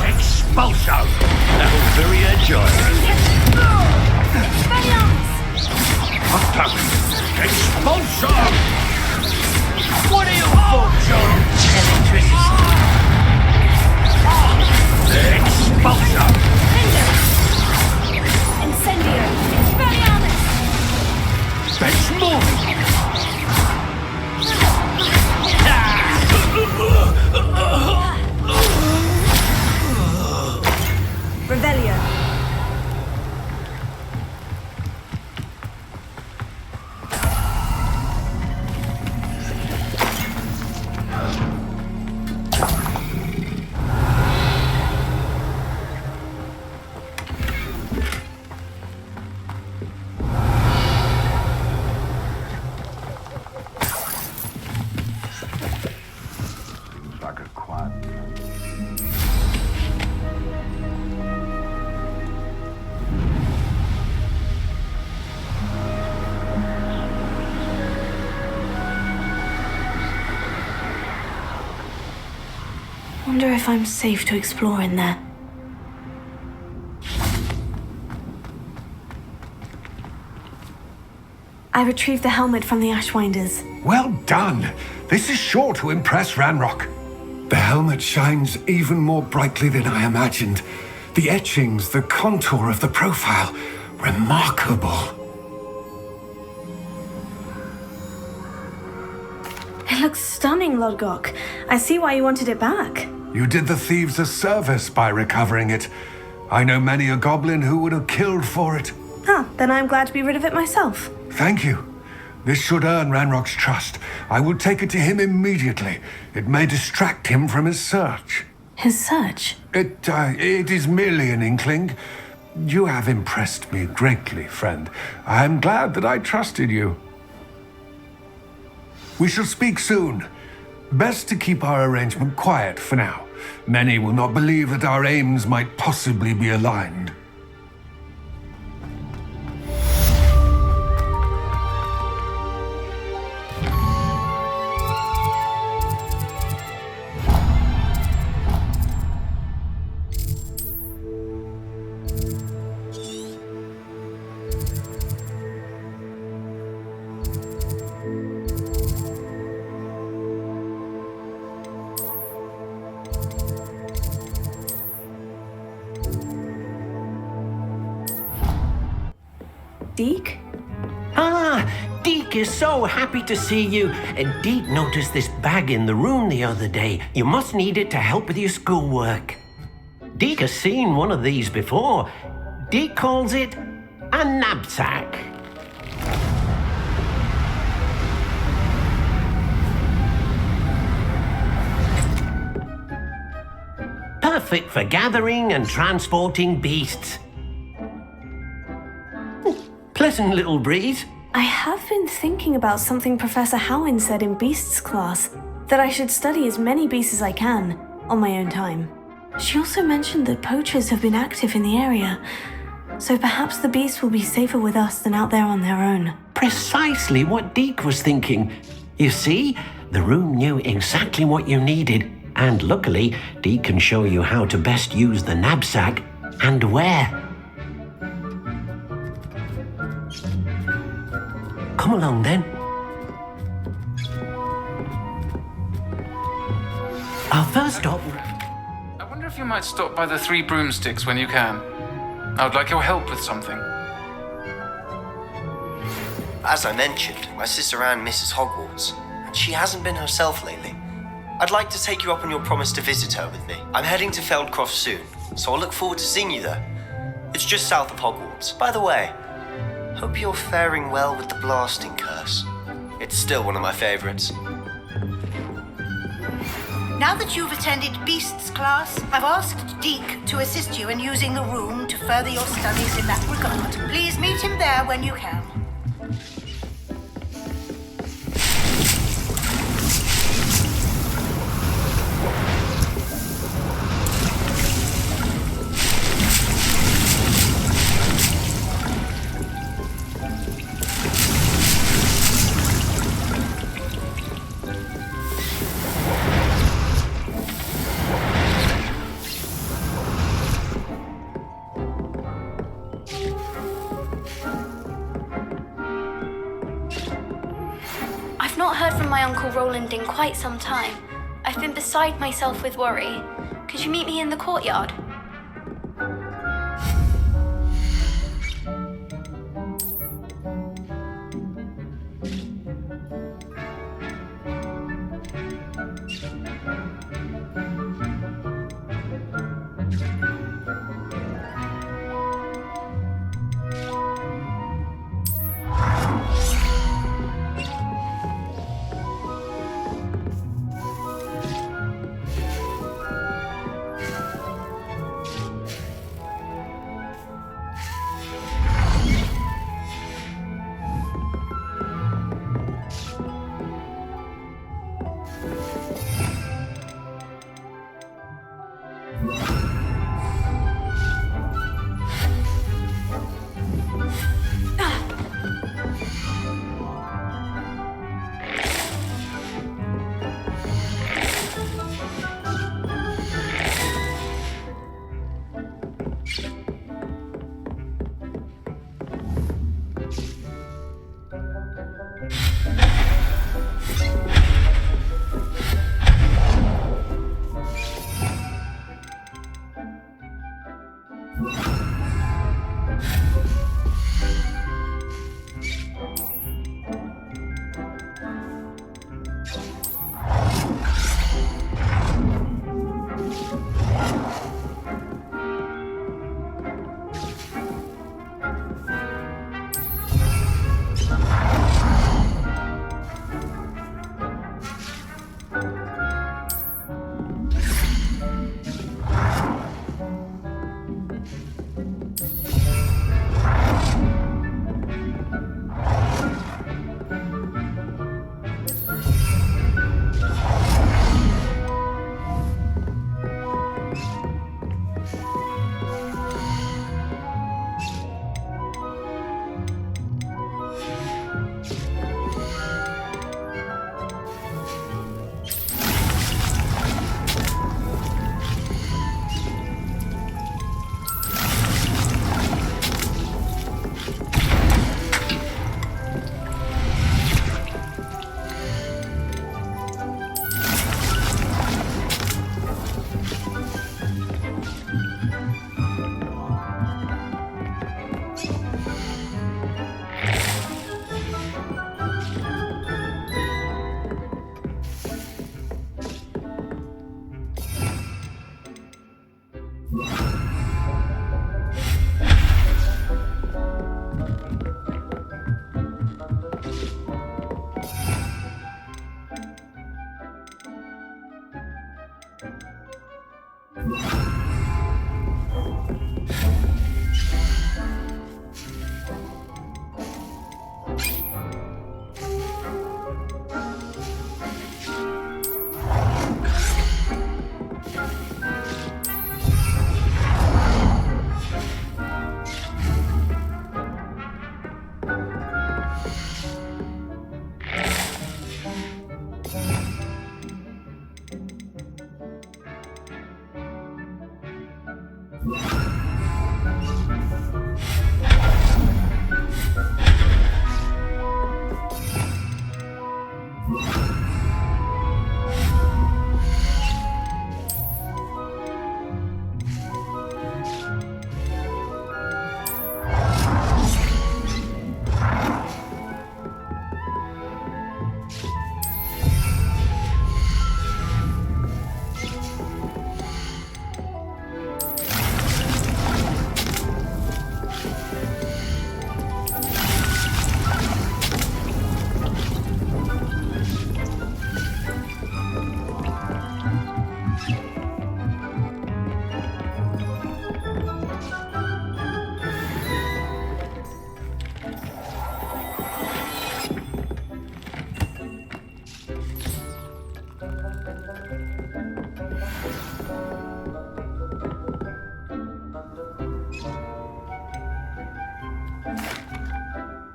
[SPEAKER 4] Expulso! That was very enjoyable. Expulso! What are you for, John? Electricity. Expulso!
[SPEAKER 1] Incendio. Expelliarmus.
[SPEAKER 4] That's more!
[SPEAKER 1] Revelio.
[SPEAKER 7] Like a quiet.
[SPEAKER 1] Wonder if I'm safe to explore in there. I retrieved the helmet from the Ashwinders.
[SPEAKER 7] Well done. This is sure to impress Ranrock. The helmet shines even more brightly than I imagined. The etchings, the contour of the profile. Remarkable.
[SPEAKER 1] It looks stunning, Lodcock. I see why you wanted it back.
[SPEAKER 7] You did the thieves a service by recovering it. I know many a goblin who would have killed for it.
[SPEAKER 1] Ah, then I'm glad to be rid of it myself.
[SPEAKER 7] Thank you. This should earn Ranrock's trust. I will take it to him immediately. It may distract him from his search.
[SPEAKER 1] His search?
[SPEAKER 7] It is merely an inkling. You have impressed me greatly, friend. I am glad that I trusted you. We shall speak soon. Best to keep our arrangement quiet for now. Many will not believe that our aims might possibly be aligned.
[SPEAKER 1] Deke?
[SPEAKER 5] Ah, Deke is so happy to see you. And Deke noticed this bag in the room the other day. You must need it to help with your schoolwork. Deke has seen one of these before. Deke calls it a knapsack. Perfect for gathering and transporting beasts. Pleasant little breeze.
[SPEAKER 1] I have been thinking about something Professor Howin said in Beasts class, that I should study as many beasts as I can, on my own time. She also mentioned that poachers have been active in the area, so perhaps the beasts will be safer with us than out there on their own.
[SPEAKER 5] Precisely what Deke was thinking. You see, the room knew exactly what you needed, and luckily, Deke can show you how to best use the knapsack and where. Come along then. Our first stop.
[SPEAKER 11] I wonder if you might stop by the Three Broomsticks when you can. I would like your help with something.
[SPEAKER 22] As I mentioned, my sister Anne misses Hogwarts, and she hasn't been herself lately. I'd like to take you up on your promise to visit her with me. I'm heading to Feldcroft soon, so I'll look forward to seeing you there. It's just south of Hogwarts. By the way, hope you're faring well with the blasting curse. It's still one of my favorites.
[SPEAKER 15] Now that you've attended Beasts class, I've asked Deke to assist you in using the room to further your studies in that regard. Please meet him there when you can.
[SPEAKER 23] I've not heard from my Uncle Roland in quite some time. I've been beside myself with worry. Could you meet me in the courtyard?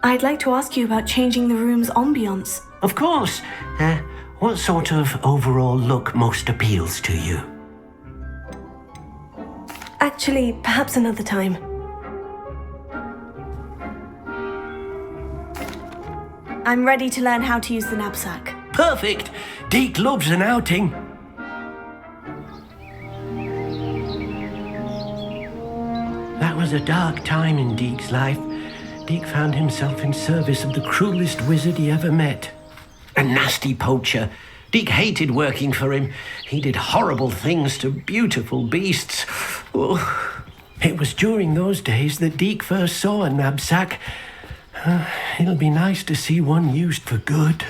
[SPEAKER 1] I'd like to ask you about changing the room's ambience.
[SPEAKER 5] Of course. What sort of overall look most appeals to you?
[SPEAKER 1] Actually, perhaps another time. I'm ready to learn how to use the knapsack.
[SPEAKER 5] Perfect! Deke loves an outing. That was a dark time in Deke's life. Deke found himself in service of the cruelest wizard he ever met. A nasty poacher. Deke hated working for him. He did horrible things to beautiful beasts. Oh, it was during those days that Deke first saw a knapsack. It'll be nice to see one used for good.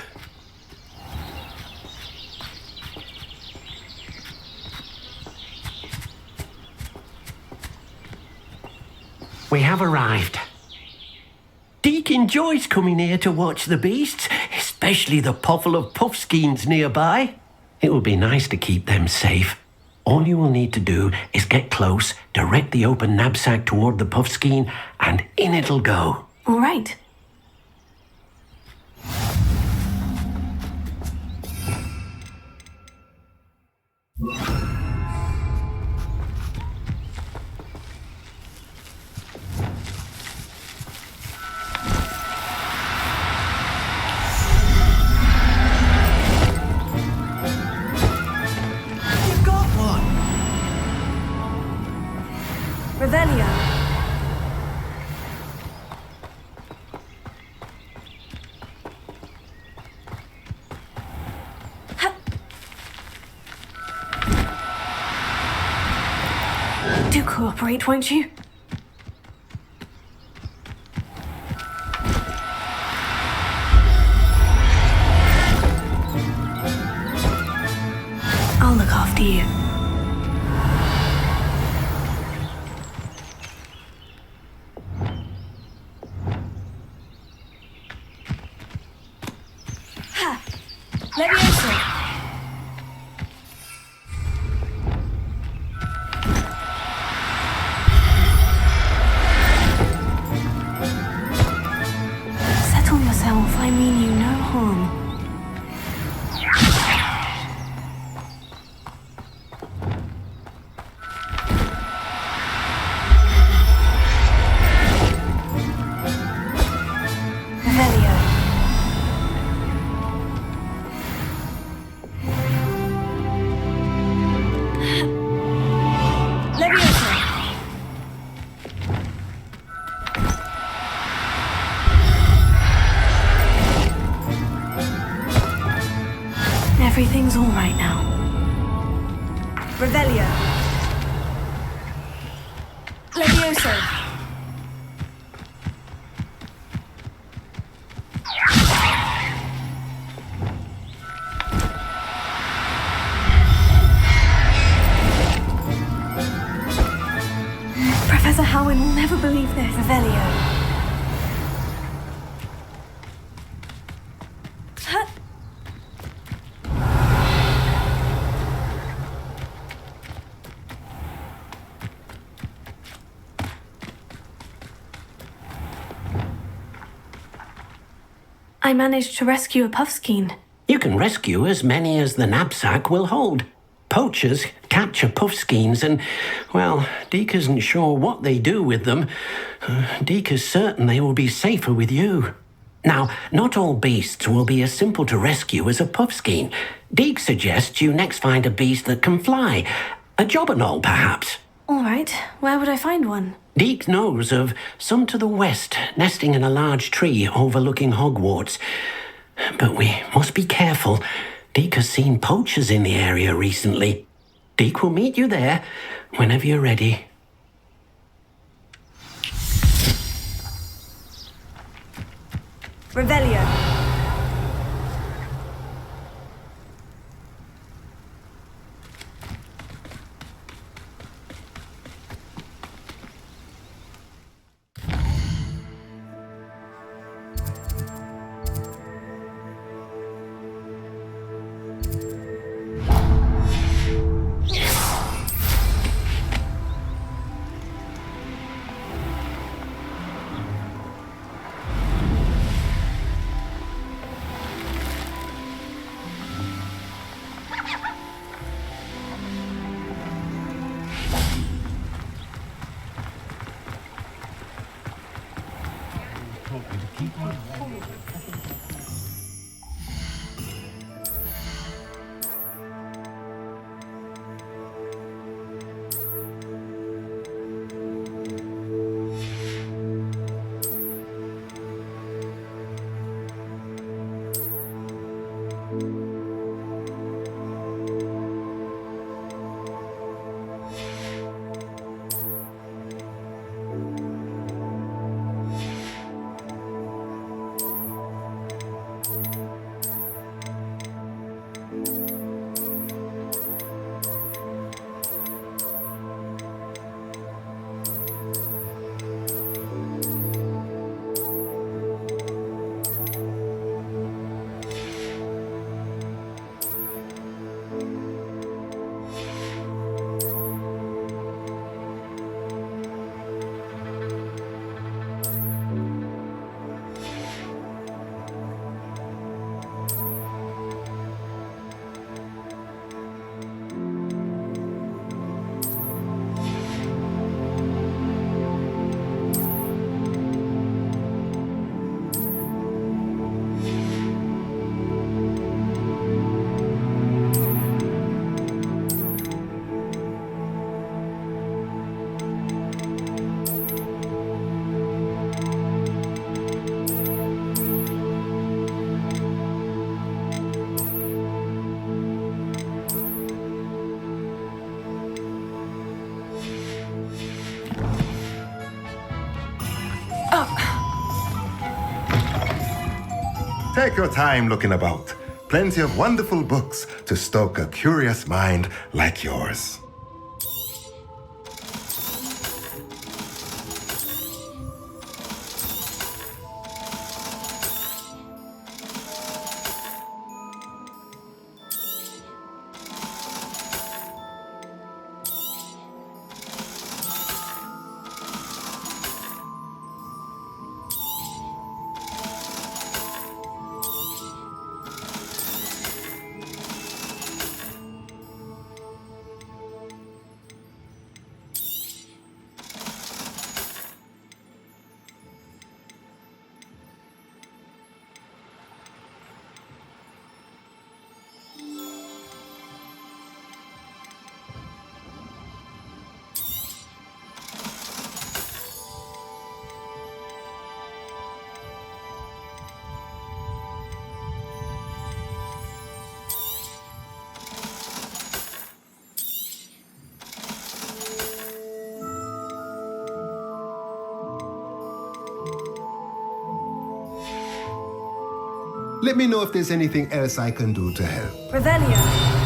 [SPEAKER 5] We have arrived. Deke enjoys coming here to watch the beasts, especially the potful of puffskeins nearby. It will be nice to keep them safe. All you will need to do is get close, direct the open knapsack toward the puffskein, and in it'll go.
[SPEAKER 1] All right. Revelio. Do cooperate, won't you? I'll look after you. Ha! Levioso! Settle yourself, I mean you no harm. Everything's all right now. Revelio. Levioso. Professor Howin will never believe this. Revelio. I managed to rescue a puffskein.
[SPEAKER 5] You can rescue as many as the knapsack will hold. Poachers capture puffskeins and, well, Deke isn't sure what they do with them. Deke is certain they will be safer with you. Now, not all beasts will be as simple to rescue as a puffskein. Deke suggests you next find a beast that can fly. A jobberknoll, perhaps.
[SPEAKER 1] All right, where would I find one?
[SPEAKER 5] Deke knows of some to the west, nesting in a large tree overlooking Hogwarts. But we must be careful. Deke has seen poachers in the area recently. Deke will meet you there whenever you're ready.
[SPEAKER 1] Revelio.
[SPEAKER 3] Take your time looking about. Plenty of wonderful books to stoke a curious mind like yours.
[SPEAKER 21] Let me know if there's anything else I can do to help.
[SPEAKER 6] Revelio.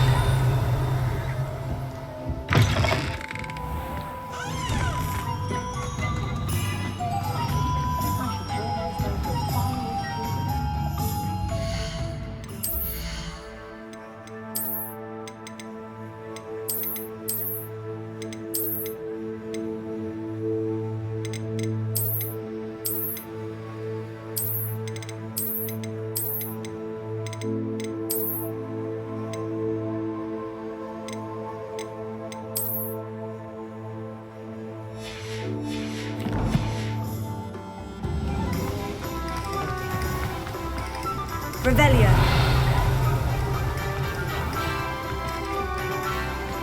[SPEAKER 6] Revelio.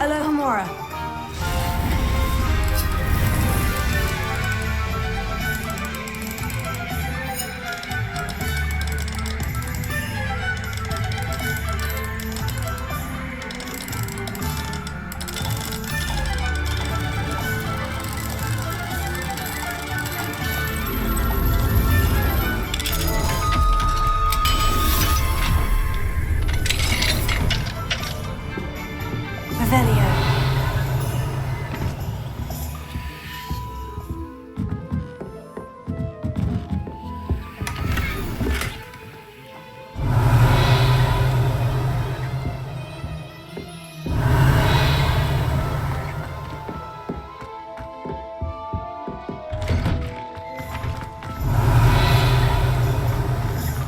[SPEAKER 6] Alohomora.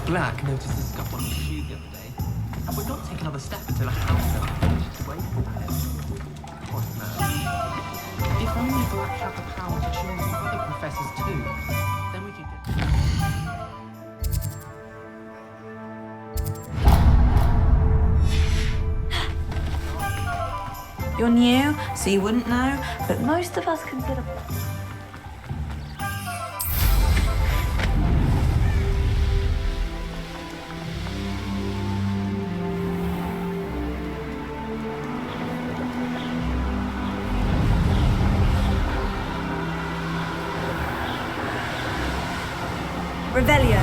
[SPEAKER 10] Black noticed the scuff on his shoe the other day, and would not take another step until a house elf managed to wait for him. What a man. If only Black had the power to choose the other professors too, then we could get...
[SPEAKER 12] You're new, so you wouldn't know, but most of us consider...
[SPEAKER 6] Revelio.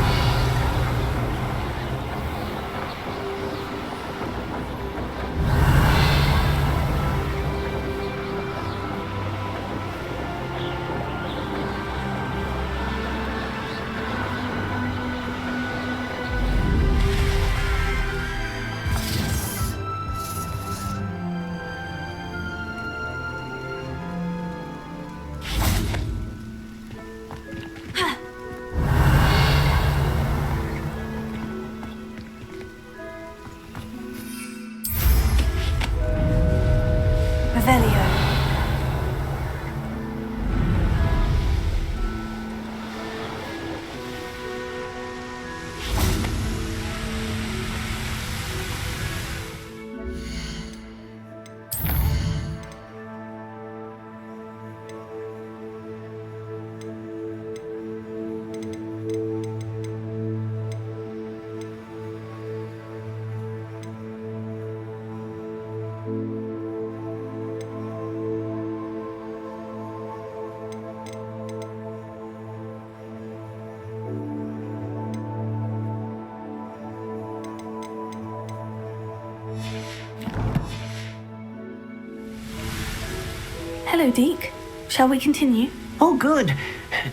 [SPEAKER 1] Hello, Deke. Shall we continue?
[SPEAKER 5] Oh, good.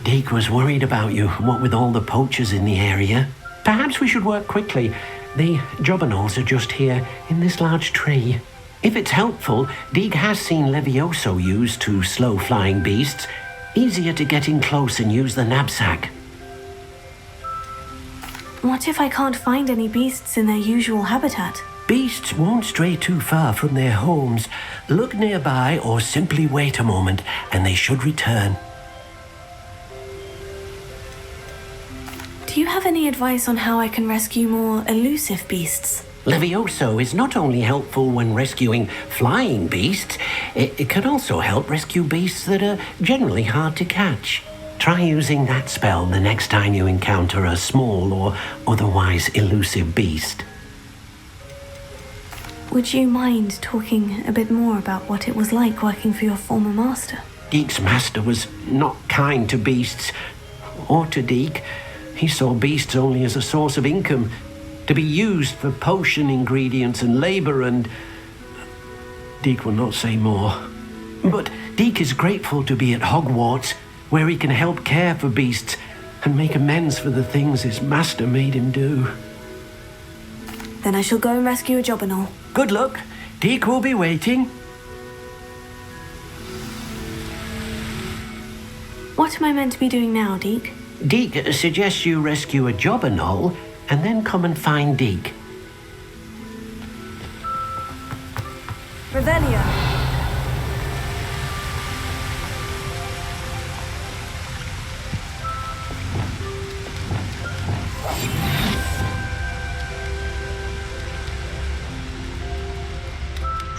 [SPEAKER 5] Deke was worried about you, what with all the poachers in the area. Perhaps we should work quickly. The jobberknolls are just here, in this large tree. If it's helpful, Deke has seen Levioso used to slow flying beasts. Easier to get in close and use the knapsack.
[SPEAKER 1] What if I can't find any beasts in their usual habitat?
[SPEAKER 5] Beasts won't stray too far from their homes. Look nearby or simply wait a moment, and they should return.
[SPEAKER 1] Do you have any advice on how I can rescue more elusive beasts?
[SPEAKER 5] Levioso is not only helpful when rescuing flying beasts, it can also help rescue beasts that are generally hard to catch. Try using that spell the next time you encounter a small or otherwise elusive beast.
[SPEAKER 1] Would you mind talking a bit more about what it was like working for your former master?
[SPEAKER 5] Deke's master was not kind to beasts, or to Deke. He saw beasts only as a source of income, to be used for potion ingredients and labor, and Deke will not say more. But Deke is grateful to be at Hogwarts, where he can help care for beasts and make amends for the things his master made him do.
[SPEAKER 1] Then I shall go and rescue a jobberknoll.
[SPEAKER 5] Good luck. Deke will be waiting.
[SPEAKER 1] What am I meant to be doing now, Deke?
[SPEAKER 5] Deke suggests you rescue a jobberknoll and then come and find Deke.
[SPEAKER 1] Revelio.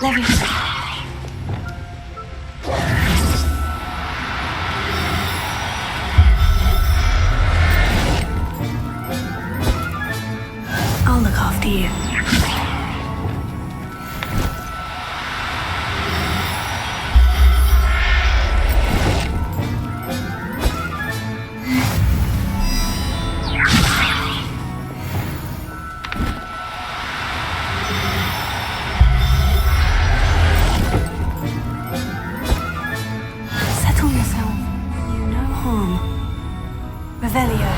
[SPEAKER 1] Levioso. I'll look after you. Settle yourself. You no harm. Revelio.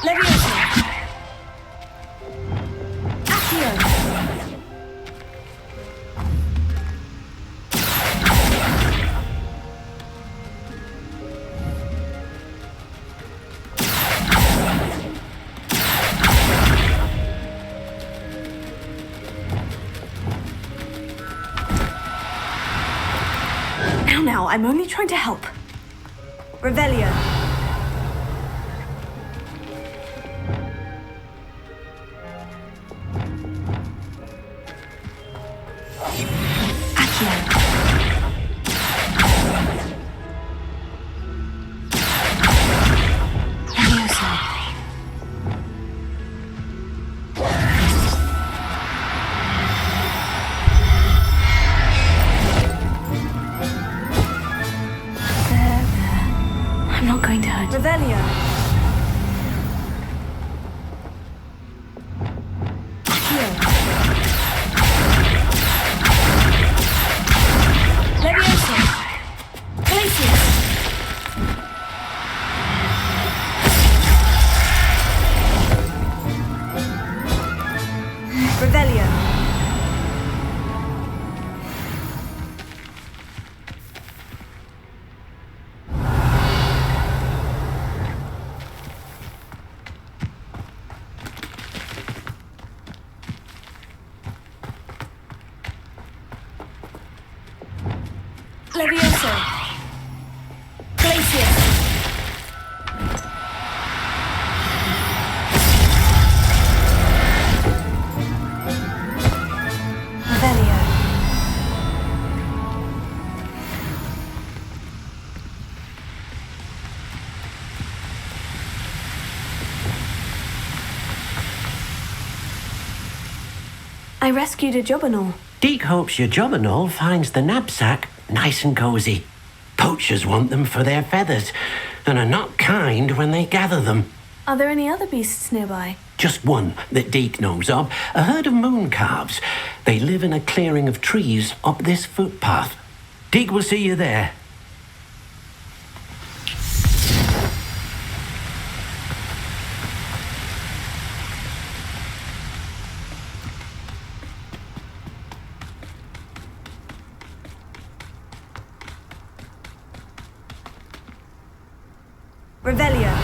[SPEAKER 1] Levioso. Accio. Now, I'm only trying to help. Revelio. I'm not going to hurt you. Revelio. Accio. Levioso. Glacius. Revelio. Levioso. Glacius. Revelio. I rescued a jobberknoll.
[SPEAKER 5] Deke hopes your jobberknoll finds the knapsack nice and cozy. Poachers want them for their feathers and are not kind when they gather them.
[SPEAKER 1] Are there any other beasts nearby?
[SPEAKER 5] Just one that Deke knows of. A herd of moon calves. They live in a clearing of trees up this footpath. Deke will see you there.
[SPEAKER 1] Revelio.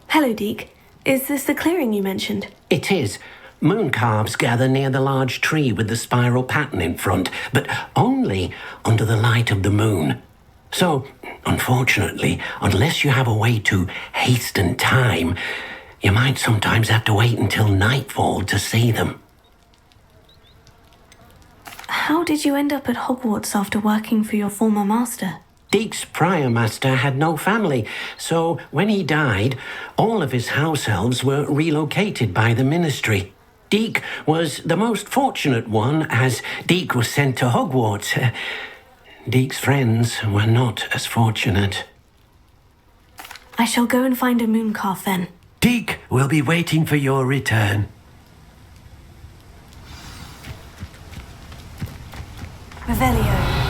[SPEAKER 1] Hello, Deke. Is this the clearing you mentioned?
[SPEAKER 5] It is. Moon calves gather near the large tree with the spiral pattern in front, but only under the light of the moon. So, unfortunately, unless you have a way to hasten time, you might sometimes have to wait until nightfall to see them.
[SPEAKER 1] How did you end up at Hogwarts after working for your former master?
[SPEAKER 5] Deke's prior master had no family, so when he died, all of his house elves were relocated by the ministry. Deke was the most fortunate one, as Deke was sent to Hogwarts. Deke's friends were not as fortunate.
[SPEAKER 1] I shall go and find a moon calf then.
[SPEAKER 5] Deke will be waiting for your return.
[SPEAKER 1] Revelio.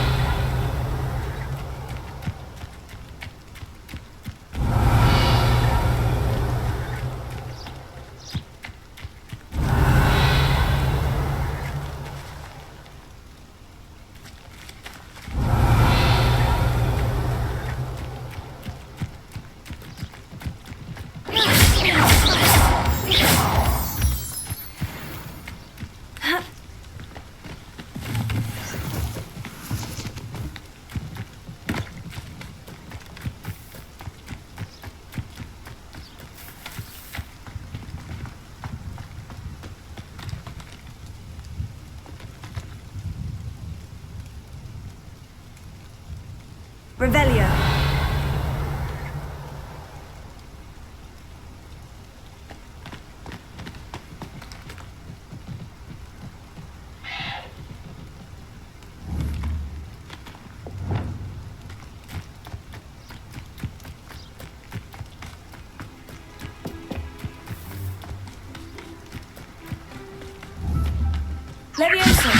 [SPEAKER 1] Revelio. Leviosa.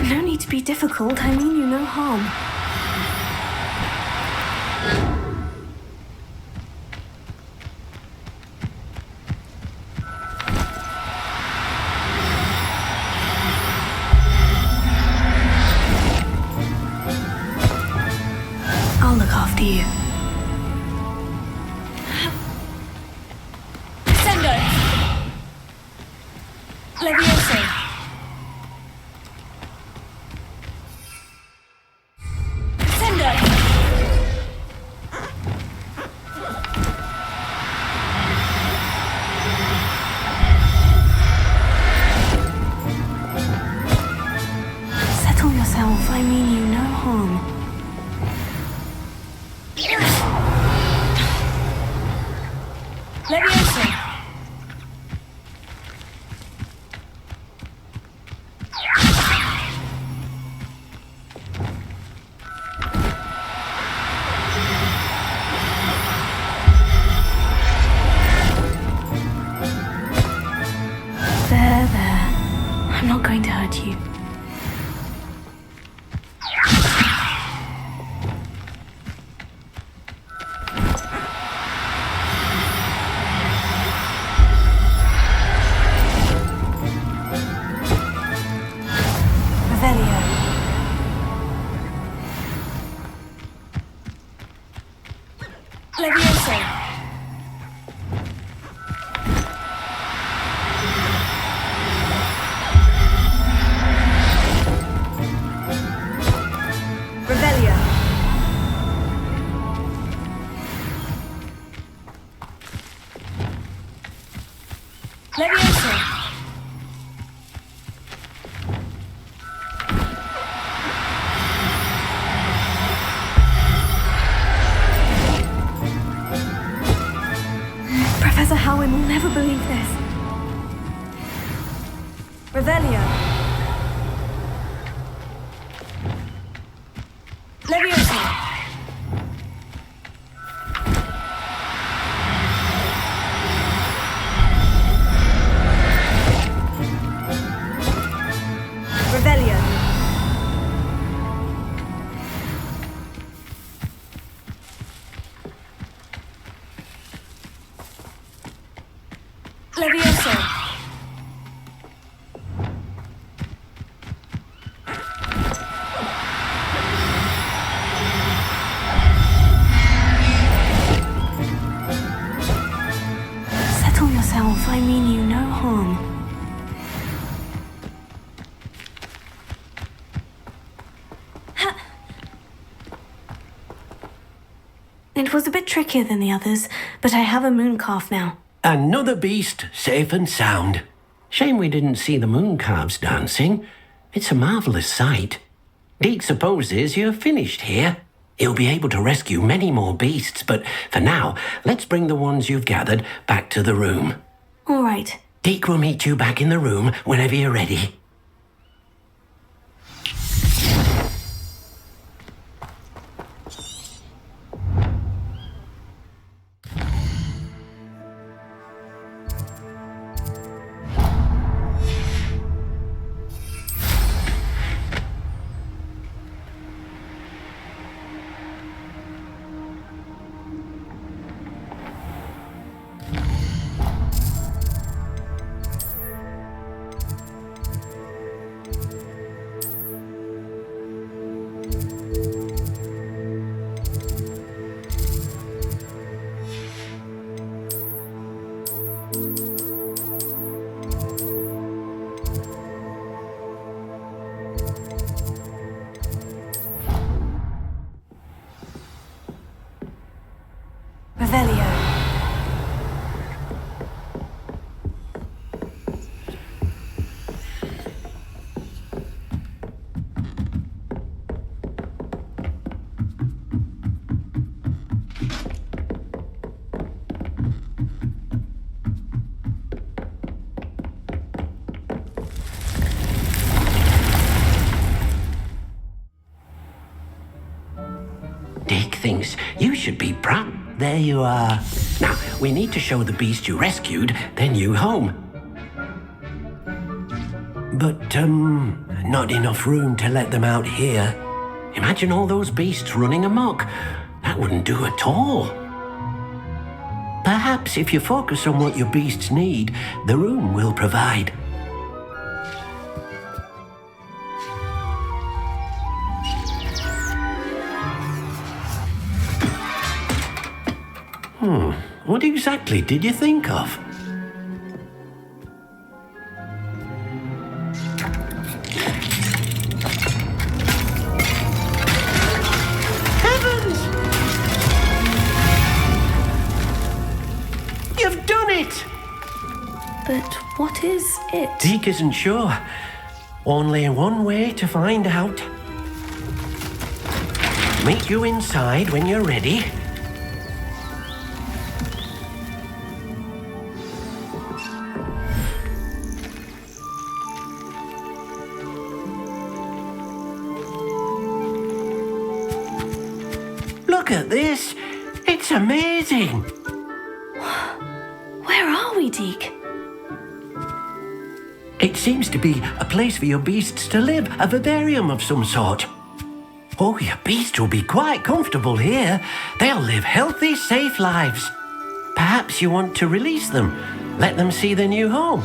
[SPEAKER 1] No need to be difficult. I mean you no harm. I'll look after you. Sendo! Leviosa! Settle yourself. I mean you no harm. Leviosa! There. I'm not going to hurt you.
[SPEAKER 6] Revelio. Levioso. Revelio. Levioso. Professor Howin will never believe this. Revelio. Levioso. Revelio. Levioso. Settle yourself. I mean you no harm. It was a bit trickier than the others, but I have a moon calf now.
[SPEAKER 5] Another beast, safe and sound. Shame we didn't see the moon calves dancing. It's a marvellous sight. Deke supposes you're finished here. He'll be able to rescue many more beasts, but for now, let's bring the ones you've gathered back to the room.
[SPEAKER 6] All right.
[SPEAKER 5] Deke will meet you back in the room whenever you're ready.
[SPEAKER 6] Revelio.
[SPEAKER 5] Deke thinks you should be proud. There you are. Now, we need to show the beast you rescued, then you home. But, not enough room to let them out here. Imagine all those beasts running amok. That wouldn't do at all. Perhaps if you focus on what your beasts need, the room will provide. What exactly did you think of? Heavens! You've done it!
[SPEAKER 1] But what is it?
[SPEAKER 5] Deke isn't sure. Only one way to find out. Meet you inside when you're ready. Look at this! It's amazing!
[SPEAKER 1] Where are we, Deke?
[SPEAKER 5] It seems to be a place for your beasts to live, a vivarium of some sort. Oh, your beasts will be quite comfortable here. They'll live healthy, safe lives. Perhaps you want to release them, let them see their new home.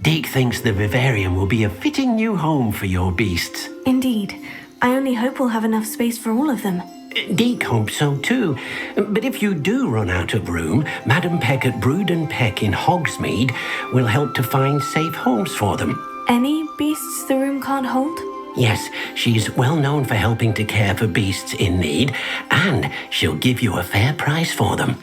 [SPEAKER 5] Deke thinks the vivarium will be a fitting new home for your beasts.
[SPEAKER 16] Indeed. I only hope we'll have enough space for all of them.
[SPEAKER 5] Deke hopes so too. But if you do run out of room, Madam Peck at Brood and Peck in Hogsmeade will help to find safe homes for them.
[SPEAKER 16] Any beasts the room can't hold?
[SPEAKER 5] Yes, she's well known for helping to care for beasts in need, and she'll give you a fair price for them.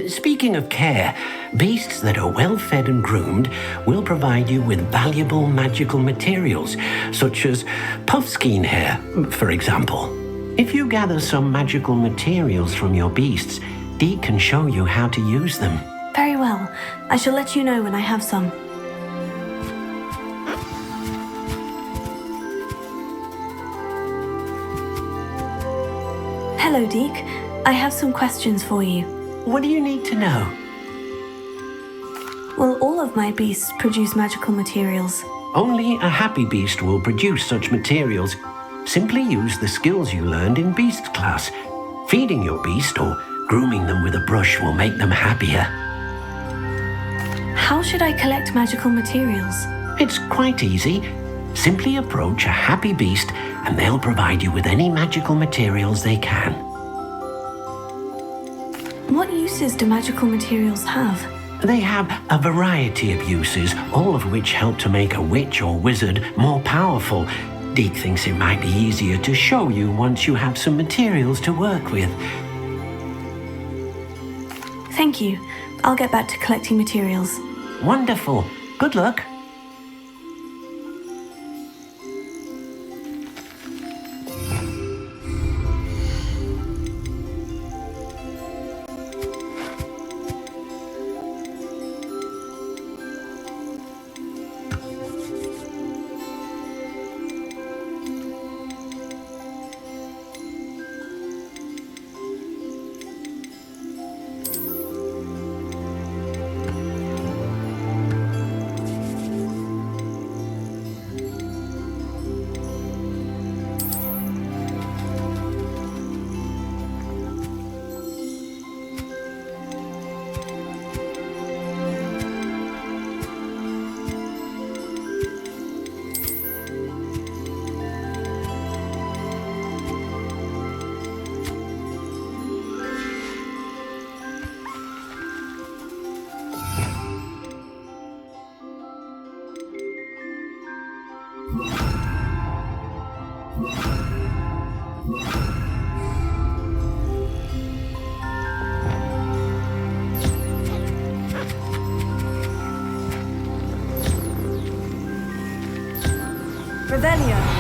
[SPEAKER 5] Speaking of care, beasts that are well fed and groomed will provide you with valuable magical materials, such as puffskein hair, for example. If you gather some magical materials from your beasts, Deke can show you how to use them.
[SPEAKER 16] Very well. I shall let you know when I have some. Hello, Deke. I have some questions for you.
[SPEAKER 5] What do you need to know?
[SPEAKER 16] Will all of my beasts produce magical materials?
[SPEAKER 5] Only a happy beast will produce such materials. Simply use the skills you learned in beast class. Feeding your beast or grooming them with a brush will make them happier.
[SPEAKER 16] How should I collect magical materials?
[SPEAKER 5] It's quite easy. Simply approach a happy beast and they'll provide you with any magical materials they can.
[SPEAKER 16] What uses do magical materials have?
[SPEAKER 5] They have a variety of uses, all of which help to make a witch or wizard more powerful. Deke thinks it might be easier to show you once you have some materials to work with.
[SPEAKER 16] Thank you. I'll get back to collecting materials.
[SPEAKER 5] Wonderful. Good luck.
[SPEAKER 16] Revelio.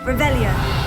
[SPEAKER 16] Revelio.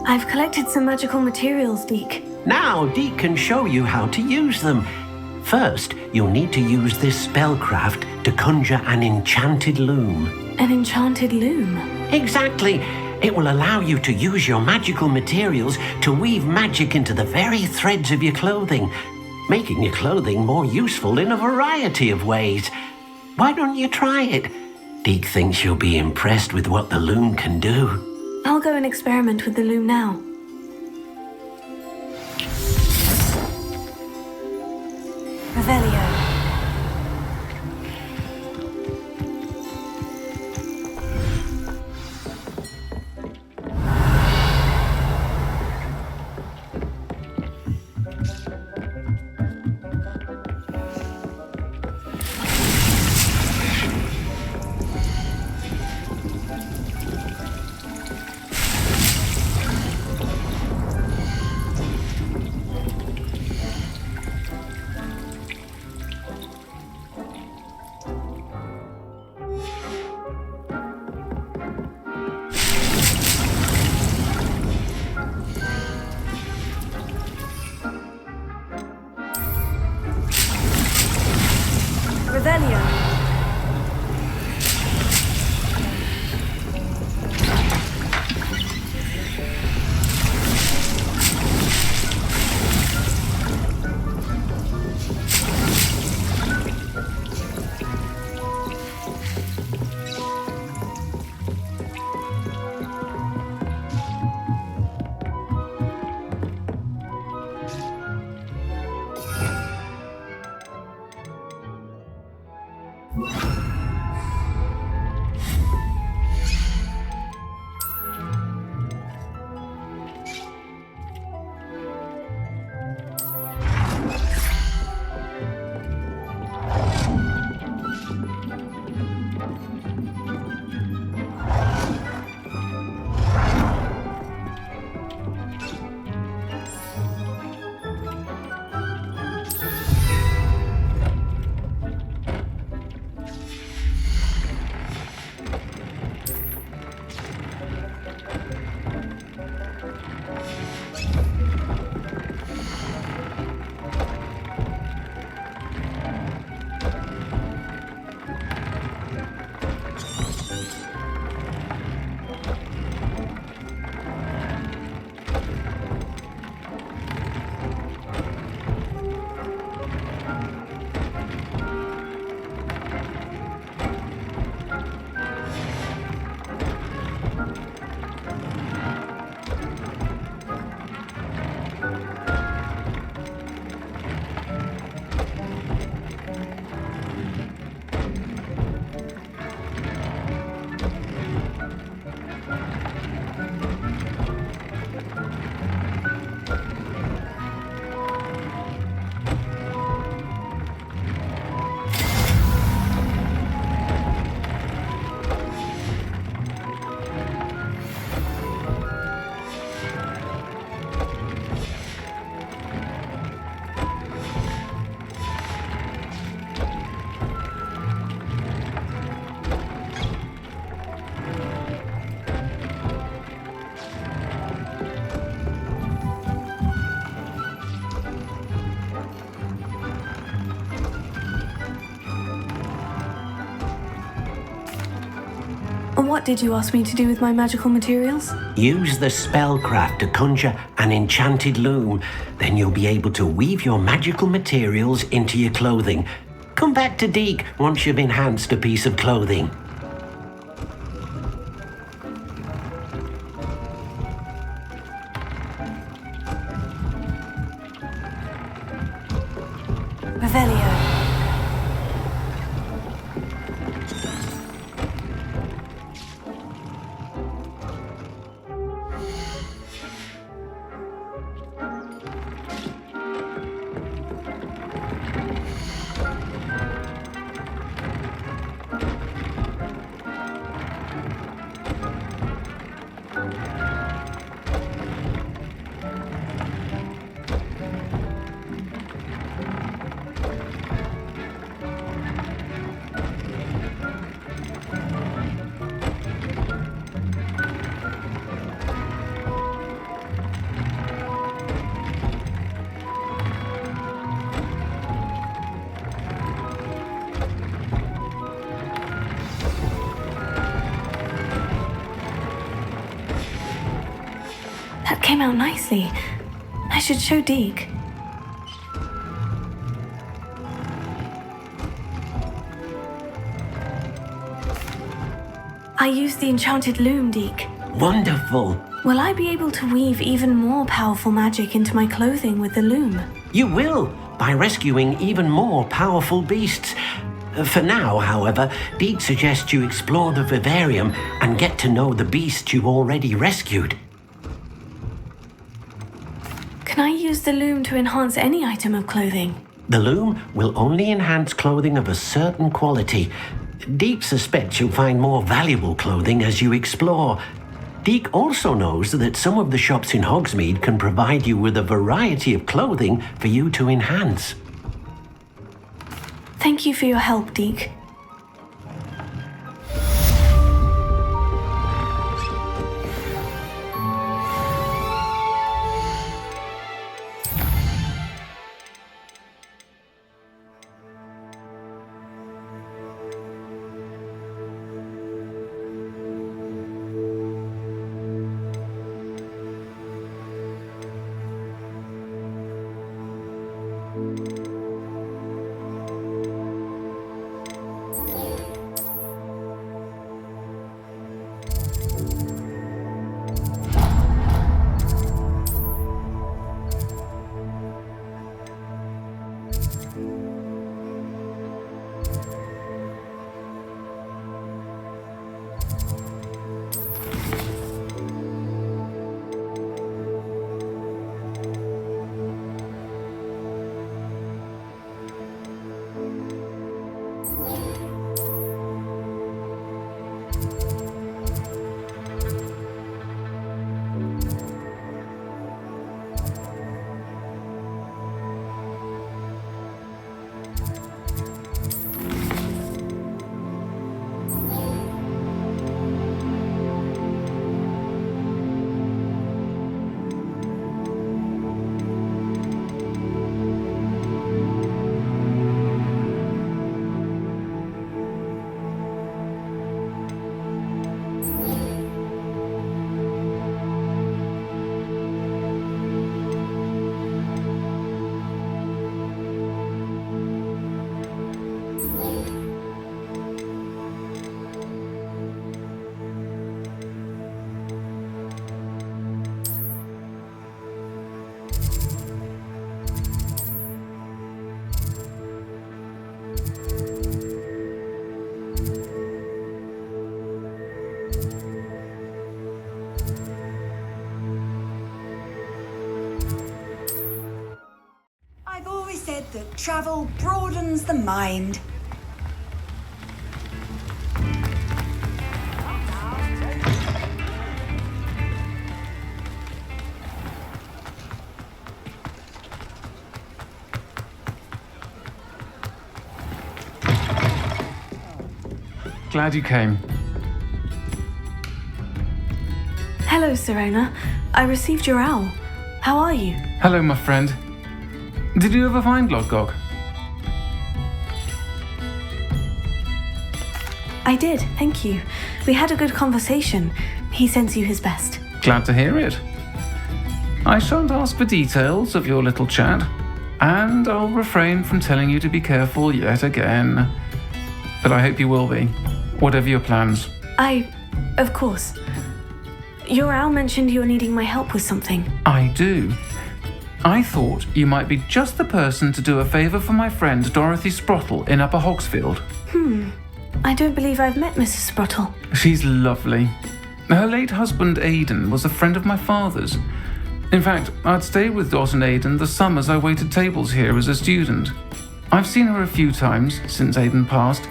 [SPEAKER 16] I've collected some magical materials, Deke.
[SPEAKER 5] Now, Deke can show you how to use them. First, you'll need to use this spellcraft to conjure an enchanted loom.
[SPEAKER 16] An enchanted loom?
[SPEAKER 5] Exactly. It will allow you to use your magical materials to weave magic into the very threads of your clothing, making your clothing more useful in a variety of ways. Why don't you try it? Deke thinks you'll be impressed with what the loom can do.
[SPEAKER 16] I'll go and experiment with the loom now. Revelio. Revelio. What did you ask me to do with my magical materials?
[SPEAKER 5] Use the spellcraft to conjure an enchanted loom. Then you'll be able to weave your magical materials into your clothing. Come back to Deke once you've enhanced a piece of clothing.
[SPEAKER 16] Revelio. That came out nicely. I should show Deke. I used the enchanted loom, Deke.
[SPEAKER 5] Wonderful.
[SPEAKER 16] Will I be able to weave even more powerful magic into my clothing with the loom?
[SPEAKER 5] You will, by rescuing even more powerful beasts. For now, however, Deke suggests you explore the vivarium and get to know the beast you already rescued.
[SPEAKER 16] Can I use the loom to enhance any item of clothing?
[SPEAKER 5] The loom will only enhance clothing of a certain quality. Deke suspects you'll find more valuable clothing as you explore. Deke also knows that some of the shops in Hogsmeade can provide you with a variety of clothing for you to enhance.
[SPEAKER 16] Thank you for your help, Deke.
[SPEAKER 14] I've always said that travel broadens the mind.
[SPEAKER 11] Glad you came.
[SPEAKER 16] Hello, Serona. I received your owl. How are you?
[SPEAKER 11] Hello, my friend. Did you ever find Lodgog?
[SPEAKER 16] I did, thank you. We had a good conversation. He sends you his best.
[SPEAKER 11] Glad to hear it. I shan't ask for details of your little chat, and I'll refrain from telling you to be careful yet again. But I hope you will be, whatever your plans.
[SPEAKER 16] Of course. Your owl mentioned you were needing my help with something.
[SPEAKER 11] I do. I thought you might be just the person to do a favour for my friend Dorothy Sprottle in Upper Hogsfield.
[SPEAKER 16] I don't believe I've met Mrs. Sprottle.
[SPEAKER 11] She's lovely. Her late husband Aidan was a friend of my father's. In fact, I'd stayed with Dot and Aidan the summers I waited tables here as a student. I've seen her a few times since Aidan passed,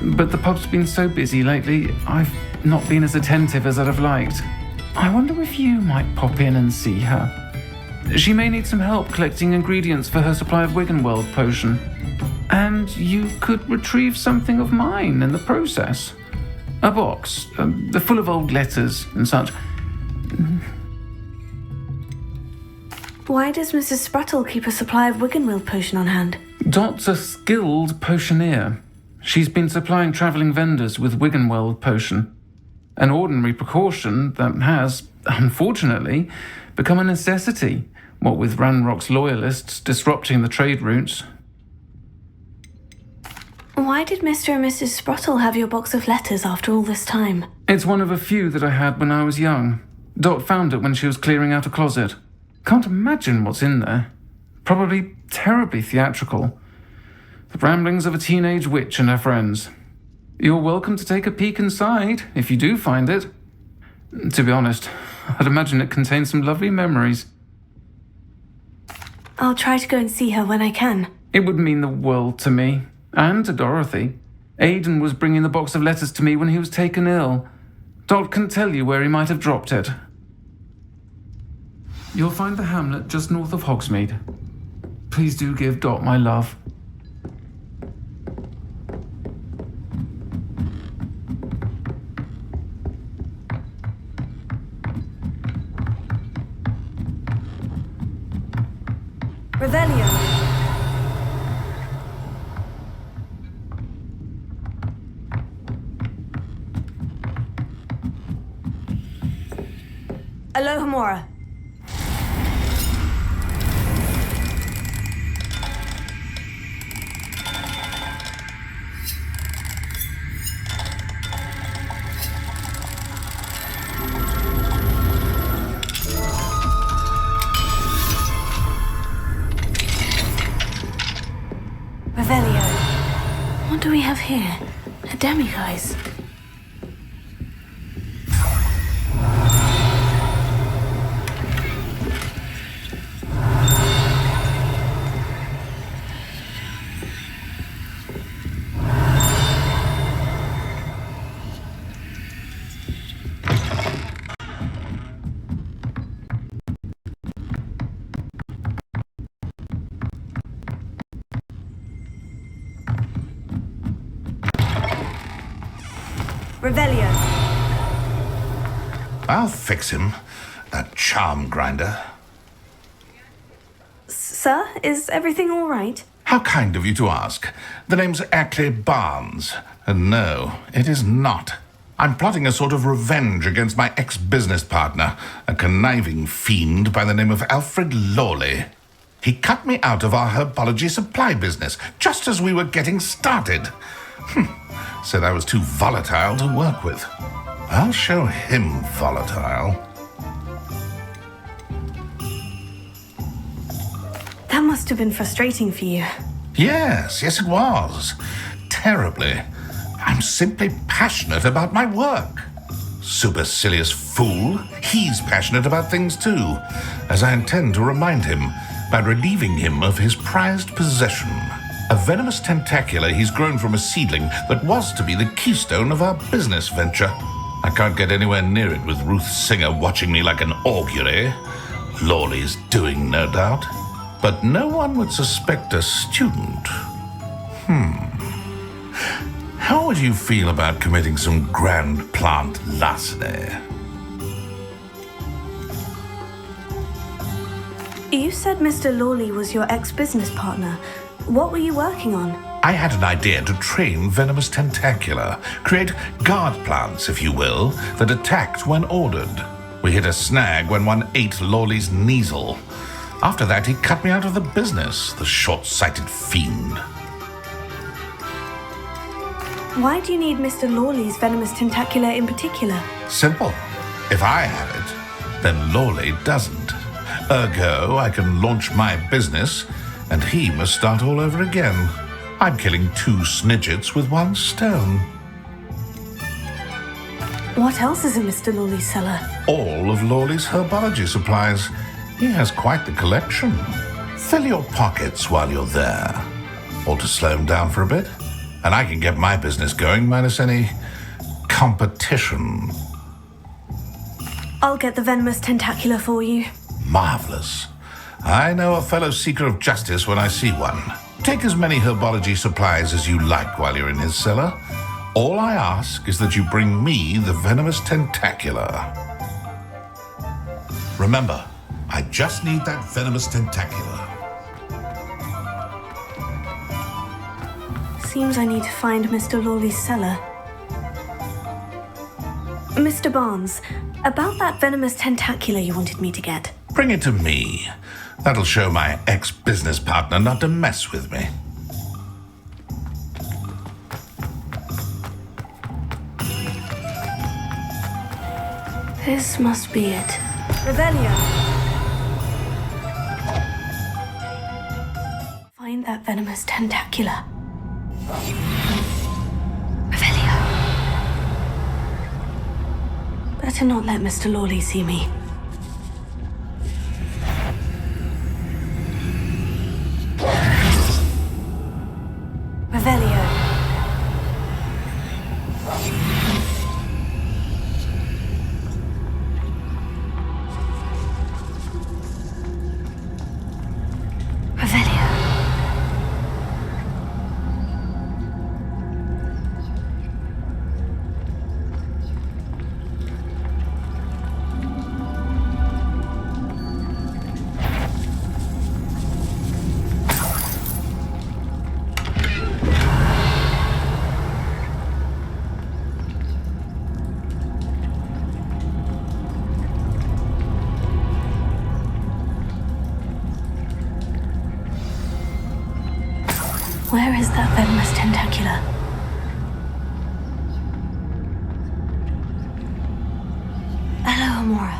[SPEAKER 11] but the pub's been so busy lately, I've not been as attentive as I'd have liked. I wonder if you might pop in and see her. She may need some help collecting ingredients for her supply of Wiggenweld potion. And you could retrieve something of mine in the process. A box, full of old letters and such.
[SPEAKER 16] Why does Mrs. Sprottle keep a supply of Wiggenweld potion on hand?
[SPEAKER 11] Dot's a skilled potioneer. She's been supplying travelling vendors with Wiggenweld potion. An ordinary precaution that has, unfortunately, become a necessity, what with Ranrock's loyalists disrupting the trade routes.
[SPEAKER 16] Why did Mr. and Mrs. Sprottle have your box of letters after all this time?
[SPEAKER 11] It's one of a few that I had when I was young. Dot found it when she was clearing out a closet. Can't imagine what's in there. Probably terribly theatrical. The ramblings of a teenage witch and her friends. You're welcome to take a peek inside, if you do find it. To be honest, I'd imagine it contains some lovely memories.
[SPEAKER 16] I'll try to go and see her when I can.
[SPEAKER 11] It would mean the world to me, and to Dorothy. Aidan was bringing the box of letters to me when he was taken ill. Dot can tell you where he might have dropped it. You'll find the hamlet just north of Hogsmeade. Please do give Dot my love.
[SPEAKER 16] Revelio. Alohomora. Revelio. What do we have here? A demiguise. Revelio.
[SPEAKER 9] I'll fix him, that charm grinder.
[SPEAKER 16] Sir, is everything all right?
[SPEAKER 9] How kind of you to ask. The name's Ackley Barnes. And no, it is not. I'm plotting a sort of revenge against my ex-business partner, a conniving fiend by the name of Alfred Lawley. He cut me out of our herbology supply business just as we were getting started. Said I was too volatile to work with. I'll show him volatile.
[SPEAKER 16] That must have been frustrating for you.
[SPEAKER 9] Yes, it was. Terribly. I'm simply passionate about my work. Supercilious fool. He's passionate about things too, as I intend to remind him by relieving him of his prized possession. A venomous tentacula he's grown from a seedling that was to be the keystone of our business venture. I can't get anywhere near it with Ruth Singer watching me like an augury. Lawley's doing, no doubt. But no one would suspect a student. How would you feel about committing some grand plant larceny?
[SPEAKER 16] You said Mr. Lawley was your ex-business partner. What were you working on?
[SPEAKER 9] I had an idea to train venomous tentacula, create guard plants, if you will, that attacked when ordered. We hit a snag when one ate Lawley's Kneasel. After that, he cut me out of the business, the short-sighted fiend.
[SPEAKER 16] Why do you need Mr. Lawley's venomous tentacula in particular?
[SPEAKER 9] Simple. If I have it, then Lawley doesn't. Ergo, I can launch my business, and he must start all over again. I'm killing 2 snidgets with 1 stone.
[SPEAKER 16] What else is in Mr. Lawley's cellar?
[SPEAKER 9] All of Lawley's herbology supplies. He has quite the collection. Fill your pockets while you're there. Or to slow him down for a bit. And I can get my business going minus any competition.
[SPEAKER 16] I'll get the venomous tentacula for you.
[SPEAKER 9] Marvelous. I know a fellow seeker of justice when I see one. Take as many herbology supplies as you like while you're in his cellar. All I ask is that you bring me the venomous tentacula. Remember, I just need that venomous tentacula.
[SPEAKER 16] Seems I need to find Mr. Lawley's cellar. Mr. Barnes, about that venomous tentacula you wanted me to get.
[SPEAKER 9] Bring it to me. That'll show my ex-business partner not to mess with me.
[SPEAKER 16] This must be it. Revelio! Find that venomous tentacula. Revelio. Better not let Mr. Lawley see me. Revelio. Where is that venomous tentacula? Hello, Amora.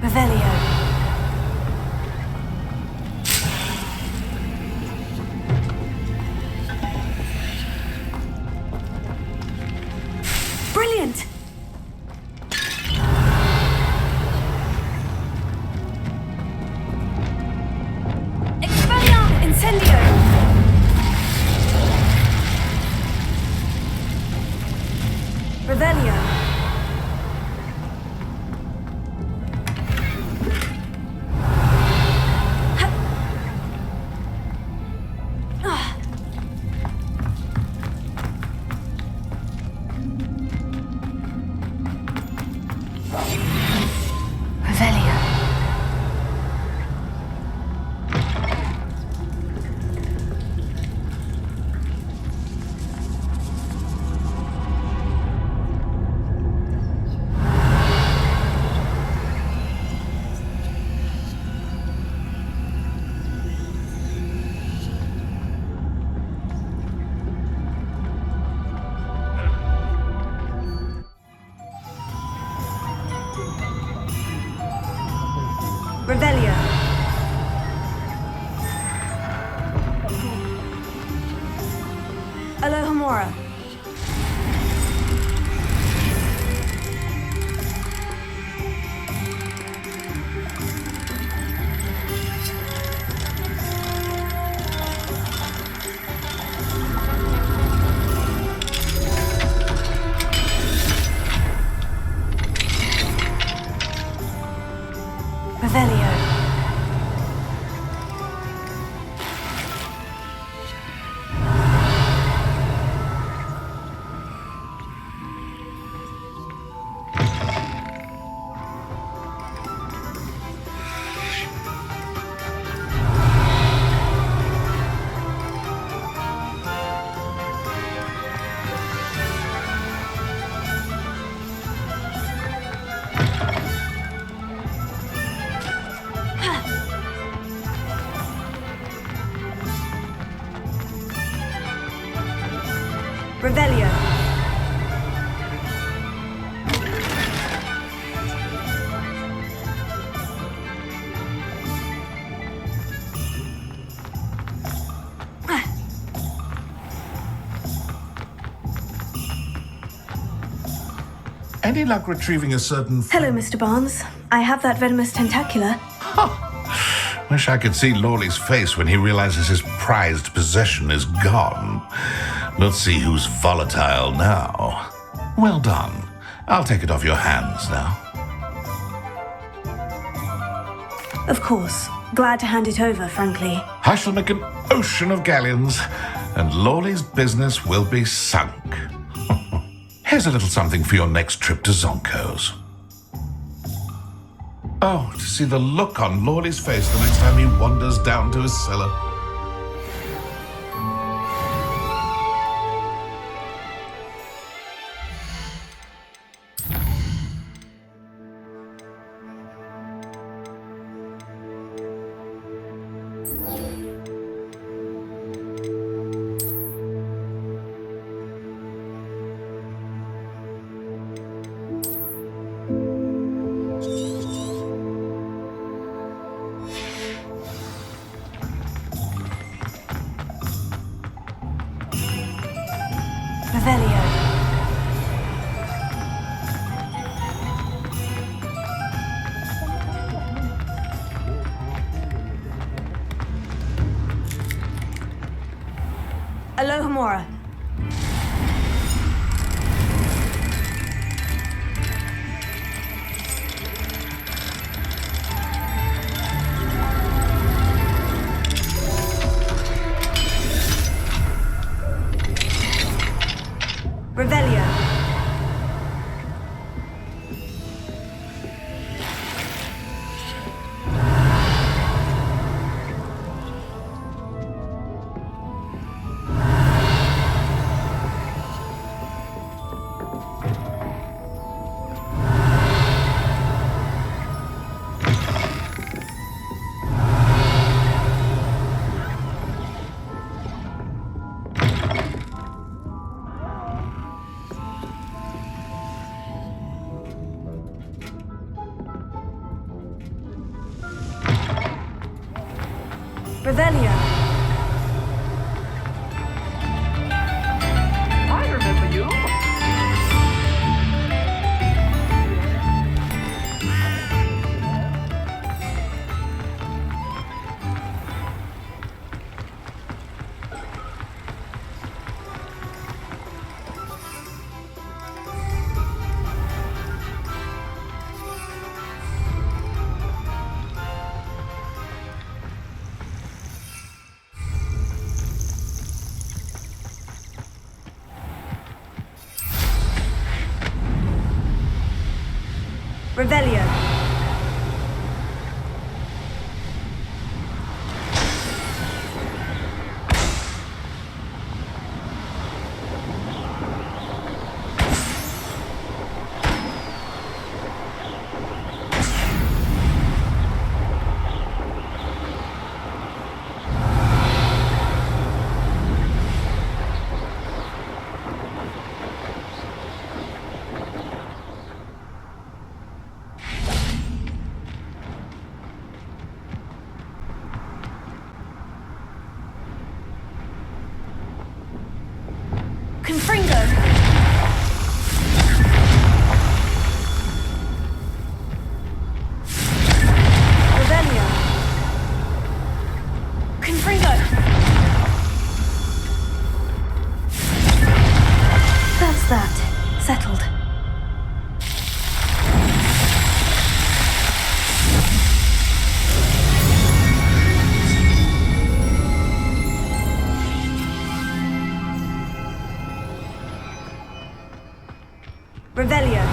[SPEAKER 16] Revelio. Brilliant! Expelliarmus! Incendio! Revelio. Revelio. Alohomora. Revelio. Revelio.
[SPEAKER 9] Any luck retrieving a certain...
[SPEAKER 16] Hello, Mr. Barnes. I have that venomous tentacula.
[SPEAKER 9] Wish I could see Lawley's face when he realizes his prized possession is gone. Let's see who's volatile now. Well done. I'll take it off your hands now.
[SPEAKER 16] Of course. Glad to hand it over, frankly.
[SPEAKER 9] I shall make an ocean of galleons, and Lawley's business will be sunk. Here's a little something for your next trip to Zonko's. Oh, to see the look on Lawley's face the next time he wanders down to his cellar.
[SPEAKER 16] Revelio. Alohomora. Revelio. Revelio.
[SPEAKER 8] I remember you.
[SPEAKER 16] Revelio. Confringo. Revelio. Confringo. That's that. Settled. Revelio.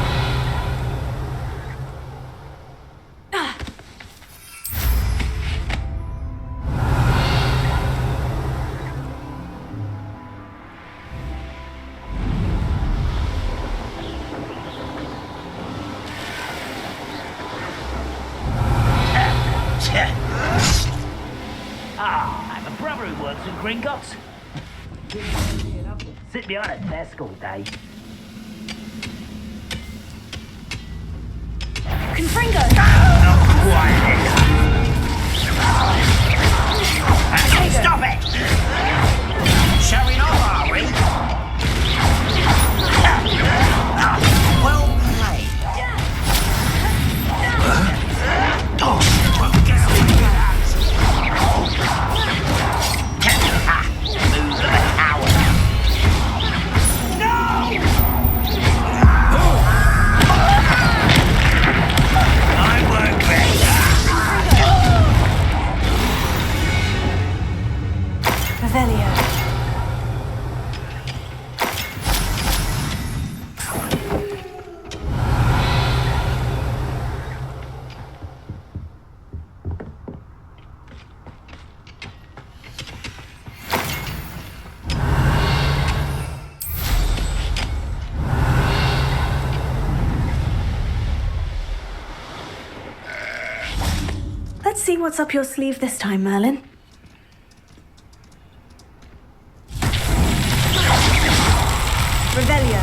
[SPEAKER 17] I have a brother who works in Gringotts. Sit behind a desk all day.
[SPEAKER 16] Confringo.
[SPEAKER 17] Stop it! Showing off, are we? Well played. Well, guess what you got? Move the coward. No! I won't
[SPEAKER 16] Revelio. Let's see what's up your sleeve this time, Merlin. Revelio.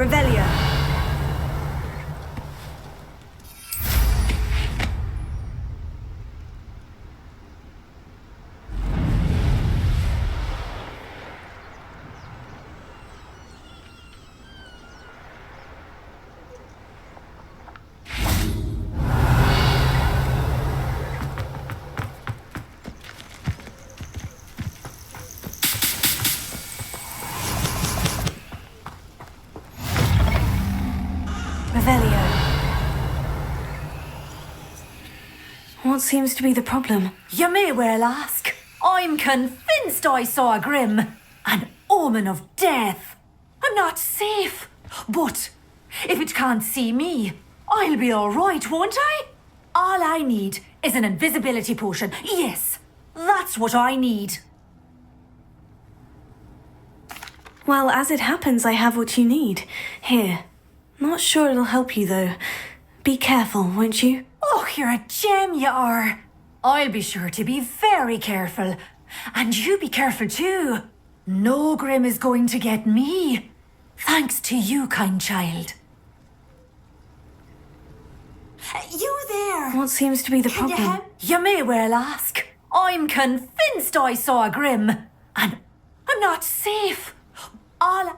[SPEAKER 16] Revelio. Revelio. What seems to be the problem?
[SPEAKER 15] You may well ask. I'm convinced I saw a grim, an omen of death. I'm not safe. But if it can't see me, I'll be all right, won't I? All I need is an invisibility potion. Yes, that's what I need.
[SPEAKER 16] Well, as it happens, I have what you need. Here. Not sure it'll help you, though. Be careful, won't you?
[SPEAKER 15] Oh, you're a gem, you are. I'll be sure to be very careful. And you be careful too. No grim is going to get me. Thanks to you, kind child.
[SPEAKER 14] You there?
[SPEAKER 16] What seems to be the
[SPEAKER 14] Can you
[SPEAKER 16] problem?
[SPEAKER 14] help?
[SPEAKER 15] You may well ask. I'm convinced I saw a grim. And I'm not safe. All...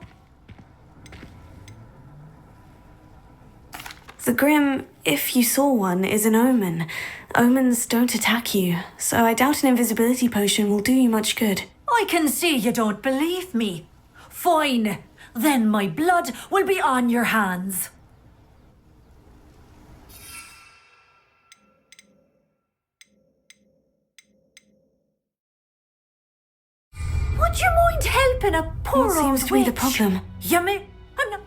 [SPEAKER 16] The Grim, if you saw one, is an omen. Omens don't attack you, so I doubt an invisibility potion will do you much good.
[SPEAKER 15] I can see you don't believe me. Fine. Then my blood will be on your hands. Would you mind helping a poor
[SPEAKER 16] What
[SPEAKER 15] old
[SPEAKER 16] seems to be the
[SPEAKER 15] witch?
[SPEAKER 16] problem?
[SPEAKER 15] You may...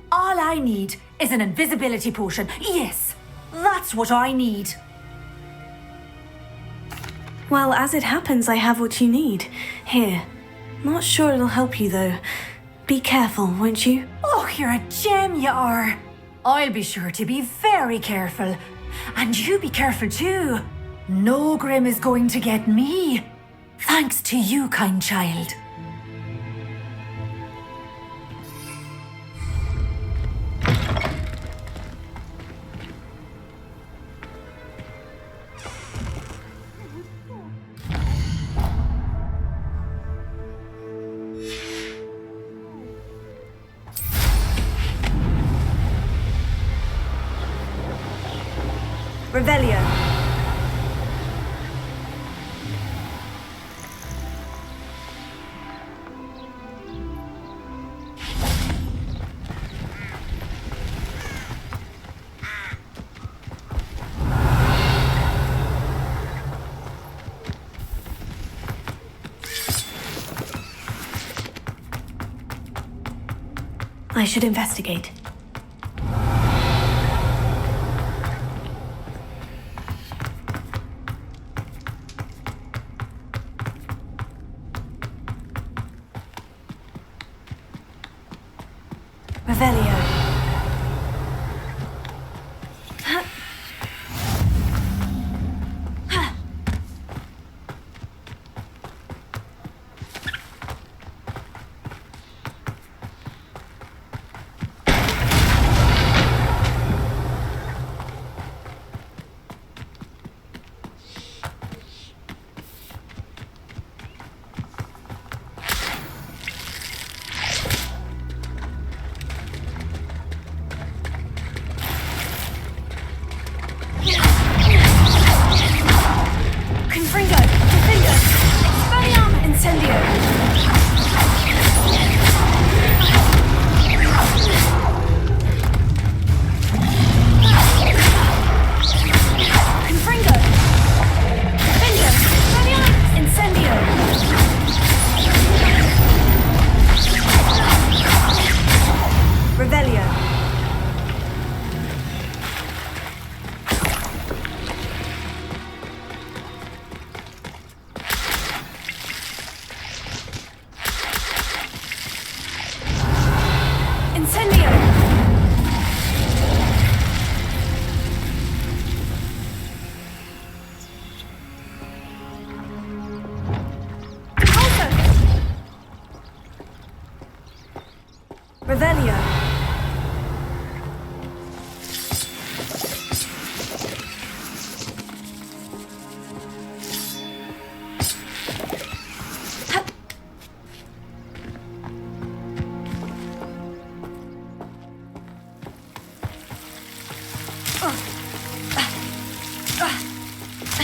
[SPEAKER 15] All I need is an invisibility potion. Yes, that's what I need.
[SPEAKER 16] Well, as it happens, I have what you need. Here. Not sure it'll help you, though. Be careful, won't you?
[SPEAKER 15] Oh, you're a gem, you are. I'll be sure to be very careful. And you be careful too. No grim is going to get me. Thanks to you, kind child.
[SPEAKER 16] Revelio. I should investigate. Revelio.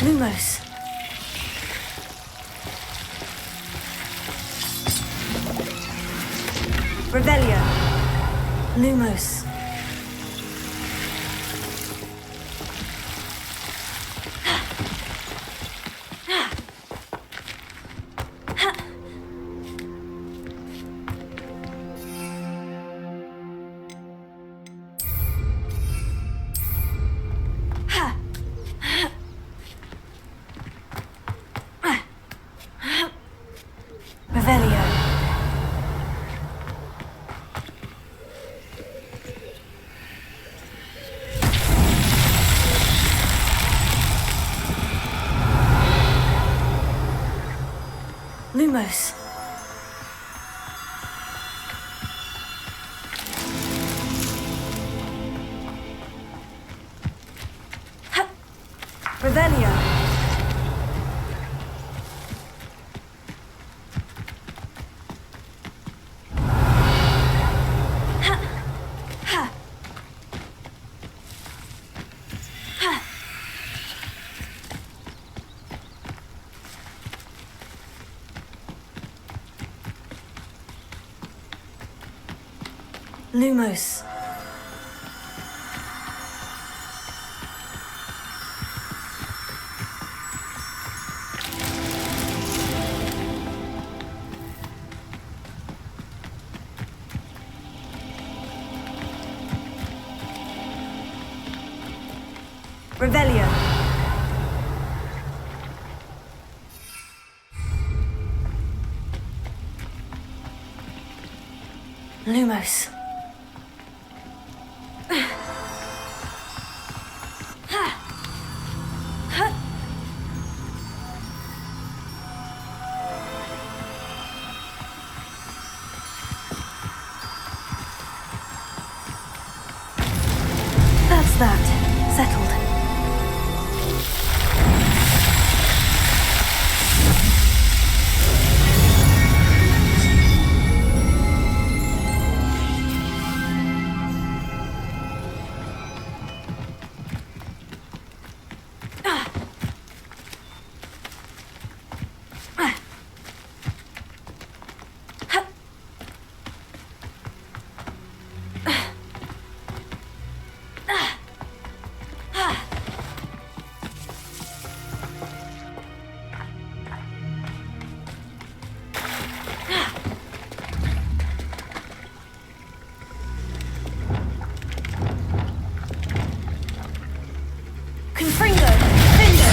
[SPEAKER 16] Lumos. Revelio. Lumos. Revelio. Lumos. Revelio. Lumos. Revelio. Lumos. That's that. Settled. Confringo. Findo.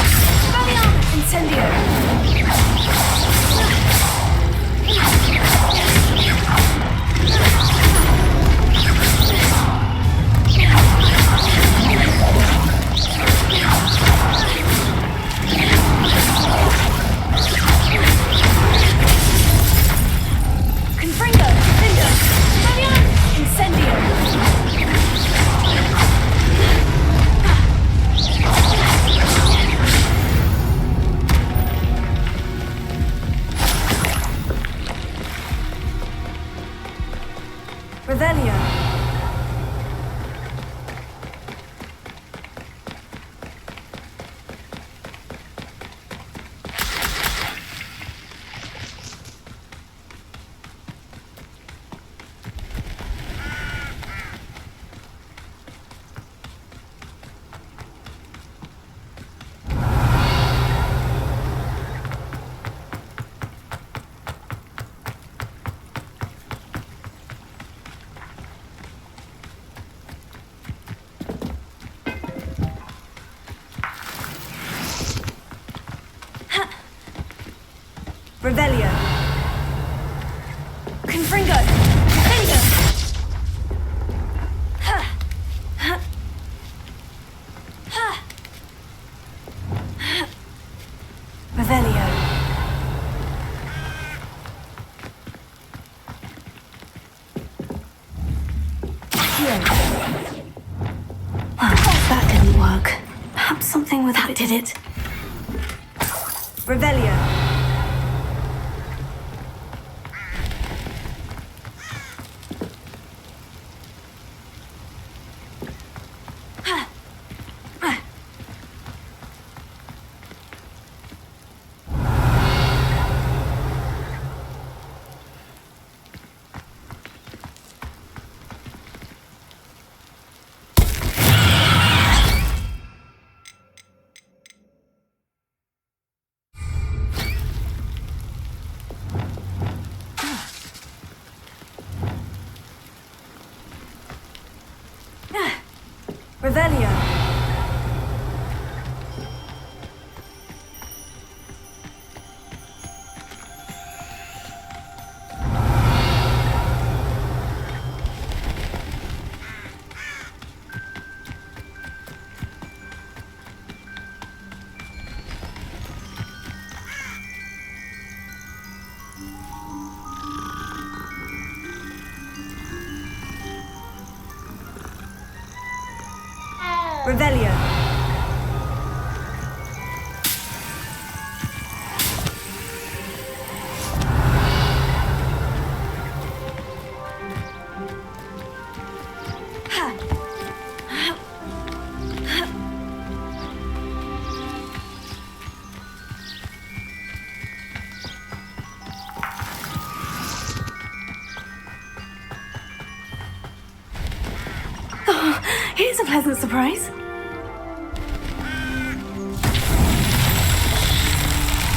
[SPEAKER 16] Spelliarmus. Incendio. Confringo. Findo. Spelliarmus. Incendio. Revelio. Revelio. Confringo. Findo. Revelio. Well, that didn't work. Perhaps something with that did it. Revelio. Revelio. Revelio. Oh, here's a pleasant surprise.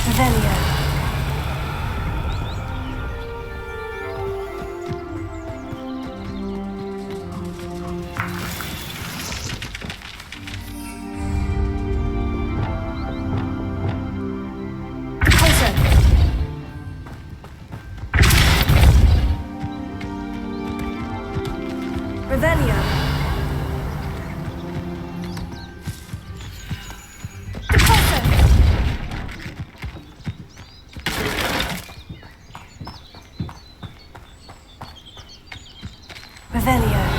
[SPEAKER 16] Revelio. Revelio. Revelio.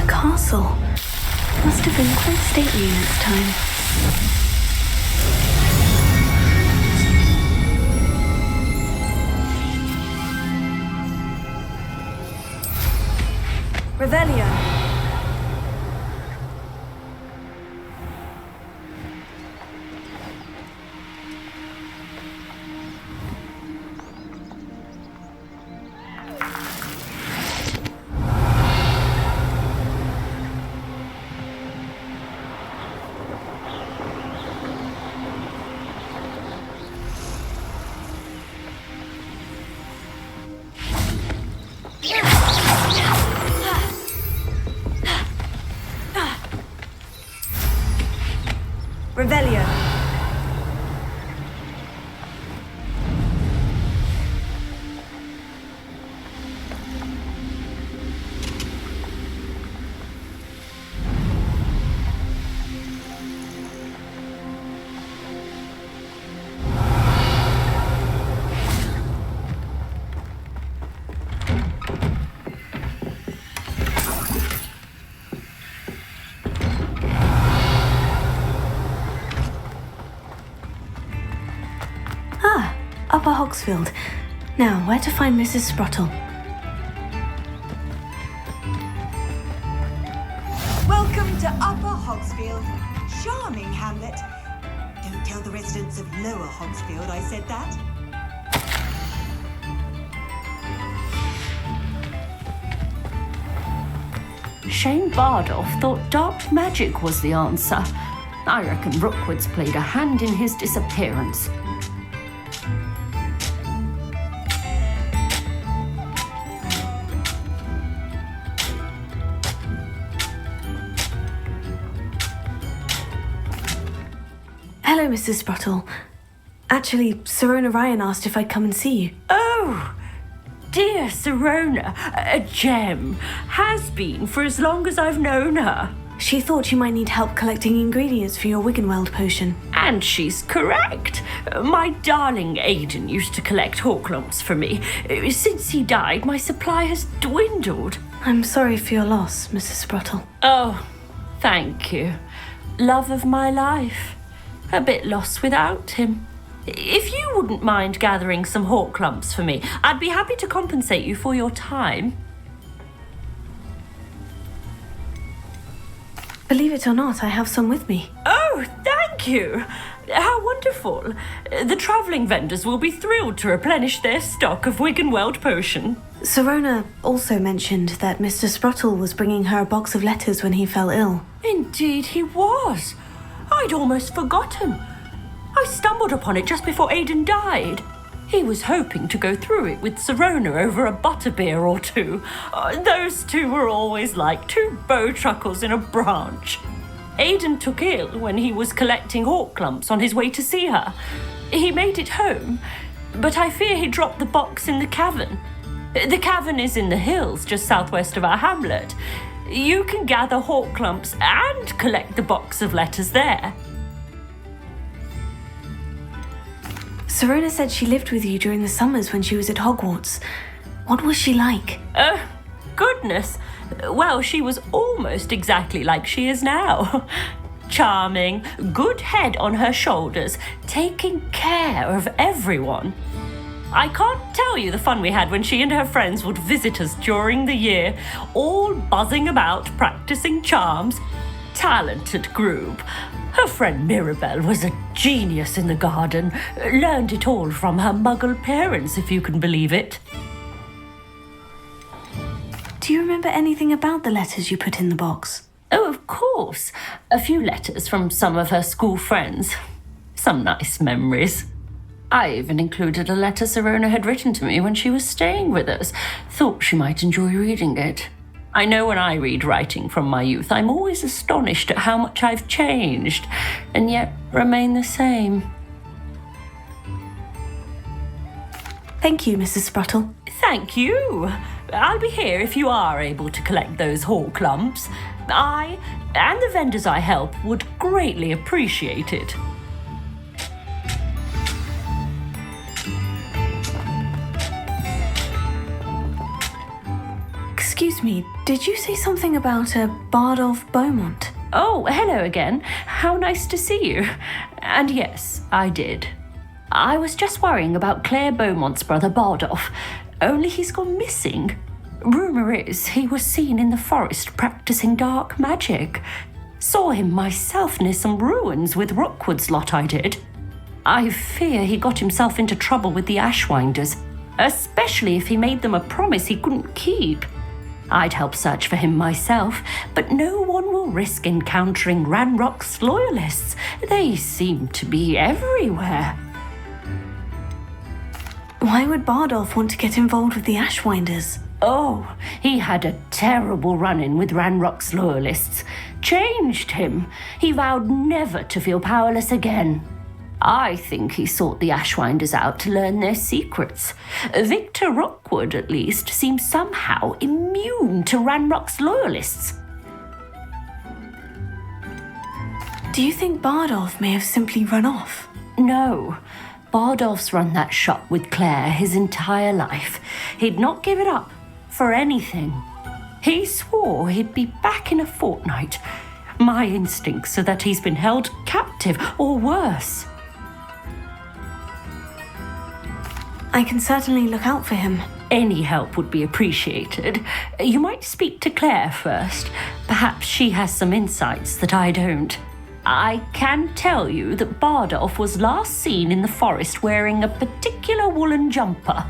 [SPEAKER 16] Castle. Must have been quite stately in its time. Revelio. Revelio. Ah, Upper Hogsfield. Now, where to find Mrs. Sprottle?
[SPEAKER 14] Welcome to Upper Hogsfield. Charming hamlet. Don't tell the residents of Lower Hogsfield I said that.
[SPEAKER 18] Shane Bardolph thought dark magic was the answer. I reckon Rookwood's played a hand in his disappearance.
[SPEAKER 16] Hello, Mrs. Sprottle. Actually, Sirona Ryan asked if I'd come and see you.
[SPEAKER 18] Oh, dear Sirona, a gem. Has been for as long as I've known her.
[SPEAKER 16] She thought you might need help collecting ingredients for your Wiggenweld potion.
[SPEAKER 18] And she's correct. My darling Aidan used to collect Hawklumps for me. Since he died, my supply has dwindled.
[SPEAKER 16] I'm sorry for your loss, Mrs. Sprottle.
[SPEAKER 18] Oh, thank you. Love of my life. A bit lost without him. If you wouldn't mind gathering some hawk lumps for me, I'd be happy to compensate you for your time.
[SPEAKER 16] Believe it or not, I have some with me.
[SPEAKER 18] Oh, thank you! How wonderful. The travelling vendors will be thrilled to replenish their stock of Wiggenweld potion.
[SPEAKER 16] Sirona also mentioned that Mr. Sprottle was bringing her a box of letters when he fell ill.
[SPEAKER 18] Indeed he was. I'd almost forgotten. I stumbled upon it just before Aidan died. He was hoping to go through it with Sirona over a butterbeer or two. Those two were always like two bowtruckles in a branch. Aidan took ill when he was collecting hawk lumps on his way to see her. He made it home, but I fear he dropped the box in the cavern. The cavern is in the hills just southwest of our hamlet. You can gather hawk lumps and collect the box of letters there.
[SPEAKER 16] Sirona said she lived with you during the summers when she was at Hogwarts. What was she like?
[SPEAKER 18] Goodness. Well, she was almost exactly like she is now. Charming, good head on her shoulders, taking care of everyone. I can't tell you the fun we had when she and her friends would visit us during the year, all buzzing about, practicing charms. Talented group. Her friend Mirabelle was a genius in the garden. Learned it all from her muggle parents, if you can believe it.
[SPEAKER 16] Do you remember anything about the letters you put in the box?
[SPEAKER 18] Oh, of course. A few letters from some of her school friends. Some nice memories. I even included a letter Sirona had written to me when she was staying with us. Thought she might enjoy reading it. I know when I read writing from my youth, I'm always astonished at how much I've changed, and yet remain the same.
[SPEAKER 16] Thank you, Mrs. Sprottle.
[SPEAKER 18] Thank you. I'll be here if you are able to collect those hawk lumps. I, and the vendors I help, would greatly appreciate it.
[SPEAKER 16] Excuse me, did you say something about a Bardolph Beaumont?
[SPEAKER 18] Oh, hello again. How nice to see you. And yes, I did. I was just worrying about Claire Beaumont's brother Bardolph, only he's gone missing. Rumour is he was seen in the forest practicing dark magic. Saw him myself near some ruins with Rookwood's lot I did. I fear he got himself into trouble with the Ashwinders, especially if he made them a promise he couldn't keep. I'd help search for him myself, but no one will risk encountering Ranrock's loyalists. They seem to be everywhere.
[SPEAKER 16] Why would Bardolph want to get involved with the Ashwinders?
[SPEAKER 18] Oh, he had a terrible run-in with Ranrock's loyalists. Changed him. He vowed never to feel powerless again. I think he sought the Ashwinders out to learn their secrets. Victor Rookwood, at least, seems somehow immune to Ranrock's loyalists.
[SPEAKER 16] Do you think Bardolph may have simply run off?
[SPEAKER 18] No. Bardolph's run that shop with Claire his entire life. He'd not give it up for anything. He swore he'd be back in a fortnight. My instincts are that he's been held captive, or worse.
[SPEAKER 16] I can certainly look out for him.
[SPEAKER 18] Any help would be appreciated. You might speak to Claire first. Perhaps she has some insights that I don't. I can tell you that Bardolph was last seen in the forest wearing a particular woolen jumper,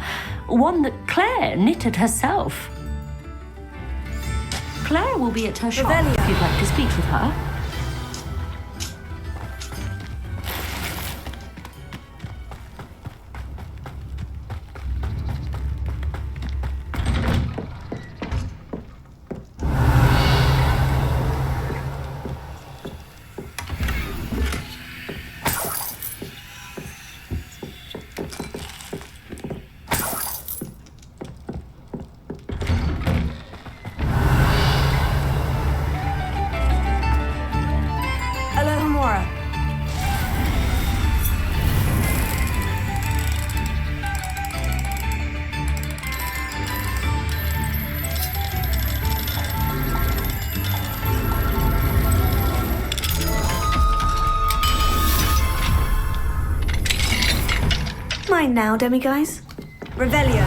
[SPEAKER 18] one that Claire knitted herself. Claire will be at her shop if you'd like to speak with her.
[SPEAKER 16] mind now, demiguise? Revelio.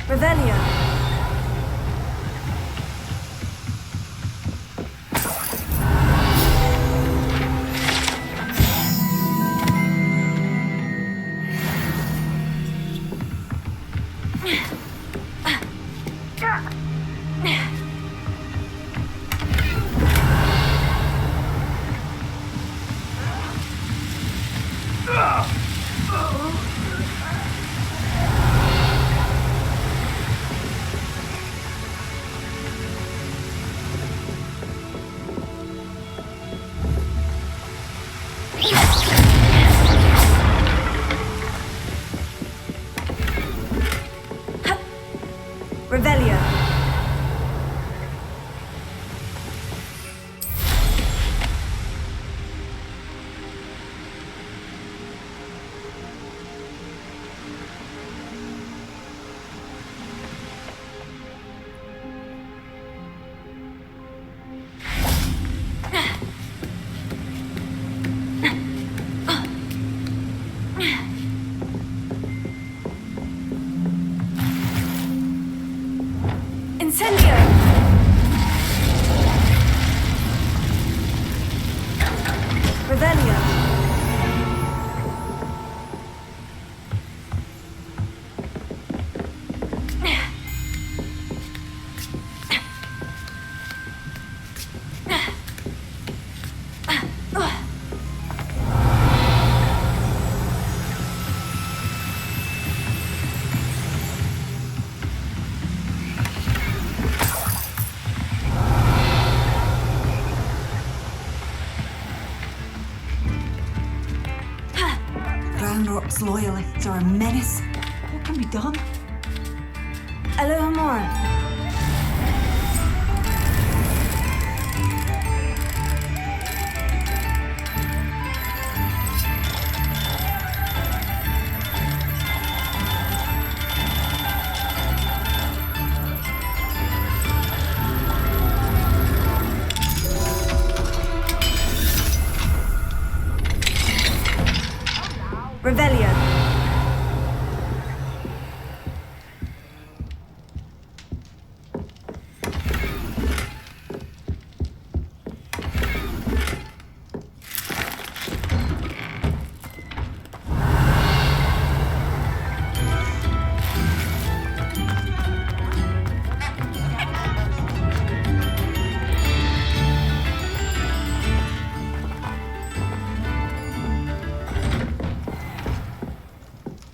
[SPEAKER 16] Revelio. Revelio. Incendio! Revelio.
[SPEAKER 14] Rock's loyalists are a menace. What can be done?
[SPEAKER 16] Alohomora. Revelio.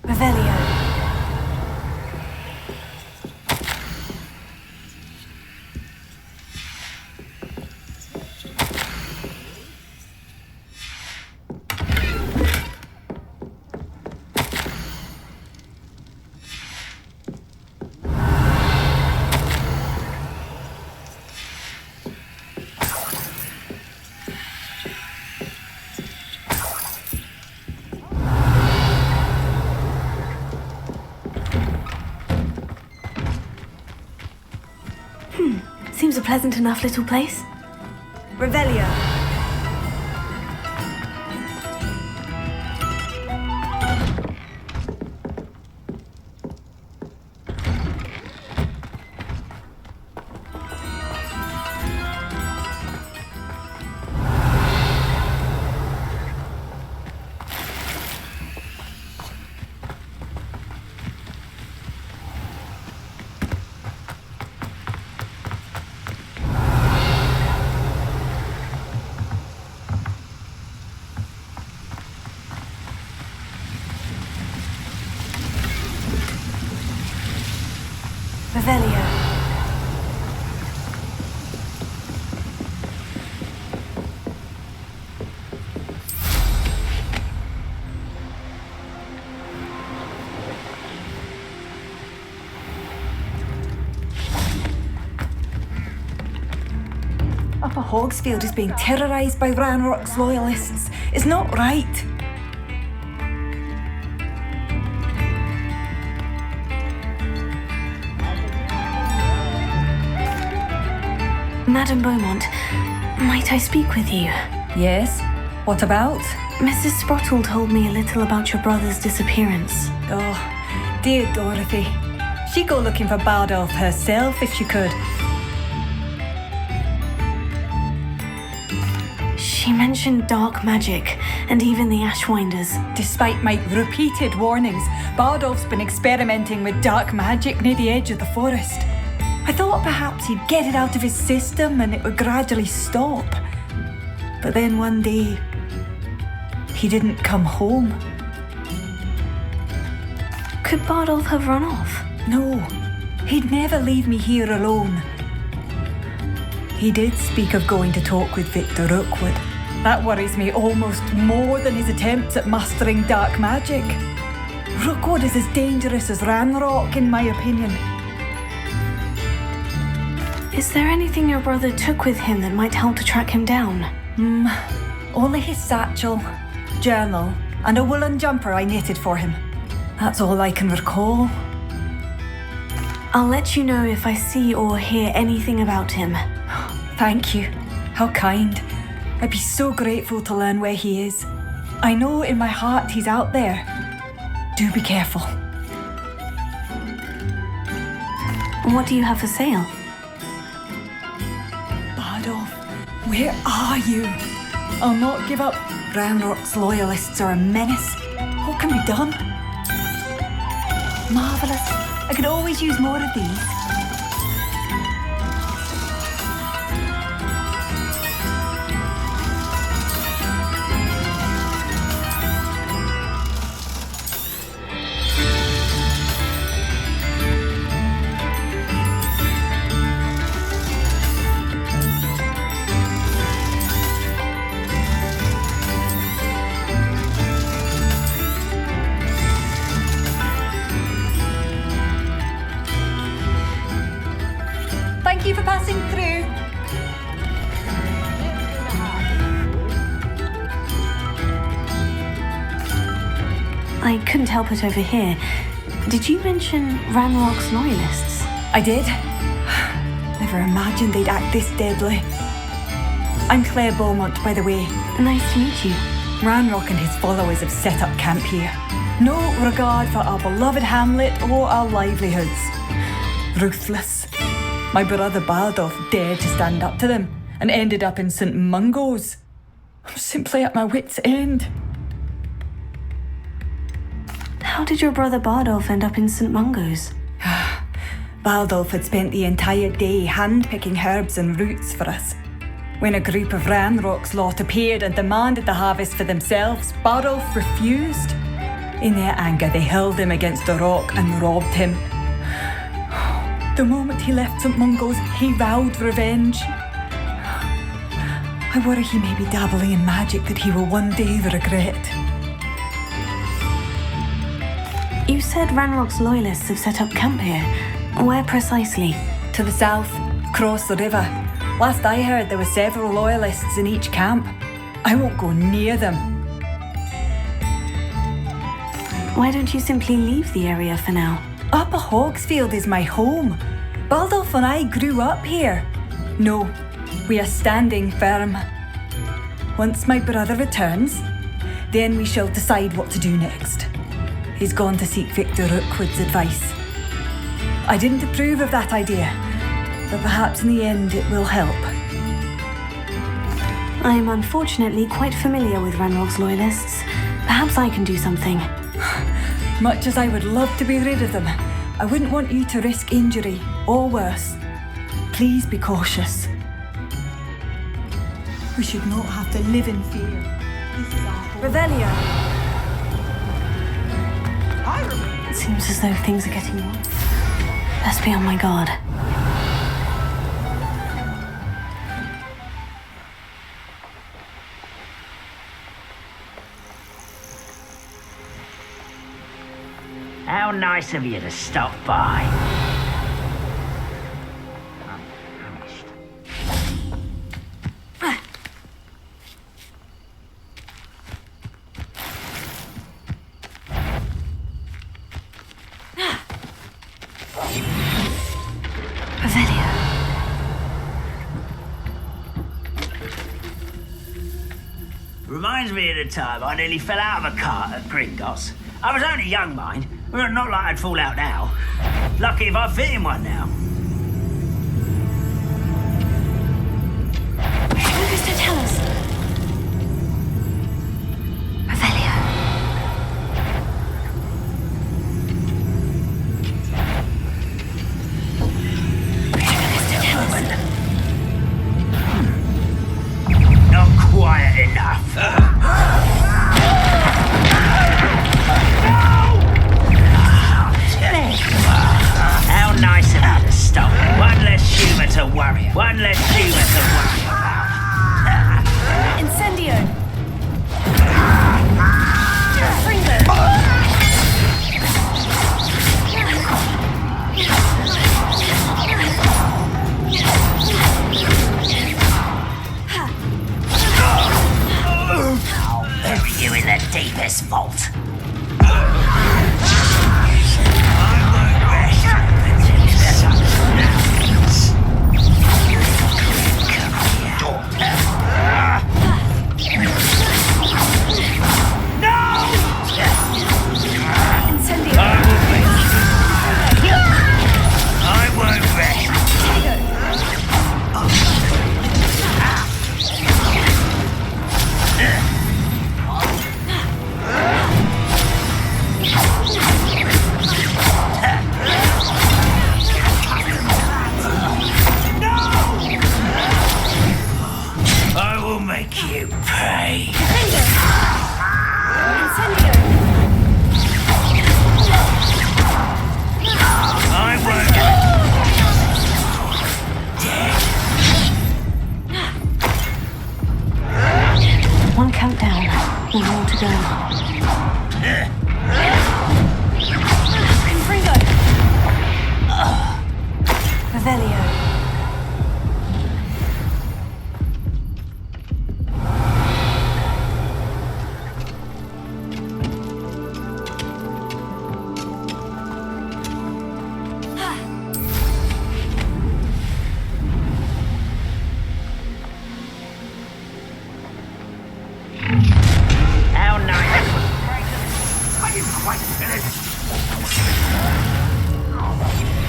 [SPEAKER 16] Revelio. Seems a pleasant enough little place. Revelio. Revelio.
[SPEAKER 13] Hogsfield is being terrorised by Ranrock's loyalists. It's not right.
[SPEAKER 16] Madame Beaumont, might I speak with you?
[SPEAKER 13] Yes? What about?
[SPEAKER 16] Mrs. Sprottle told me a little about your brother's disappearance.
[SPEAKER 13] Oh, dear Dorothy. She'd go looking for Bardolph herself if she could.
[SPEAKER 16] She mentioned dark magic and even the Ashwinders.
[SPEAKER 13] Despite my repeated warnings, Bardolph's been experimenting with dark magic near the edge of the forest. I thought perhaps he'd get it out of his system and it would gradually stop. But then one day, he didn't come home.
[SPEAKER 16] Could Bardolph have run off?
[SPEAKER 13] No, he'd never leave me here alone. He did speak of going to talk with Victor Rookwood. That worries me almost more than his attempts at mastering dark magic. Rookwood is as dangerous as Ranrock, in my opinion.
[SPEAKER 16] Is there anything your brother took with him that might help to track him down?
[SPEAKER 13] Only his satchel, journal, and a woolen jumper I knitted for him. That's all I can recall.
[SPEAKER 16] I'll let you know if I see or hear anything about him.
[SPEAKER 13] Thank you. How kind. I'd be so grateful to learn where he is. I know in my heart he's out there. Do be careful.
[SPEAKER 16] What do you have for sale?
[SPEAKER 13] Bardolph, where are you? I'll not give up. Ranrock's loyalists are a menace. What can be done? Marvellous. I could always use more of these. Thank you for passing through.
[SPEAKER 16] I couldn't help it over here. Did you mention Ranrock's loyalists?
[SPEAKER 13] I did. Never imagined they'd act this deadly. I'm Claire Beaumont, by the way.
[SPEAKER 16] Nice to meet you.
[SPEAKER 13] Ranrock and his followers have set up camp here. No regard for our beloved hamlet or our livelihoods. Ruthless. My brother Bardolph dared to stand up to them and ended up in St. Mungo's. I'm simply at my wit's end.
[SPEAKER 16] How did your brother Bardolph end up in St. Mungo's?
[SPEAKER 13] Bardolph had spent the entire day hand-picking herbs and roots for us. When a group of Ranrock's lot appeared and demanded the harvest for themselves, Bardolph refused. In their anger, they hurled him against a rock and robbed him. The moment he left St. Mungo's, he vowed revenge. I worry he may be dabbling in magic that he will one day regret.
[SPEAKER 16] You said Ranrock's loyalists have set up camp here. Where precisely?
[SPEAKER 13] To the south, across the river. Last I heard, there were several loyalists in each camp. I won't go near them.
[SPEAKER 16] Why don't you simply leave the area for now?
[SPEAKER 13] Upper Hogsfield is my home. Bardolph and I grew up here. No, we are standing firm. Once my brother returns, then we shall decide what to do next. He's gone to seek Victor Rookwood's advice. I didn't approve of that idea, but perhaps in the end it will help.
[SPEAKER 16] I am unfortunately quite familiar with Ranrock's loyalists. Perhaps I can do something.
[SPEAKER 13] Much as I would love to be rid of them, I wouldn't want you to risk injury, or worse. Please be cautious. We should not have to live in fear. This is our home. Revelia!
[SPEAKER 16] It seems as though things are getting worse. Best be on my guard.
[SPEAKER 17] How nice of you to stop by. reminds me of the time I nearly fell out of a cart at Gringotts. I was only young, mind. Not like I'd fall out now. Lucky if I fit in one now.
[SPEAKER 1] Who's to tell us? Revelio.
[SPEAKER 17] Not quiet enough. How nice of you to stop. One less humour to worry. One less humour to worry about.
[SPEAKER 1] Incendio. Fringo.
[SPEAKER 17] Bury you in the deepest vault.
[SPEAKER 1] One countdown, and more to go. Fringo. Revelio.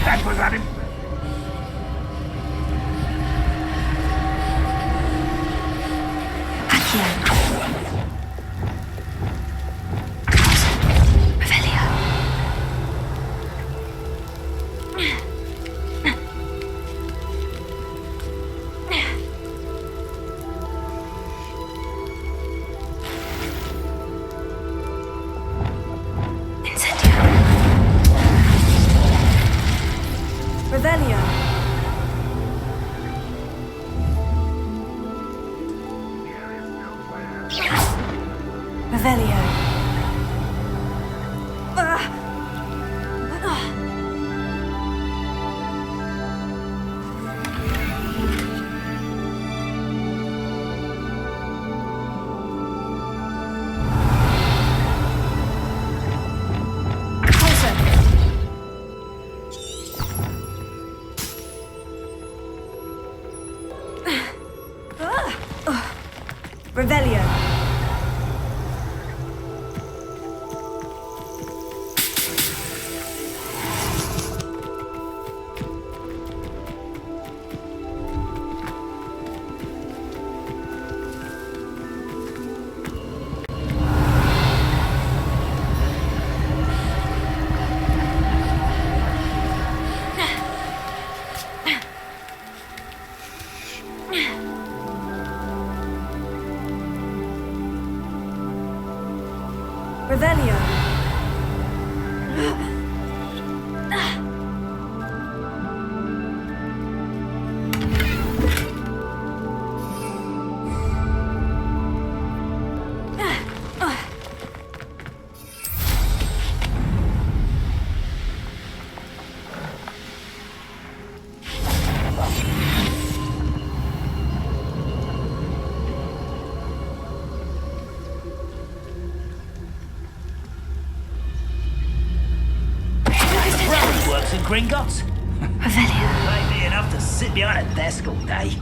[SPEAKER 17] That was at him.
[SPEAKER 13] Revelio. Revelio. Revelio. Revelio.
[SPEAKER 17] Works in Gringotts.
[SPEAKER 1] Revelio.
[SPEAKER 17] Pay me enough to sit behind a desk all day.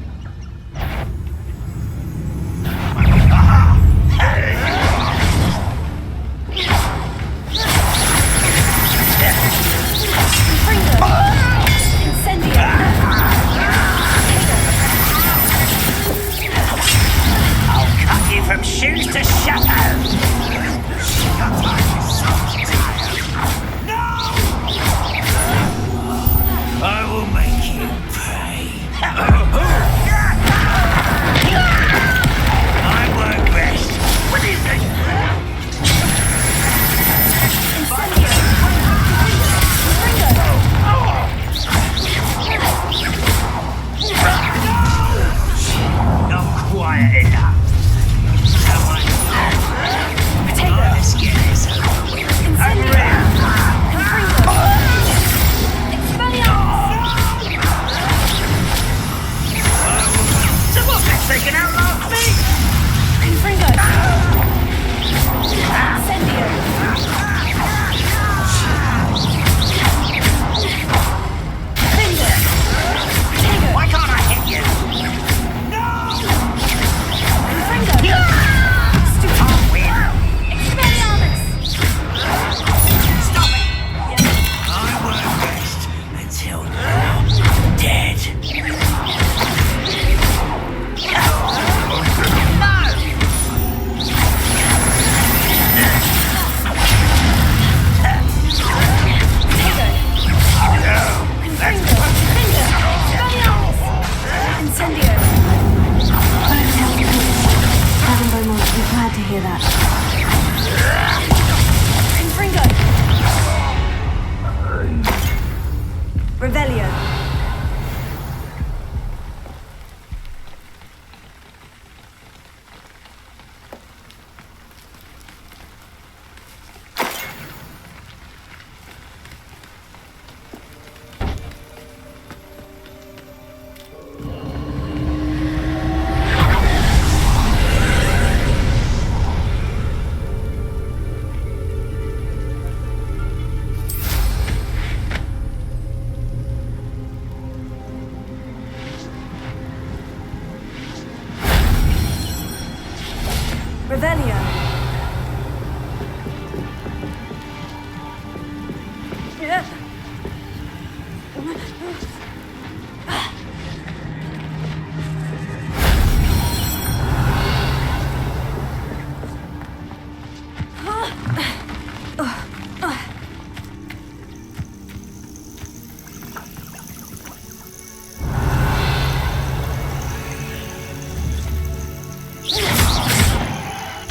[SPEAKER 13] hear that. Confringo! Revelio.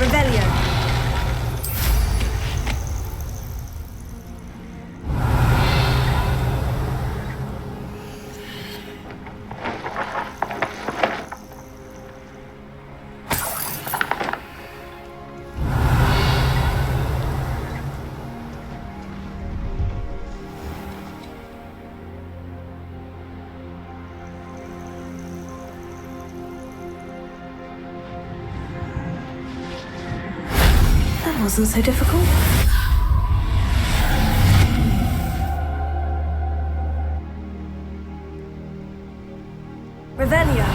[SPEAKER 13] Revelio. That wasn't so difficult. Revelio.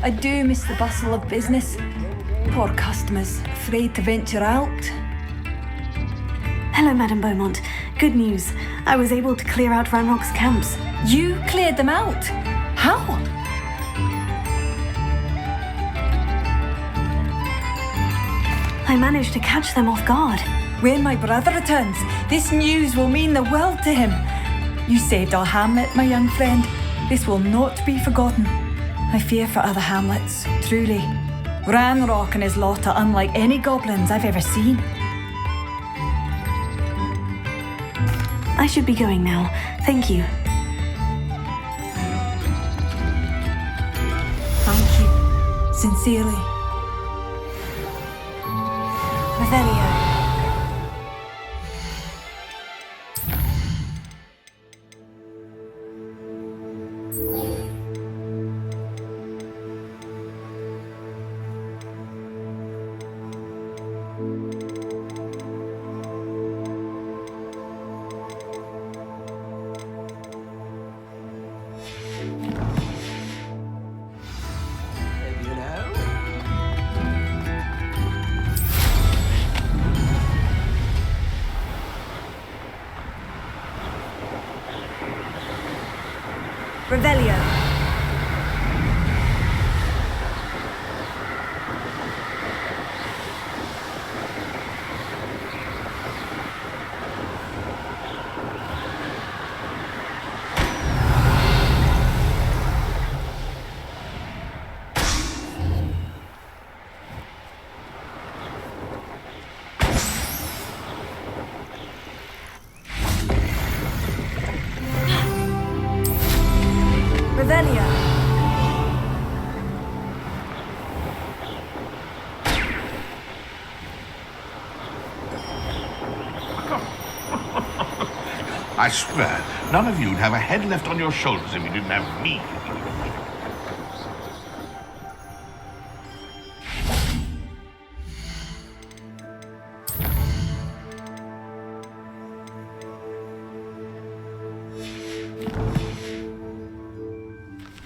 [SPEAKER 13] I do miss the bustle of business. Poor customers, afraid to venture out.
[SPEAKER 16] Hello, Madame Beaumont. Good news. I was able to clear out Ranrock's camps.
[SPEAKER 13] You cleared them out? How?
[SPEAKER 16] I managed to catch them off guard.
[SPEAKER 13] When my brother returns, this news will mean the world to him. You saved our hamlet, my young friend. This will not be forgotten. I fear for other hamlets, truly. Ranrock and his lot are unlike any goblins I've ever seen.
[SPEAKER 16] I should be going now. Thank you.
[SPEAKER 13] Thank you. Sincerely. Revelio. Revelio. Revelio.
[SPEAKER 9] I swear, none of you'd have a head left on your shoulders if you didn't have me.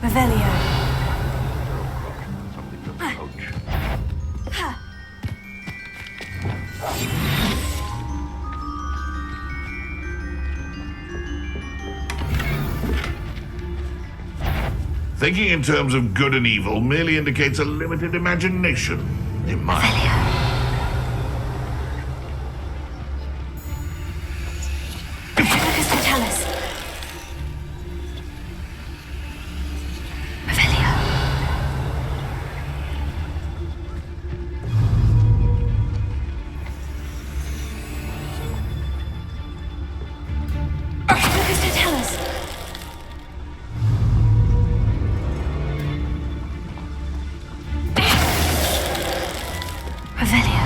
[SPEAKER 13] Revelio.
[SPEAKER 9] Thinking in terms of good and evil merely indicates a limited imagination, in my
[SPEAKER 1] Focus to tell us. Revelio. Focus to tell us. Revelio.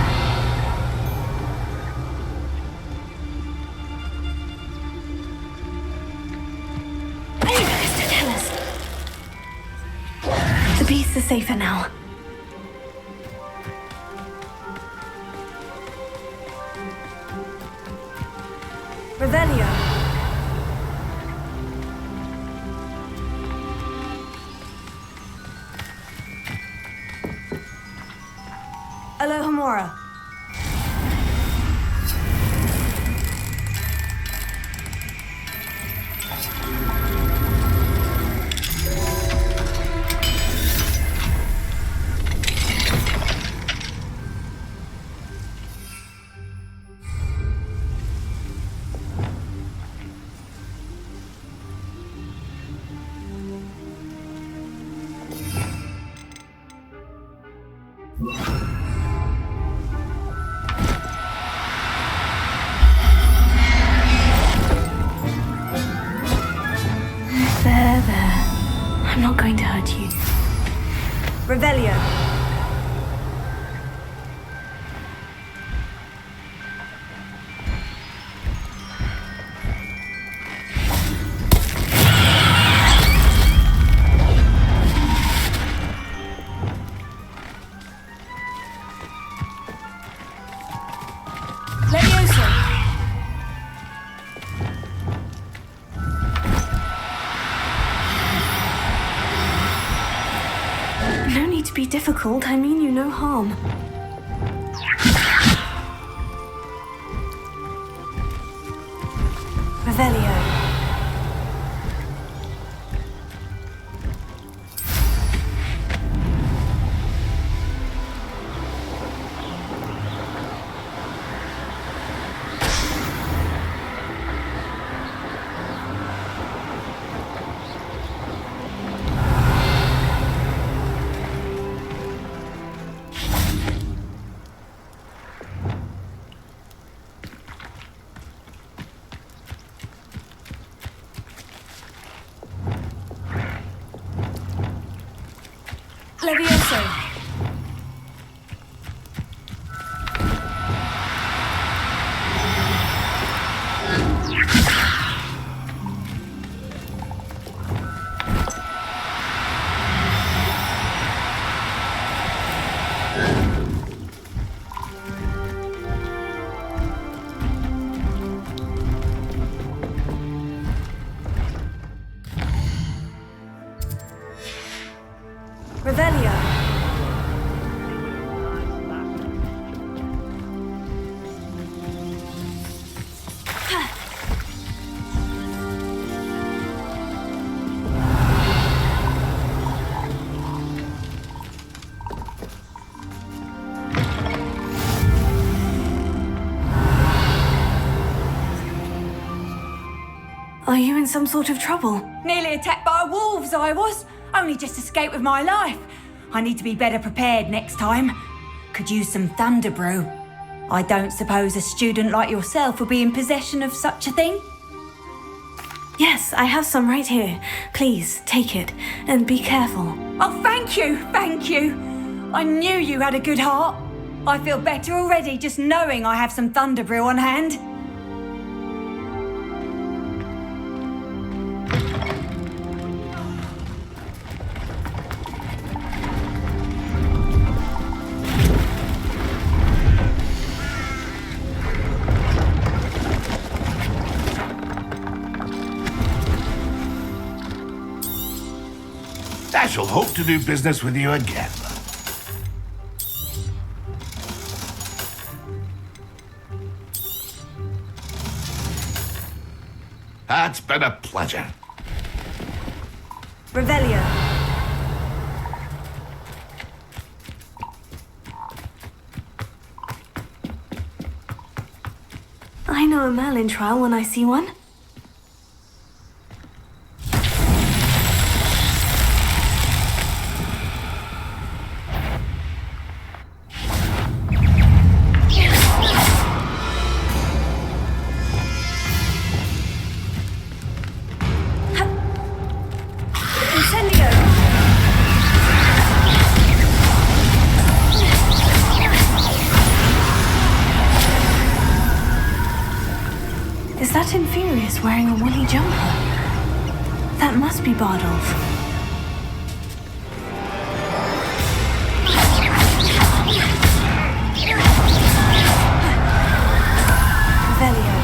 [SPEAKER 1] Focus to tell us. The beasts are safer now. Revelio. Alohomora. There. I'm not going to hurt you. Revelio. Levioso. No need to be difficult. I mean you no harm. Revelio. Levioso. Revelio. Are you in some sort of trouble?
[SPEAKER 13] Nearly attacked by wolves, I was. Only just escaped with my life. I need to be better prepared next time. Could use some thunder brew. I don't suppose a student like yourself would be in possession of such a thing?
[SPEAKER 1] Yes, I have some right here. Please, take it. And be careful.
[SPEAKER 13] Oh, thank you, thank you. I knew you had a good heart. I feel better already just knowing I have some thunder brew on hand.
[SPEAKER 9] I shall hope to do business with you again. It's been a pleasure.
[SPEAKER 13] Revelio.
[SPEAKER 16] know a Merlin trial when I see one. Is that Infurious wearing a woolly jumper? That must be Bardolph. Revelio.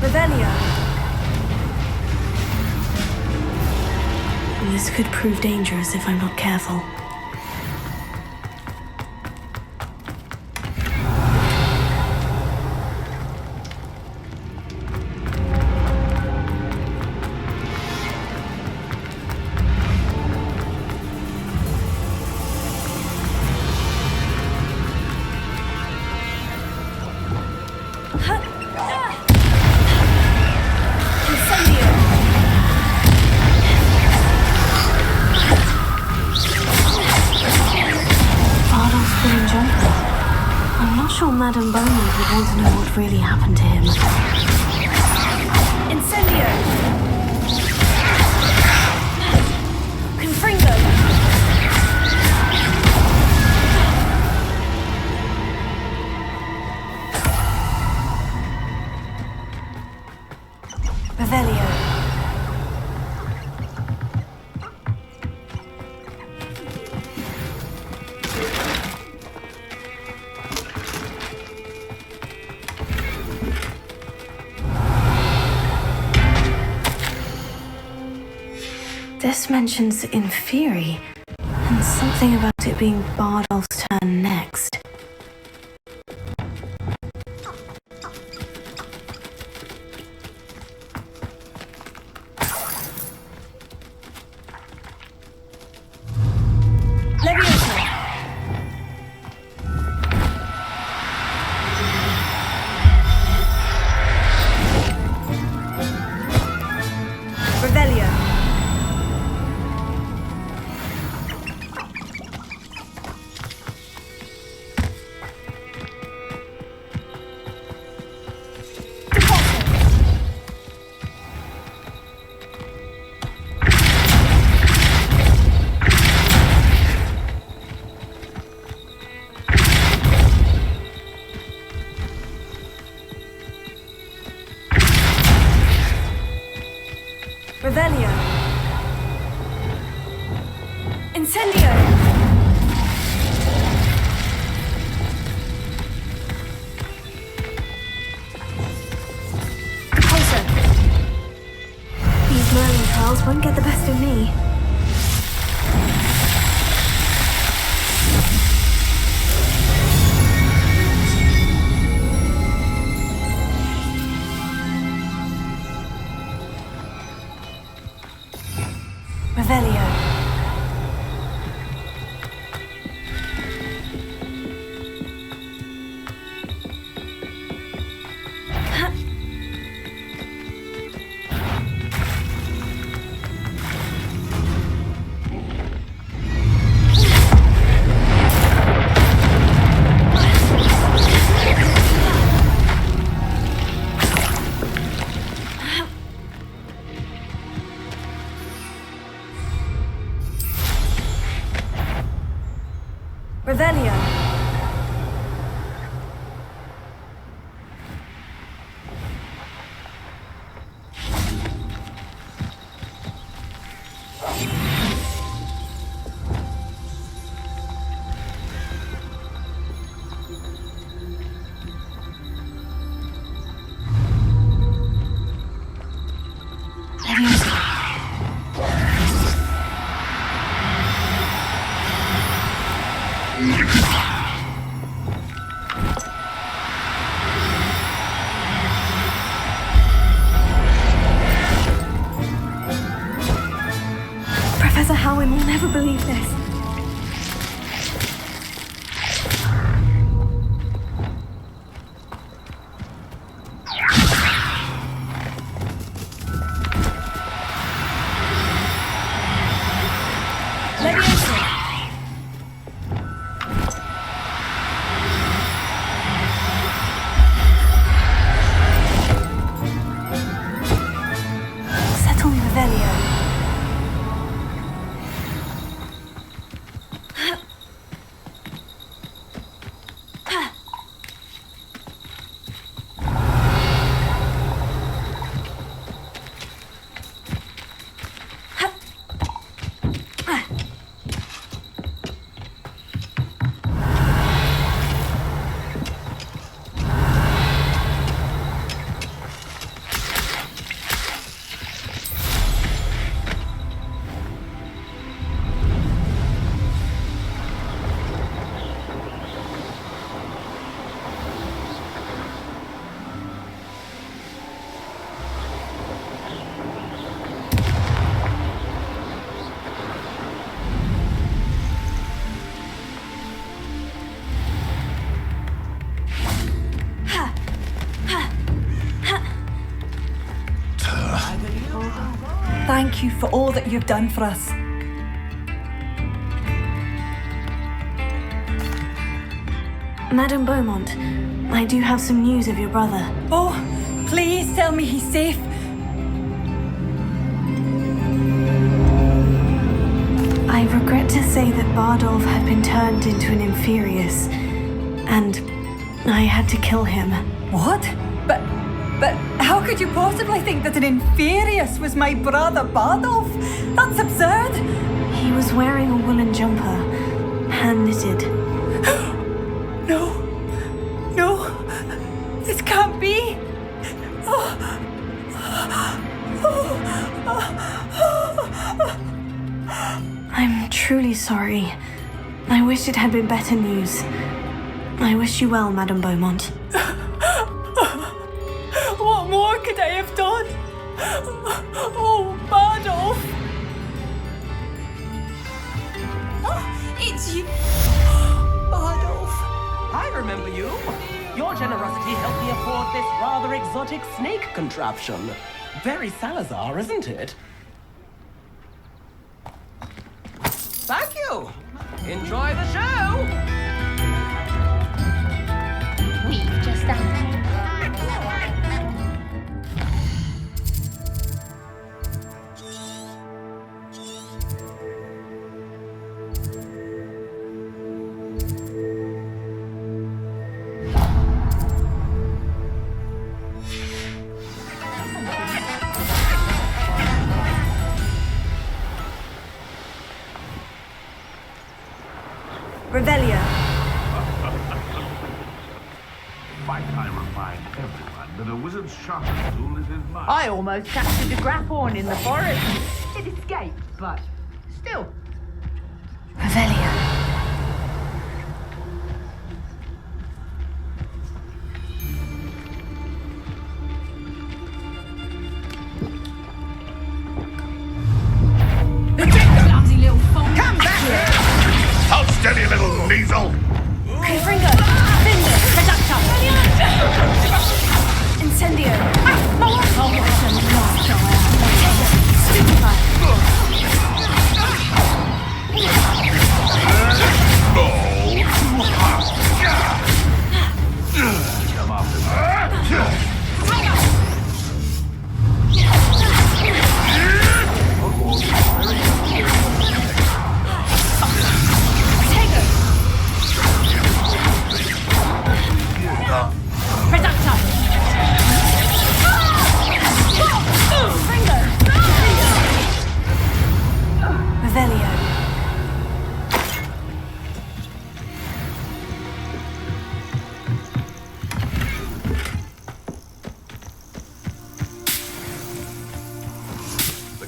[SPEAKER 16] Revelio. This could prove dangerous if I'm not careful. Madame Beaumont would want to know what really happened to him. Incendio! Confringo! Revelio. This mentions Inferi, and something about it being Bardolph's turn next. Leviosa! Revelio! Revelio. Incendio. Repulsor. These Merlin trials won't get the best of me. Revelio. Professor Howin will never believe this. Settle Revelio. Thank you for all that you've done for us. Madame Beaumont, I do have some news of your brother.
[SPEAKER 13] Oh, please tell me he's safe.
[SPEAKER 16] I regret to say that Bardolph had been turned into an Inferius, and I had to kill him.
[SPEAKER 13] What? But how could you possibly think that an Inferius was my brother Bardolph? That's absurd.
[SPEAKER 16] He was wearing a woolen jumper, hand-knitted.
[SPEAKER 13] No, this can't be.
[SPEAKER 16] I'm truly sorry. I wish it had been better news. I wish you well, Madame Beaumont.
[SPEAKER 13] What more could I have done? Oh, Bardolph!
[SPEAKER 14] Oh, it's you. Bardolph.
[SPEAKER 2] I remember you. Your generosity helped me afford this rather exotic snake contraption. Very Salazar, isn't it? Thank you. Enjoy the show.
[SPEAKER 18] We've just done.
[SPEAKER 13] Revelio.
[SPEAKER 19] Might I remind everyone that a wizard's sharpest tool is his mind.
[SPEAKER 20] I almost captured a grapphorn in the forest. It escaped, but still.
[SPEAKER 16] Revelio.
[SPEAKER 20] Clumsy little fool. Come back here!
[SPEAKER 19] Hold steady, little weasel!
[SPEAKER 16] Confringo! Finger! Reductor! Incendio!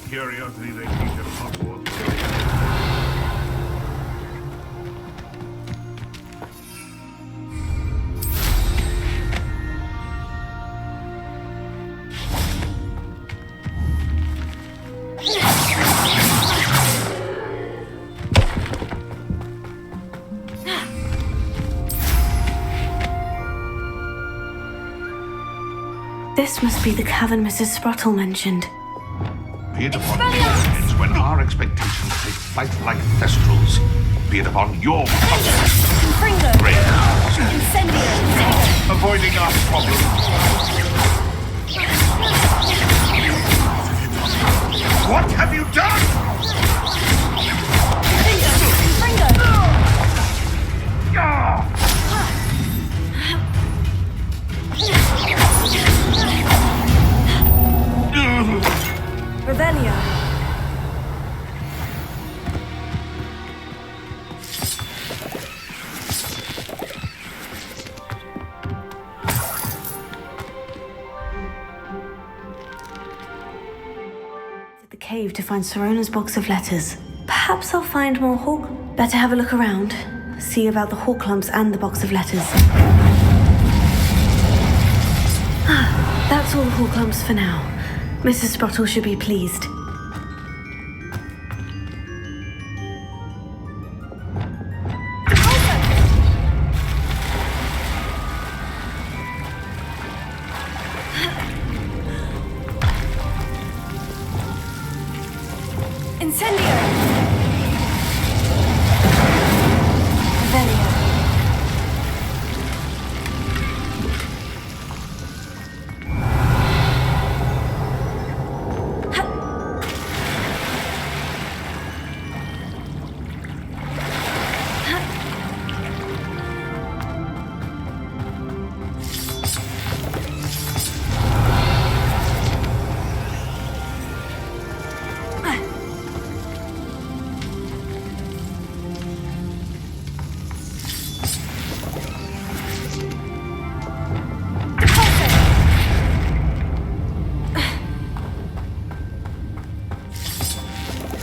[SPEAKER 19] Curiosity they teach at Hogwarts.
[SPEAKER 16] This must be the cavern Mrs. Sprottle mentioned.
[SPEAKER 9] Be it upon your heads when our expectations take flight like thestrals. Be it upon your
[SPEAKER 16] Confringo! Incendio!
[SPEAKER 9] avoiding our problems. What have you done?
[SPEAKER 16] Revelio. At the cave to find Sorona's box of letters. Perhaps I'll find more hawk. Better have a look around. See about the hawk lumps and the box of letters. That's all the hawk lumps for now. Mrs. Sprottle should be pleased. Incendio! Revelio.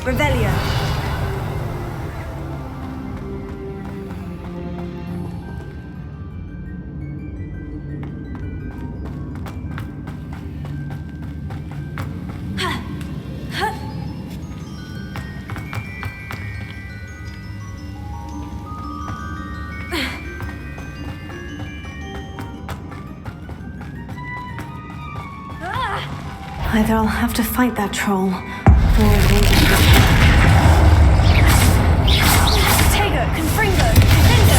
[SPEAKER 16] Revelio. Either I'll have to fight that troll, or it will be... Tego, Confringo, Confringo,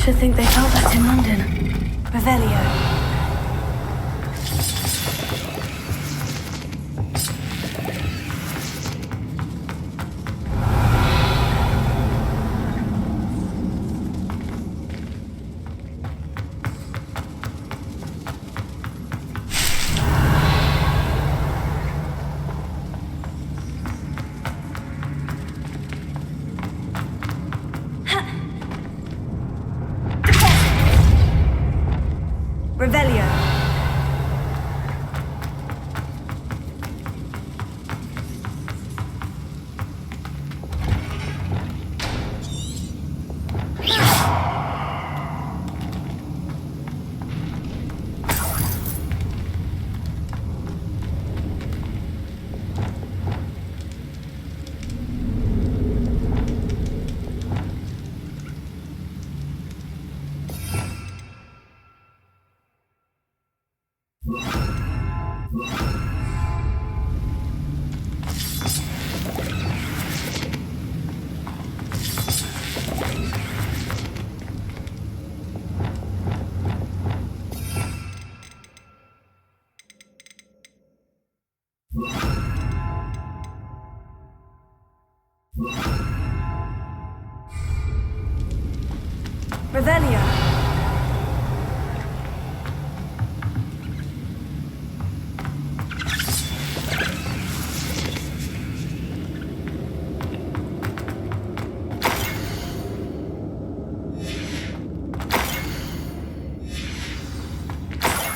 [SPEAKER 16] Should think they felt that in London. Revelio. Revelio.
[SPEAKER 13] Revelio.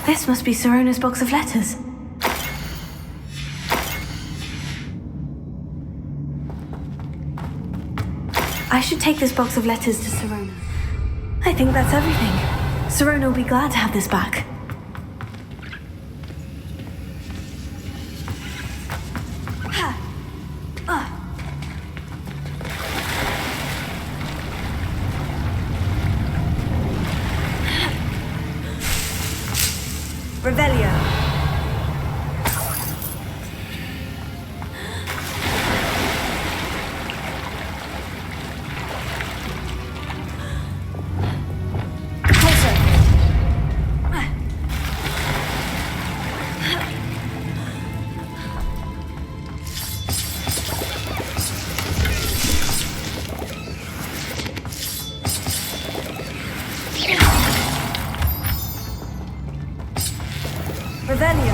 [SPEAKER 16] This must be Sirona's box of letters. I should take this box of letters to Sirona. I think that's everything. Sirona will be glad to have this back.
[SPEAKER 13] Revelio. Revelio.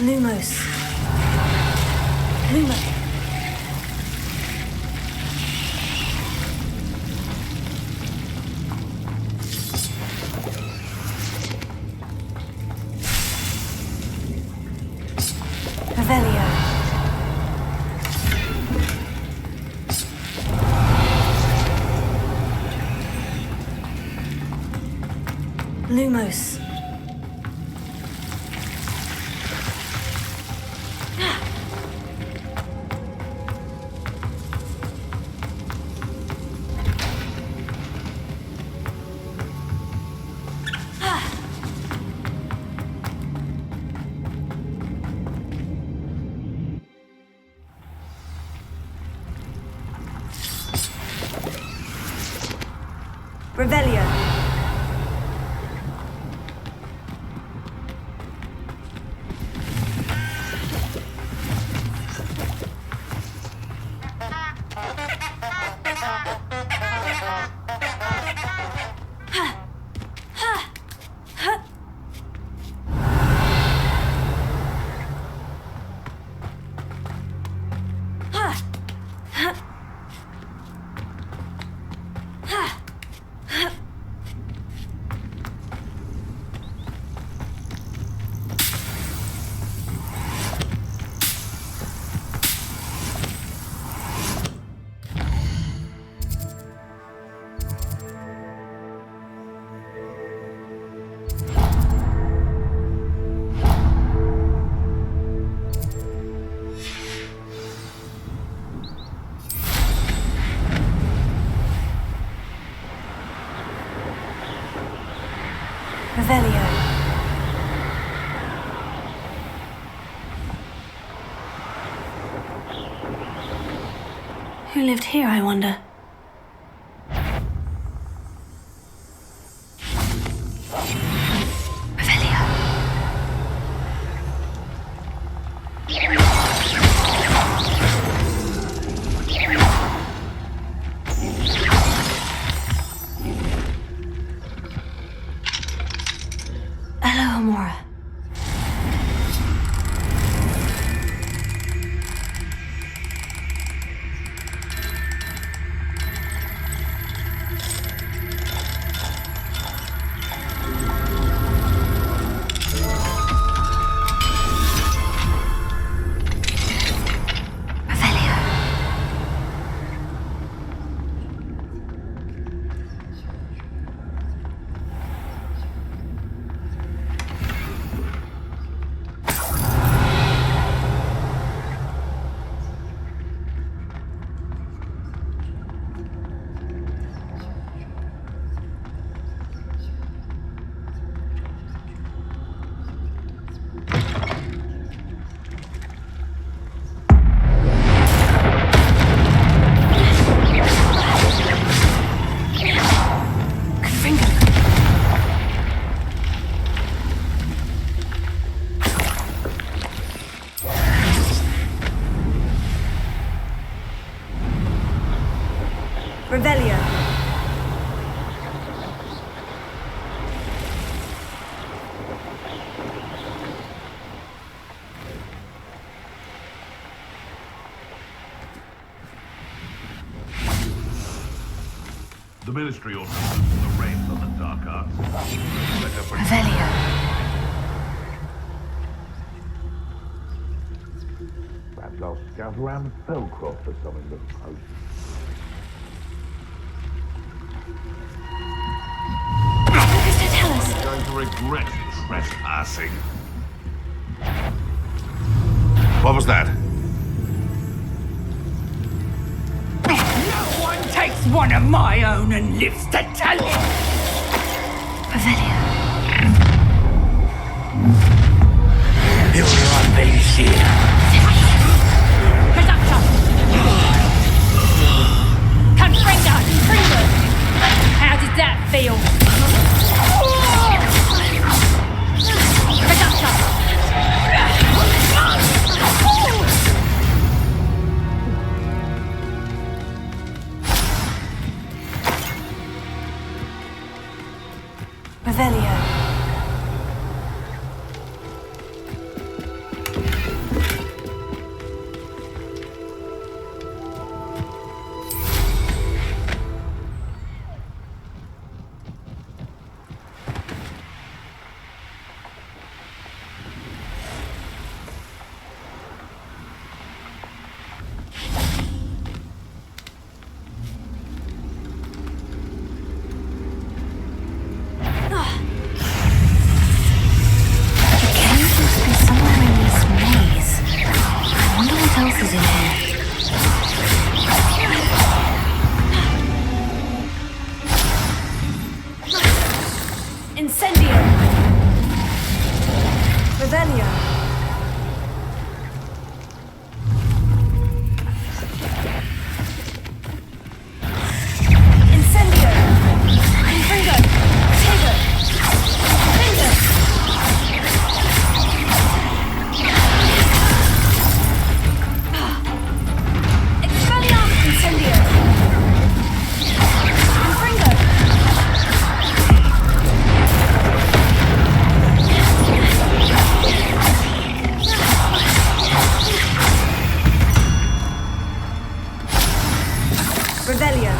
[SPEAKER 16] Lumos. Lumo. Revelio. Lumos.
[SPEAKER 13] Revelio. Revelio.
[SPEAKER 16] Who lived here, I wonder? Hello, Amora.
[SPEAKER 13] Revelio.
[SPEAKER 19] The Ministry orders the reins on the dark arts.
[SPEAKER 6] Revelio.
[SPEAKER 19] Perhaps I'll scout around Fellcroft for something to post.
[SPEAKER 6] Tell us.
[SPEAKER 19] I'm going to regret trespassing.
[SPEAKER 9] What was that?
[SPEAKER 12] No one takes one of my own and lives to tell it!
[SPEAKER 6] Revelio.
[SPEAKER 17] You are very here.
[SPEAKER 18] Conductor! Confringo! How did that feel?
[SPEAKER 6] Revelio.
[SPEAKER 13] Incendio. Revelio. Incendio. Confringo. Tego. Confringo. Expelliarmus. Incendio. Confringo. Revelio.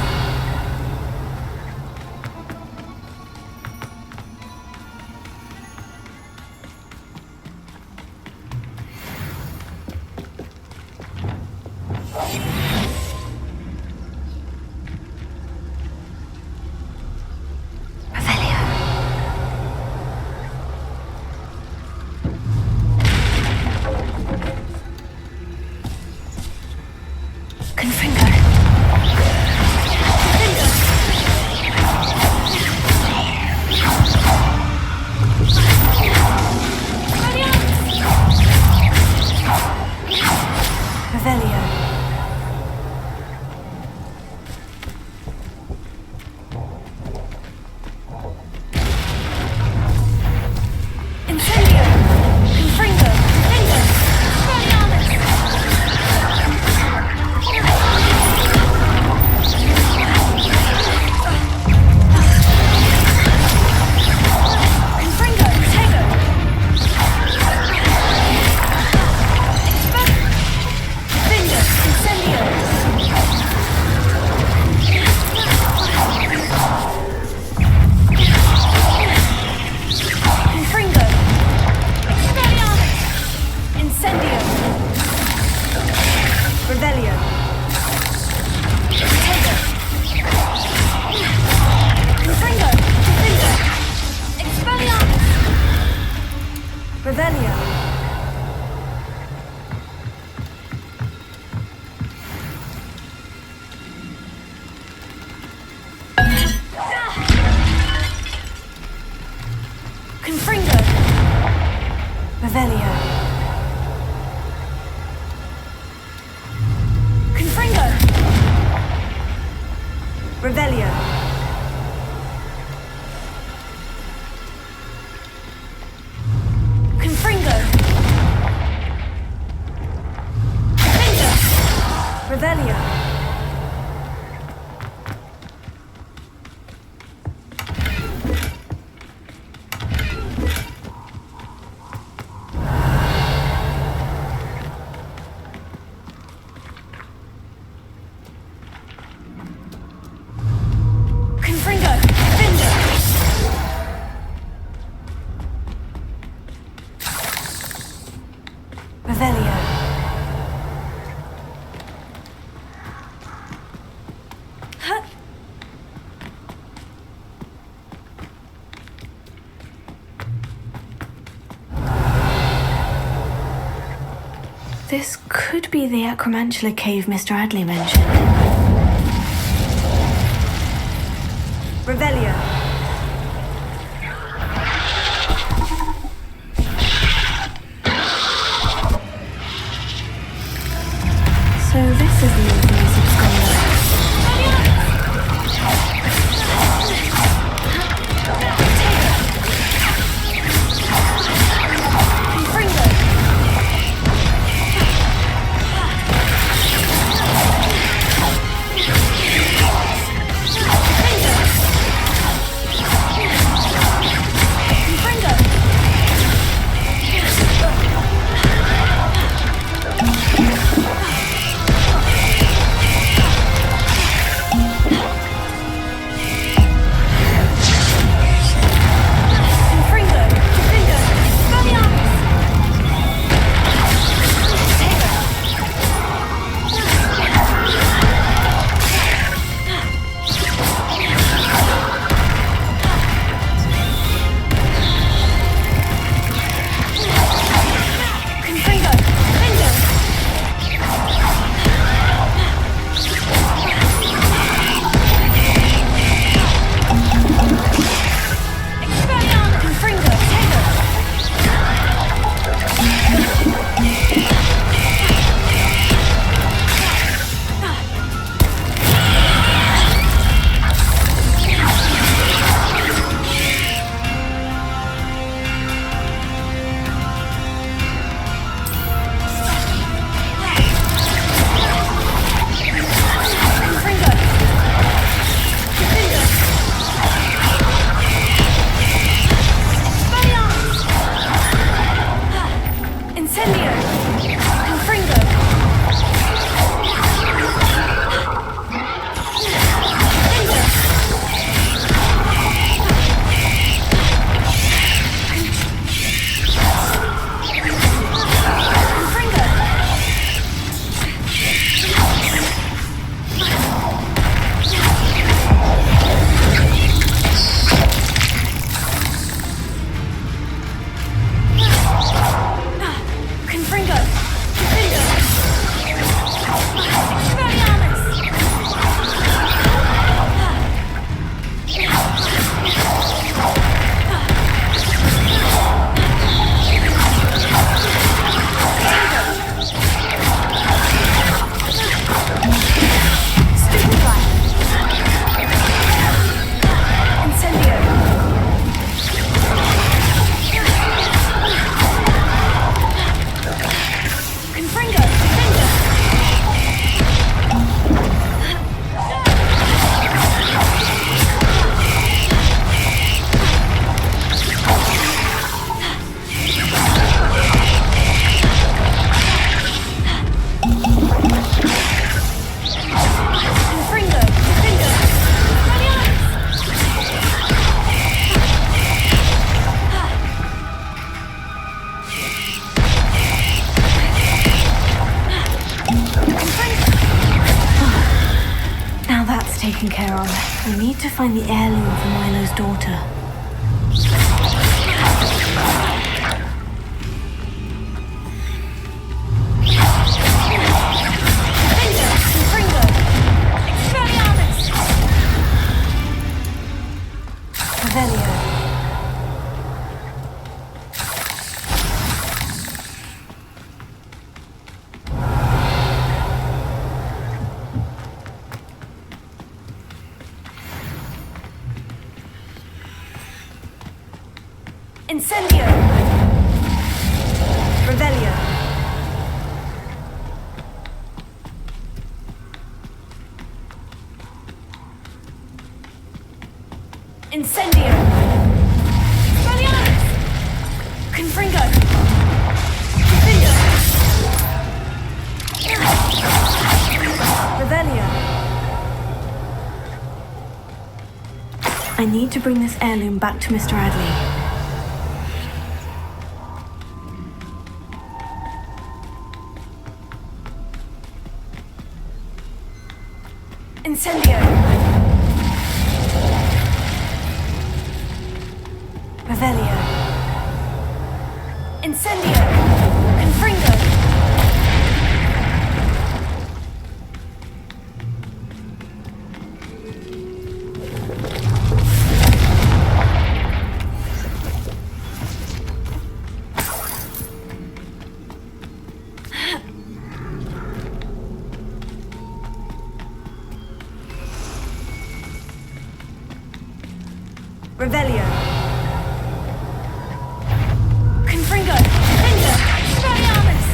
[SPEAKER 6] Confringo. Revelio. Incendio. Confringo. Confringo. Expelliarmus. Confringo. Tego. Confringo. Incendio. Confringo. Expelliarmus. Incendio. Revelio. Tego. Confringo. Confringo. Expelliarmus. Revelio. Confringo. Revelio. Confringo. Revelio. Confringo. Confringo. Revelio.
[SPEAKER 16] This could be the Acromantula cave Mr. Adley mentioned.
[SPEAKER 13] Revelio.
[SPEAKER 16] So this is the information scholar. Taken care of. We need to find the heirloom for Milo's daughter. Incendio! Revelio! Incendio! Expelliarmus! Confringo! Confringo! Revelio! I need to bring this heirloom back to Mr. Adley. Incendio! Revelio! Incendio! Confringo!
[SPEAKER 13] Revelio.
[SPEAKER 6] Confringo! Finger! Expelliarmus!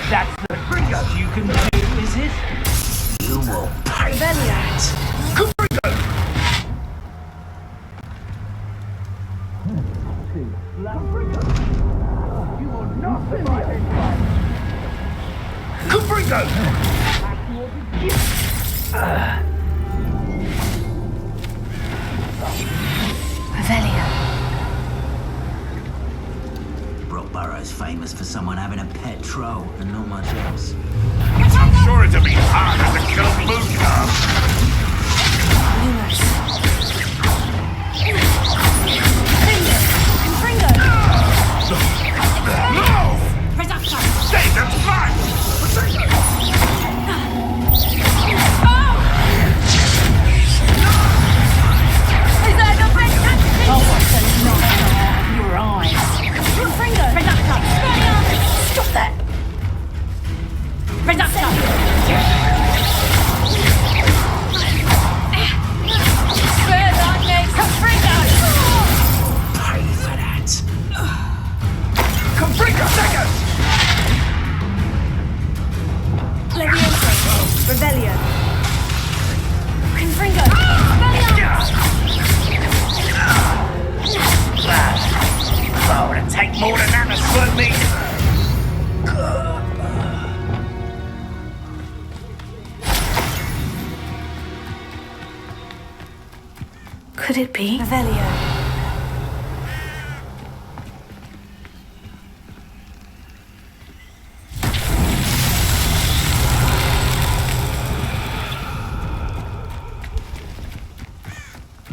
[SPEAKER 8] That's the biggest you can do, is it? You will pay for that. You will not survive it.
[SPEAKER 9] Confringo!
[SPEAKER 6] Revelio.
[SPEAKER 17] Brockborough's famous for someone having a pet troll and not much else.
[SPEAKER 9] I'm sure it'd be harder to kill moon calf.
[SPEAKER 6] Lumos. Confringo!
[SPEAKER 9] No!
[SPEAKER 6] Reducto!
[SPEAKER 9] Stay them fly!
[SPEAKER 6] Is that the best tactic? Oh, what's the knock out of your eyes? Confringo! Reducto! Expelliarmus! Stop that! Reducto! Spare that next! Confringo!
[SPEAKER 17] Pay for that.
[SPEAKER 9] Confringo second!
[SPEAKER 13] Levioso. Revelio.
[SPEAKER 6] Confringo! Expelliarmus!
[SPEAKER 17] Oh, it'll take more than that to slow me.
[SPEAKER 16] Could it be?
[SPEAKER 13] Revelio.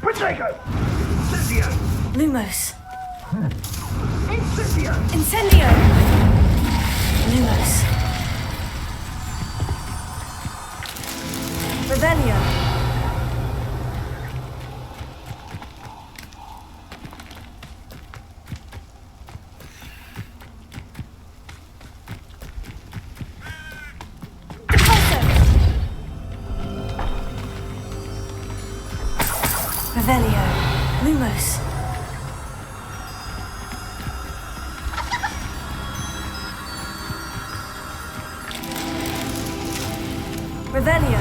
[SPEAKER 9] Protego!
[SPEAKER 16] Lumos.
[SPEAKER 13] Incendio.
[SPEAKER 16] Lumos.
[SPEAKER 13] Revelio.
[SPEAKER 16] Revelio. Lumos.
[SPEAKER 13] Revelio.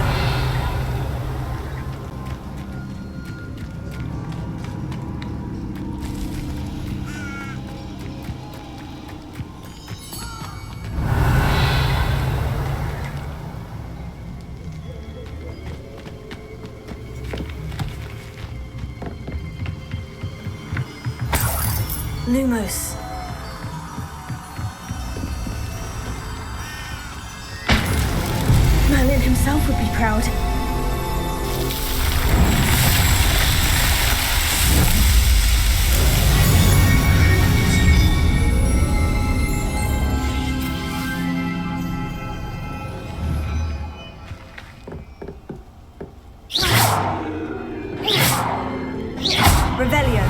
[SPEAKER 16] Lumos.
[SPEAKER 6] Merlin himself would be proud.
[SPEAKER 13] Revelio.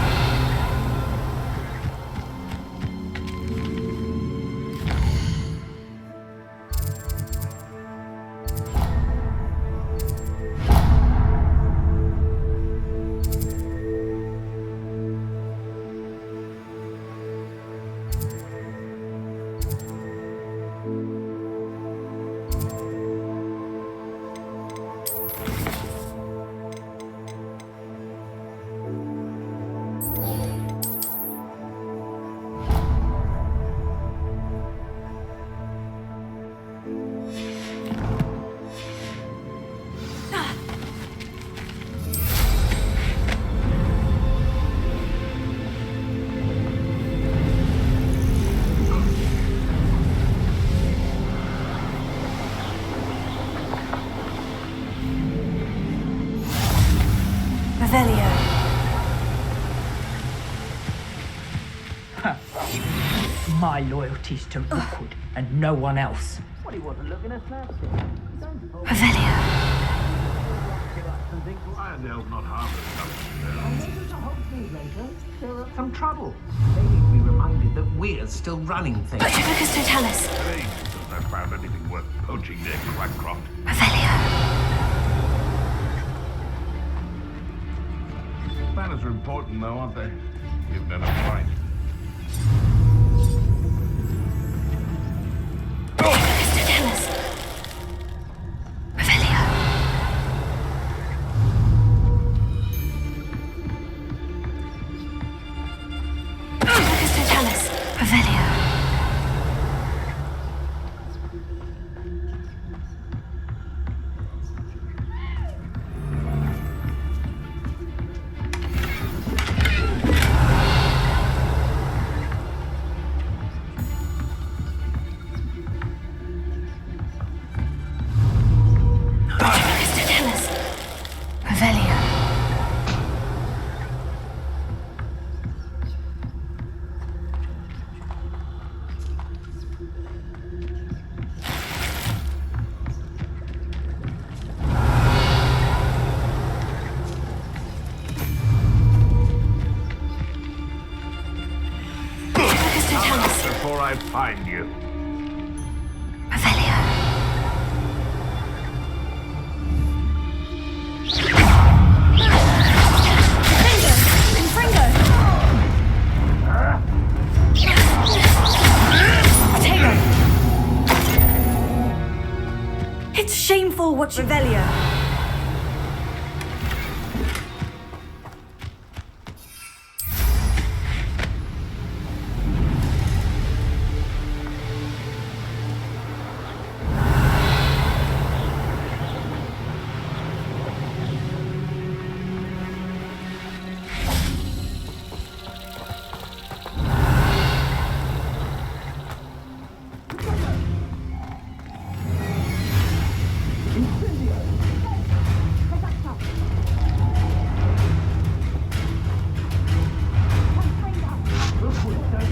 [SPEAKER 16] Revelio.
[SPEAKER 4] My loyalty's to Rookwood and no one else.
[SPEAKER 17] What he wasn't looking at, snaps
[SPEAKER 16] Revelio.
[SPEAKER 19] think Irondel's not harmless enough.
[SPEAKER 10] They're up some trouble. They need to be reminded that we're still running things.
[SPEAKER 16] But Typhicus Totalis.
[SPEAKER 19] Ages since I found anything worth poaching near Quackcroft. Manners are important, though, aren't they? Given enough fight.
[SPEAKER 16] Typhicus Totalis. Revelio. Typhicus Totalis. Revelio.
[SPEAKER 19] Before I find you.
[SPEAKER 13] It's shameful what you... Revelio.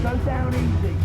[SPEAKER 2] Go down easy.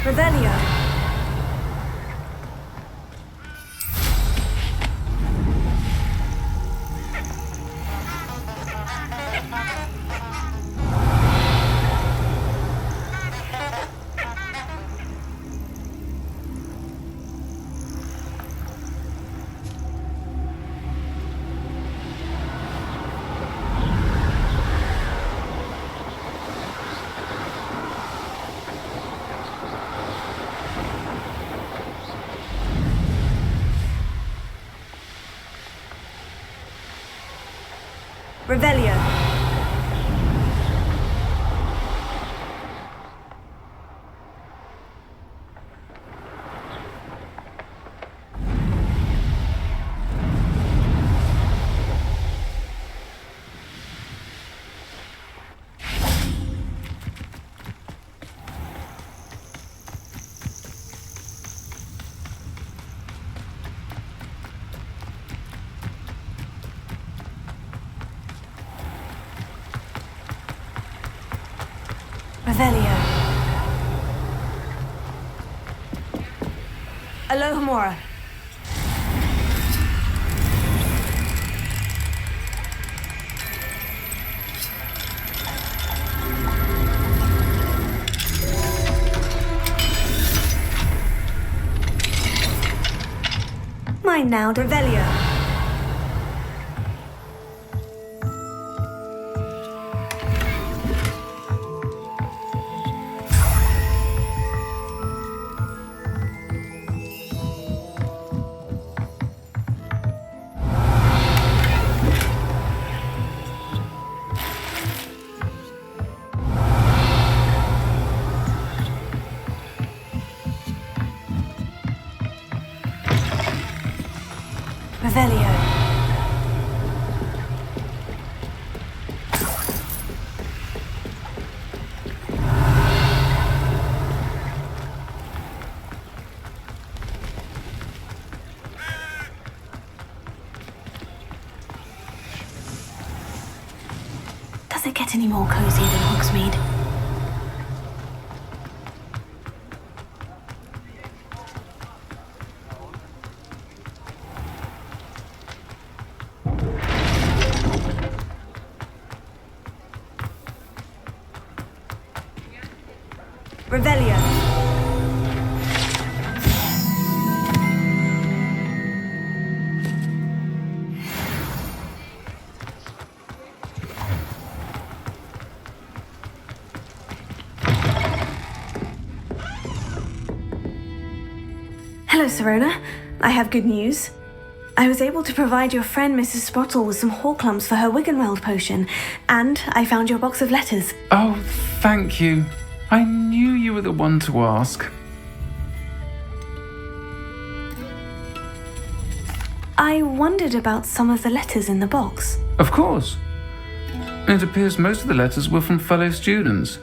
[SPEAKER 13] Revelio. Revelio.
[SPEAKER 16] Alohomora. Mine now, Revelio. Revelio. Does it get any more cozy than Hogsmeade? Revelio. Hello, Serona. I have good news. I was able to provide your friend Mrs. Sprottle with some Horklumps for her Wiggenweld potion, and I found your box of letters.
[SPEAKER 11] Oh, thank you. I knew you were the one to ask.
[SPEAKER 16] I wondered about some of the letters in the box.
[SPEAKER 11] Of course. It appears most of the letters were from fellow students.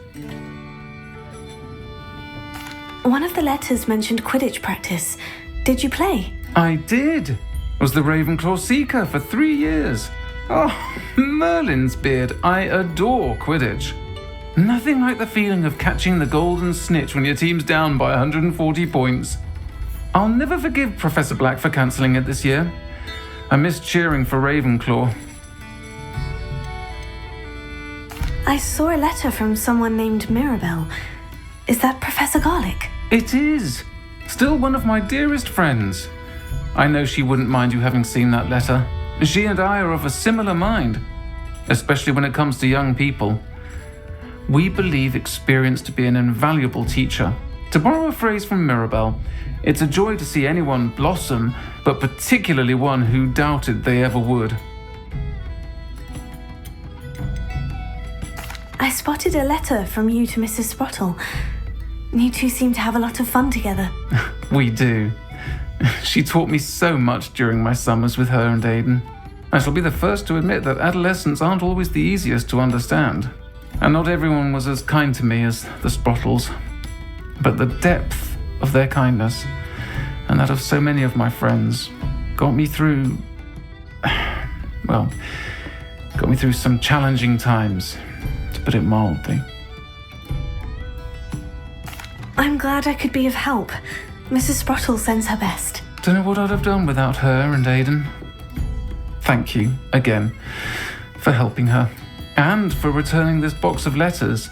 [SPEAKER 16] One of the letters mentioned Quidditch practice. Did you play?
[SPEAKER 11] I did. Was the Ravenclaw Seeker for 3 years. Oh, Merlin's beard. I adore Quidditch. Nothing like the feeling of catching the golden snitch when your team's down by 140 points. I'll never forgive Professor Black for cancelling it this year. I missed cheering for Ravenclaw.
[SPEAKER 16] I saw a letter from someone named Mirabelle. Is that Professor Garlick?
[SPEAKER 11] It is. Still one of my dearest friends. I know she wouldn't mind you having seen that letter. She and I are of a similar mind, especially when it comes to young people. We believe experience to be an invaluable teacher. To borrow a phrase from Mirabelle, it's a joy to see anyone blossom, but particularly one who doubted they ever would.
[SPEAKER 16] I spotted a letter from you to Mrs. Sprottle. You two seem to have a lot of fun together.
[SPEAKER 11] We do. She taught me so much during my summers with her and Aidan. I shall be the first to admit that adolescents aren't always the easiest to understand. And not everyone was as kind to me as the Sprottles. But the depth of their kindness, and that of so many of my friends, got me through some challenging times, to put it mildly.
[SPEAKER 16] I'm glad I could be of help. Mrs. Sprottle sends her best.
[SPEAKER 11] Don't know what I'd have done without her and Aidan. Thank you, again, for helping her, and for returning this box of letters.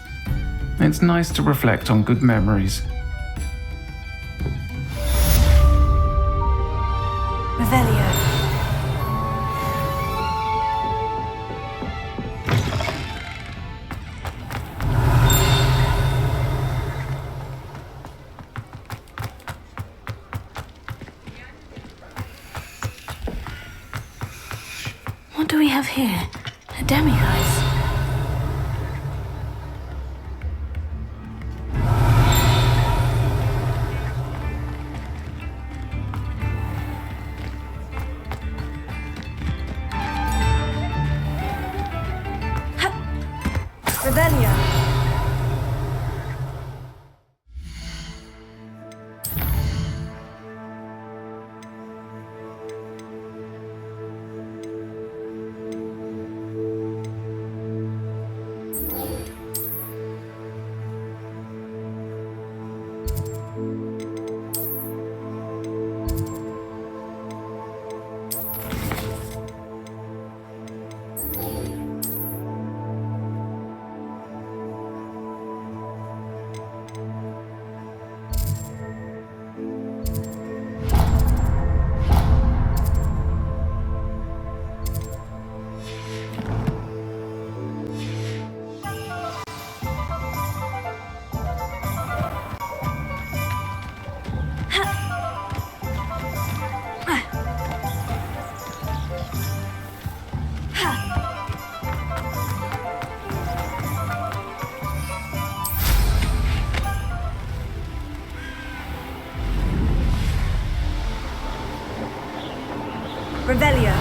[SPEAKER 11] It's nice to reflect on good memories.
[SPEAKER 16] Revelio. What do we have here? A demiguise. Revelio.
[SPEAKER 13] Revelio.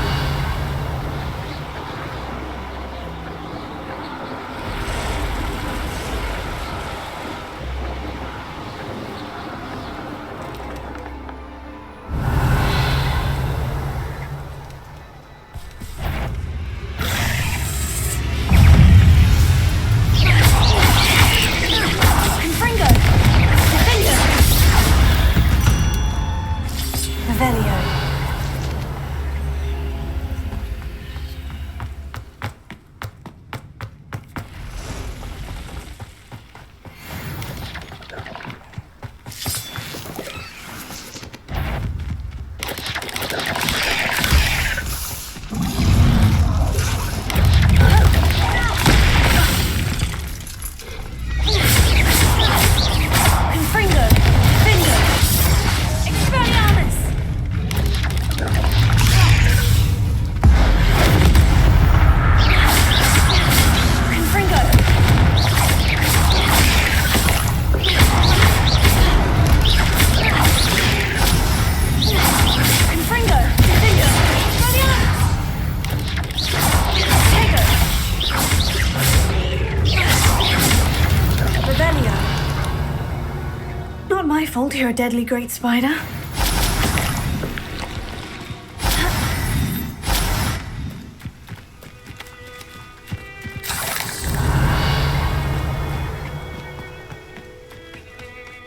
[SPEAKER 13] You're a deadly great spider.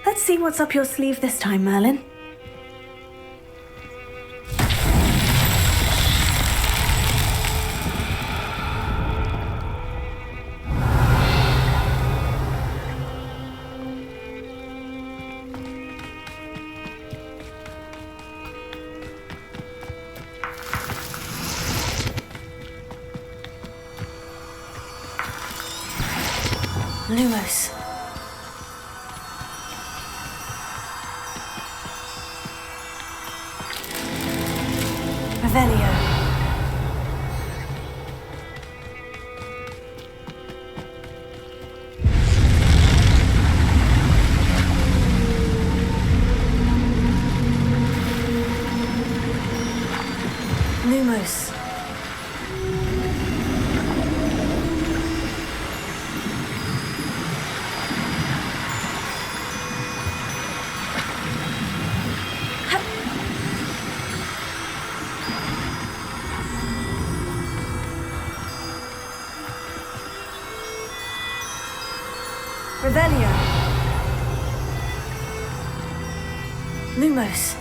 [SPEAKER 13] Let's see what's up your sleeve this time, Merlin. Lumos. Revelio. Lumos. Revelio. Lumos.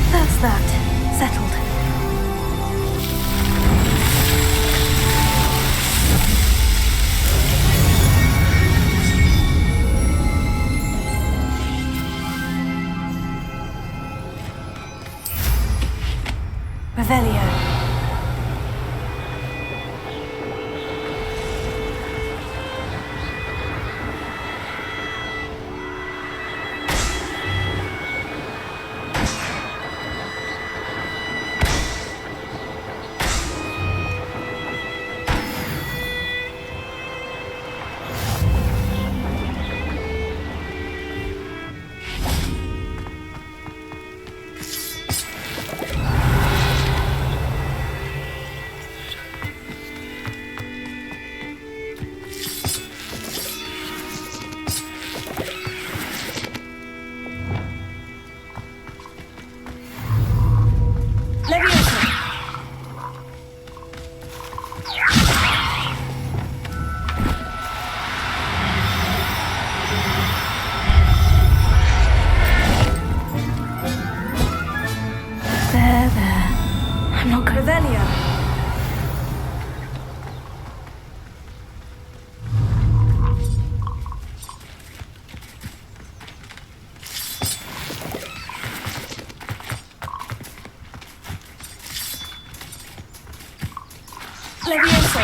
[SPEAKER 13] That's that. Settled. Revelio. I'm not going. Revelio. Levioso.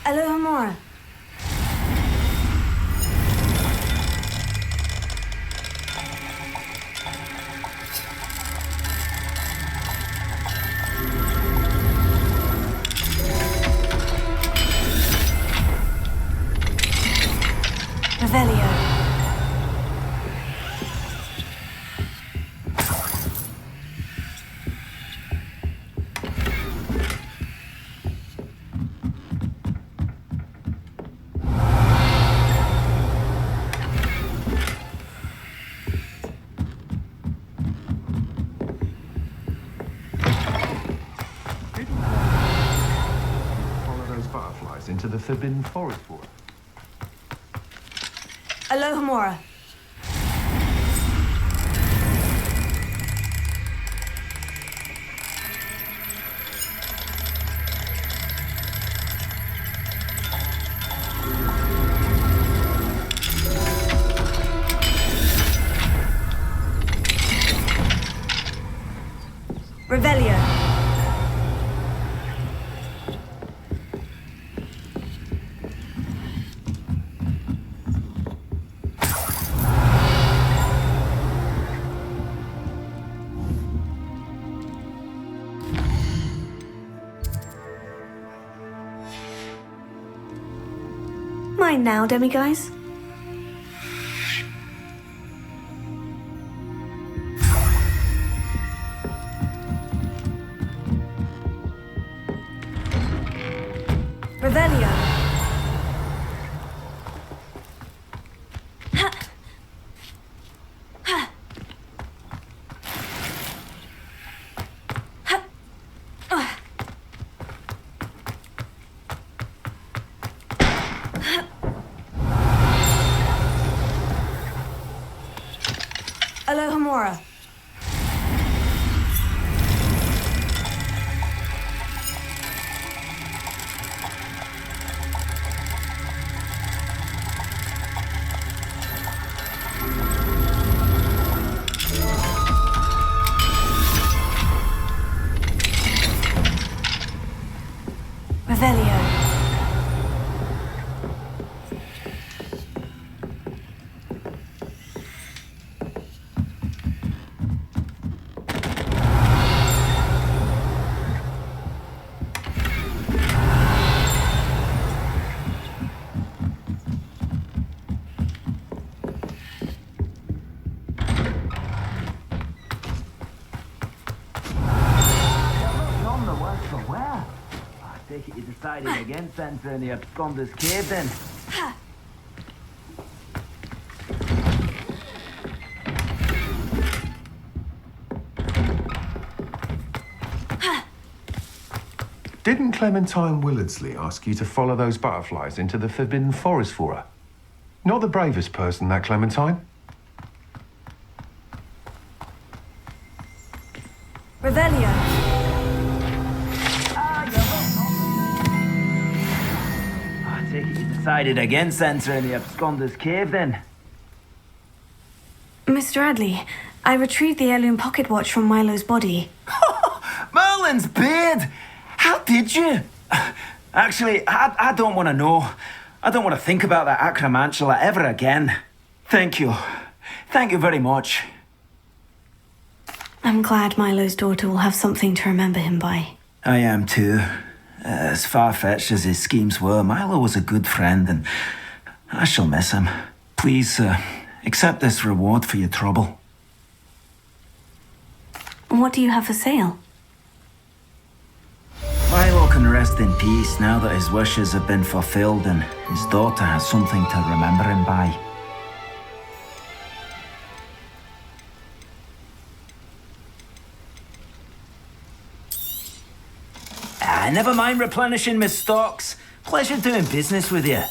[SPEAKER 16] Alohomora. Revelio.
[SPEAKER 19] Follow those butterflies into the Forbidden Forest for us.
[SPEAKER 16] Alohomora. Revelio. Mine now, demiguise. Revelio. Ha. Ha. Ha. Alohomora. Revelio.
[SPEAKER 17] None the worse for wear. I take it you decided against entering the Absconder's Cave then.
[SPEAKER 19] Didn't Clementine Willardsley ask you to follow those butterflies into the Forbidden Forest for her? Not the bravest person, that Clementine.
[SPEAKER 16] Revelio.
[SPEAKER 17] I take it you decided against entering the Absconder's Cave then.
[SPEAKER 16] Mr. Adley, I retrieved the heirloom pocket watch from Milo's body.
[SPEAKER 17] Merlin's beard! How did you? Actually, I don't want to know. I don't want to think about that acromantula ever again. Thank you. Thank you very much.
[SPEAKER 16] I'm glad Milo's daughter will have something to remember him by.
[SPEAKER 17] I am too. As far-fetched as his schemes were, Milo was a good friend and I shall miss him. Please, accept this reward for your trouble.
[SPEAKER 16] What do you have for sale?
[SPEAKER 17] Milo can rest in peace now that his wishes have been fulfilled and his daughter has something to remember him by. Never mind replenishing my stocks. Pleasure doing business with you.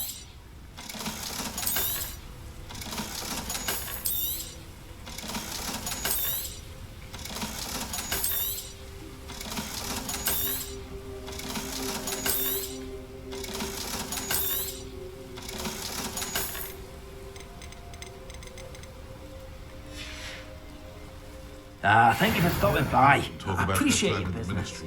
[SPEAKER 17] Thank you for stopping by. I appreciate your business.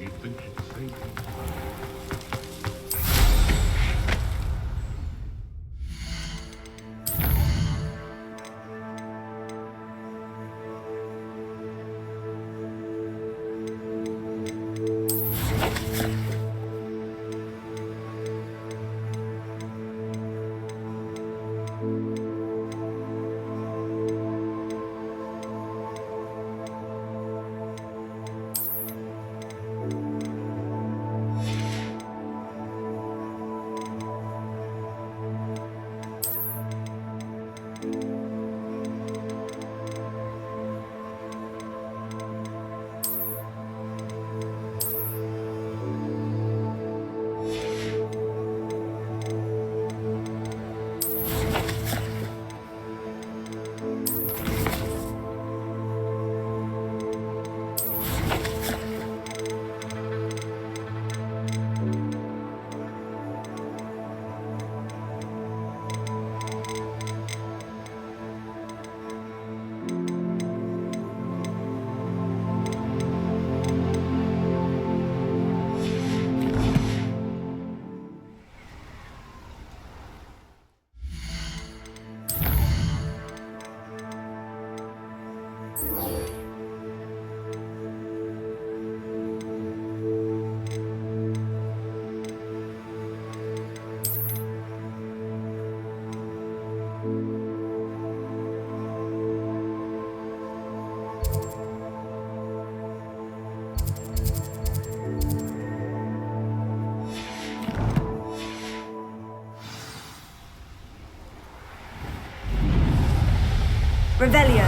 [SPEAKER 13] Revelio.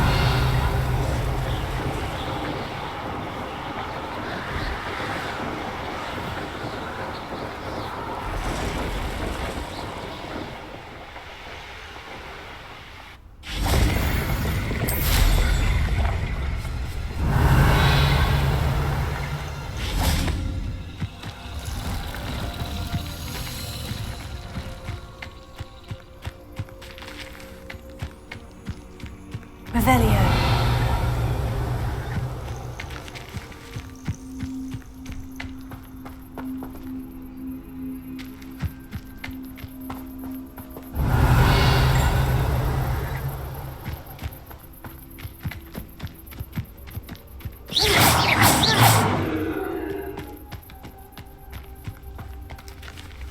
[SPEAKER 13] Revelio.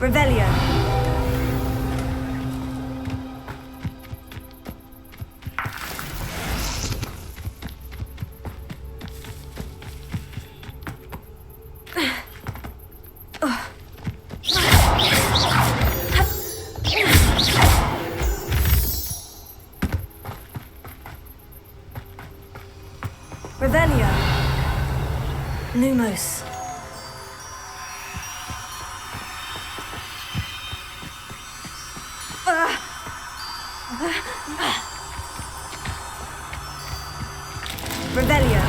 [SPEAKER 13] Revelio. Revelio.
[SPEAKER 16] Lumos.
[SPEAKER 13] Revelio.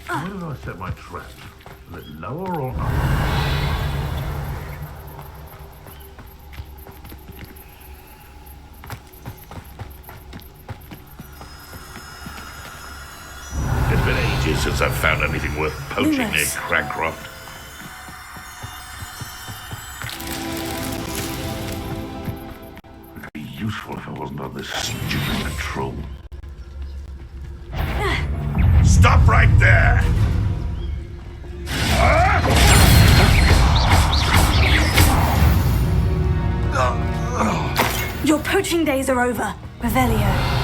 [SPEAKER 9] Where did I set my trap? A little lower or up? It's been ages since I've found anything worth poaching near
[SPEAKER 16] Lumos.
[SPEAKER 9] Cragcroft. It'd be useful if I wasn't on this stupid patrol. Stop right there!
[SPEAKER 16] Your poaching days are over.
[SPEAKER 13] Revelio.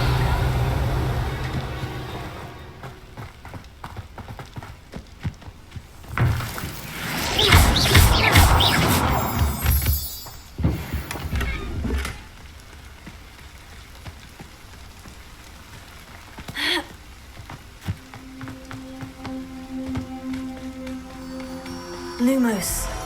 [SPEAKER 16] Lumos.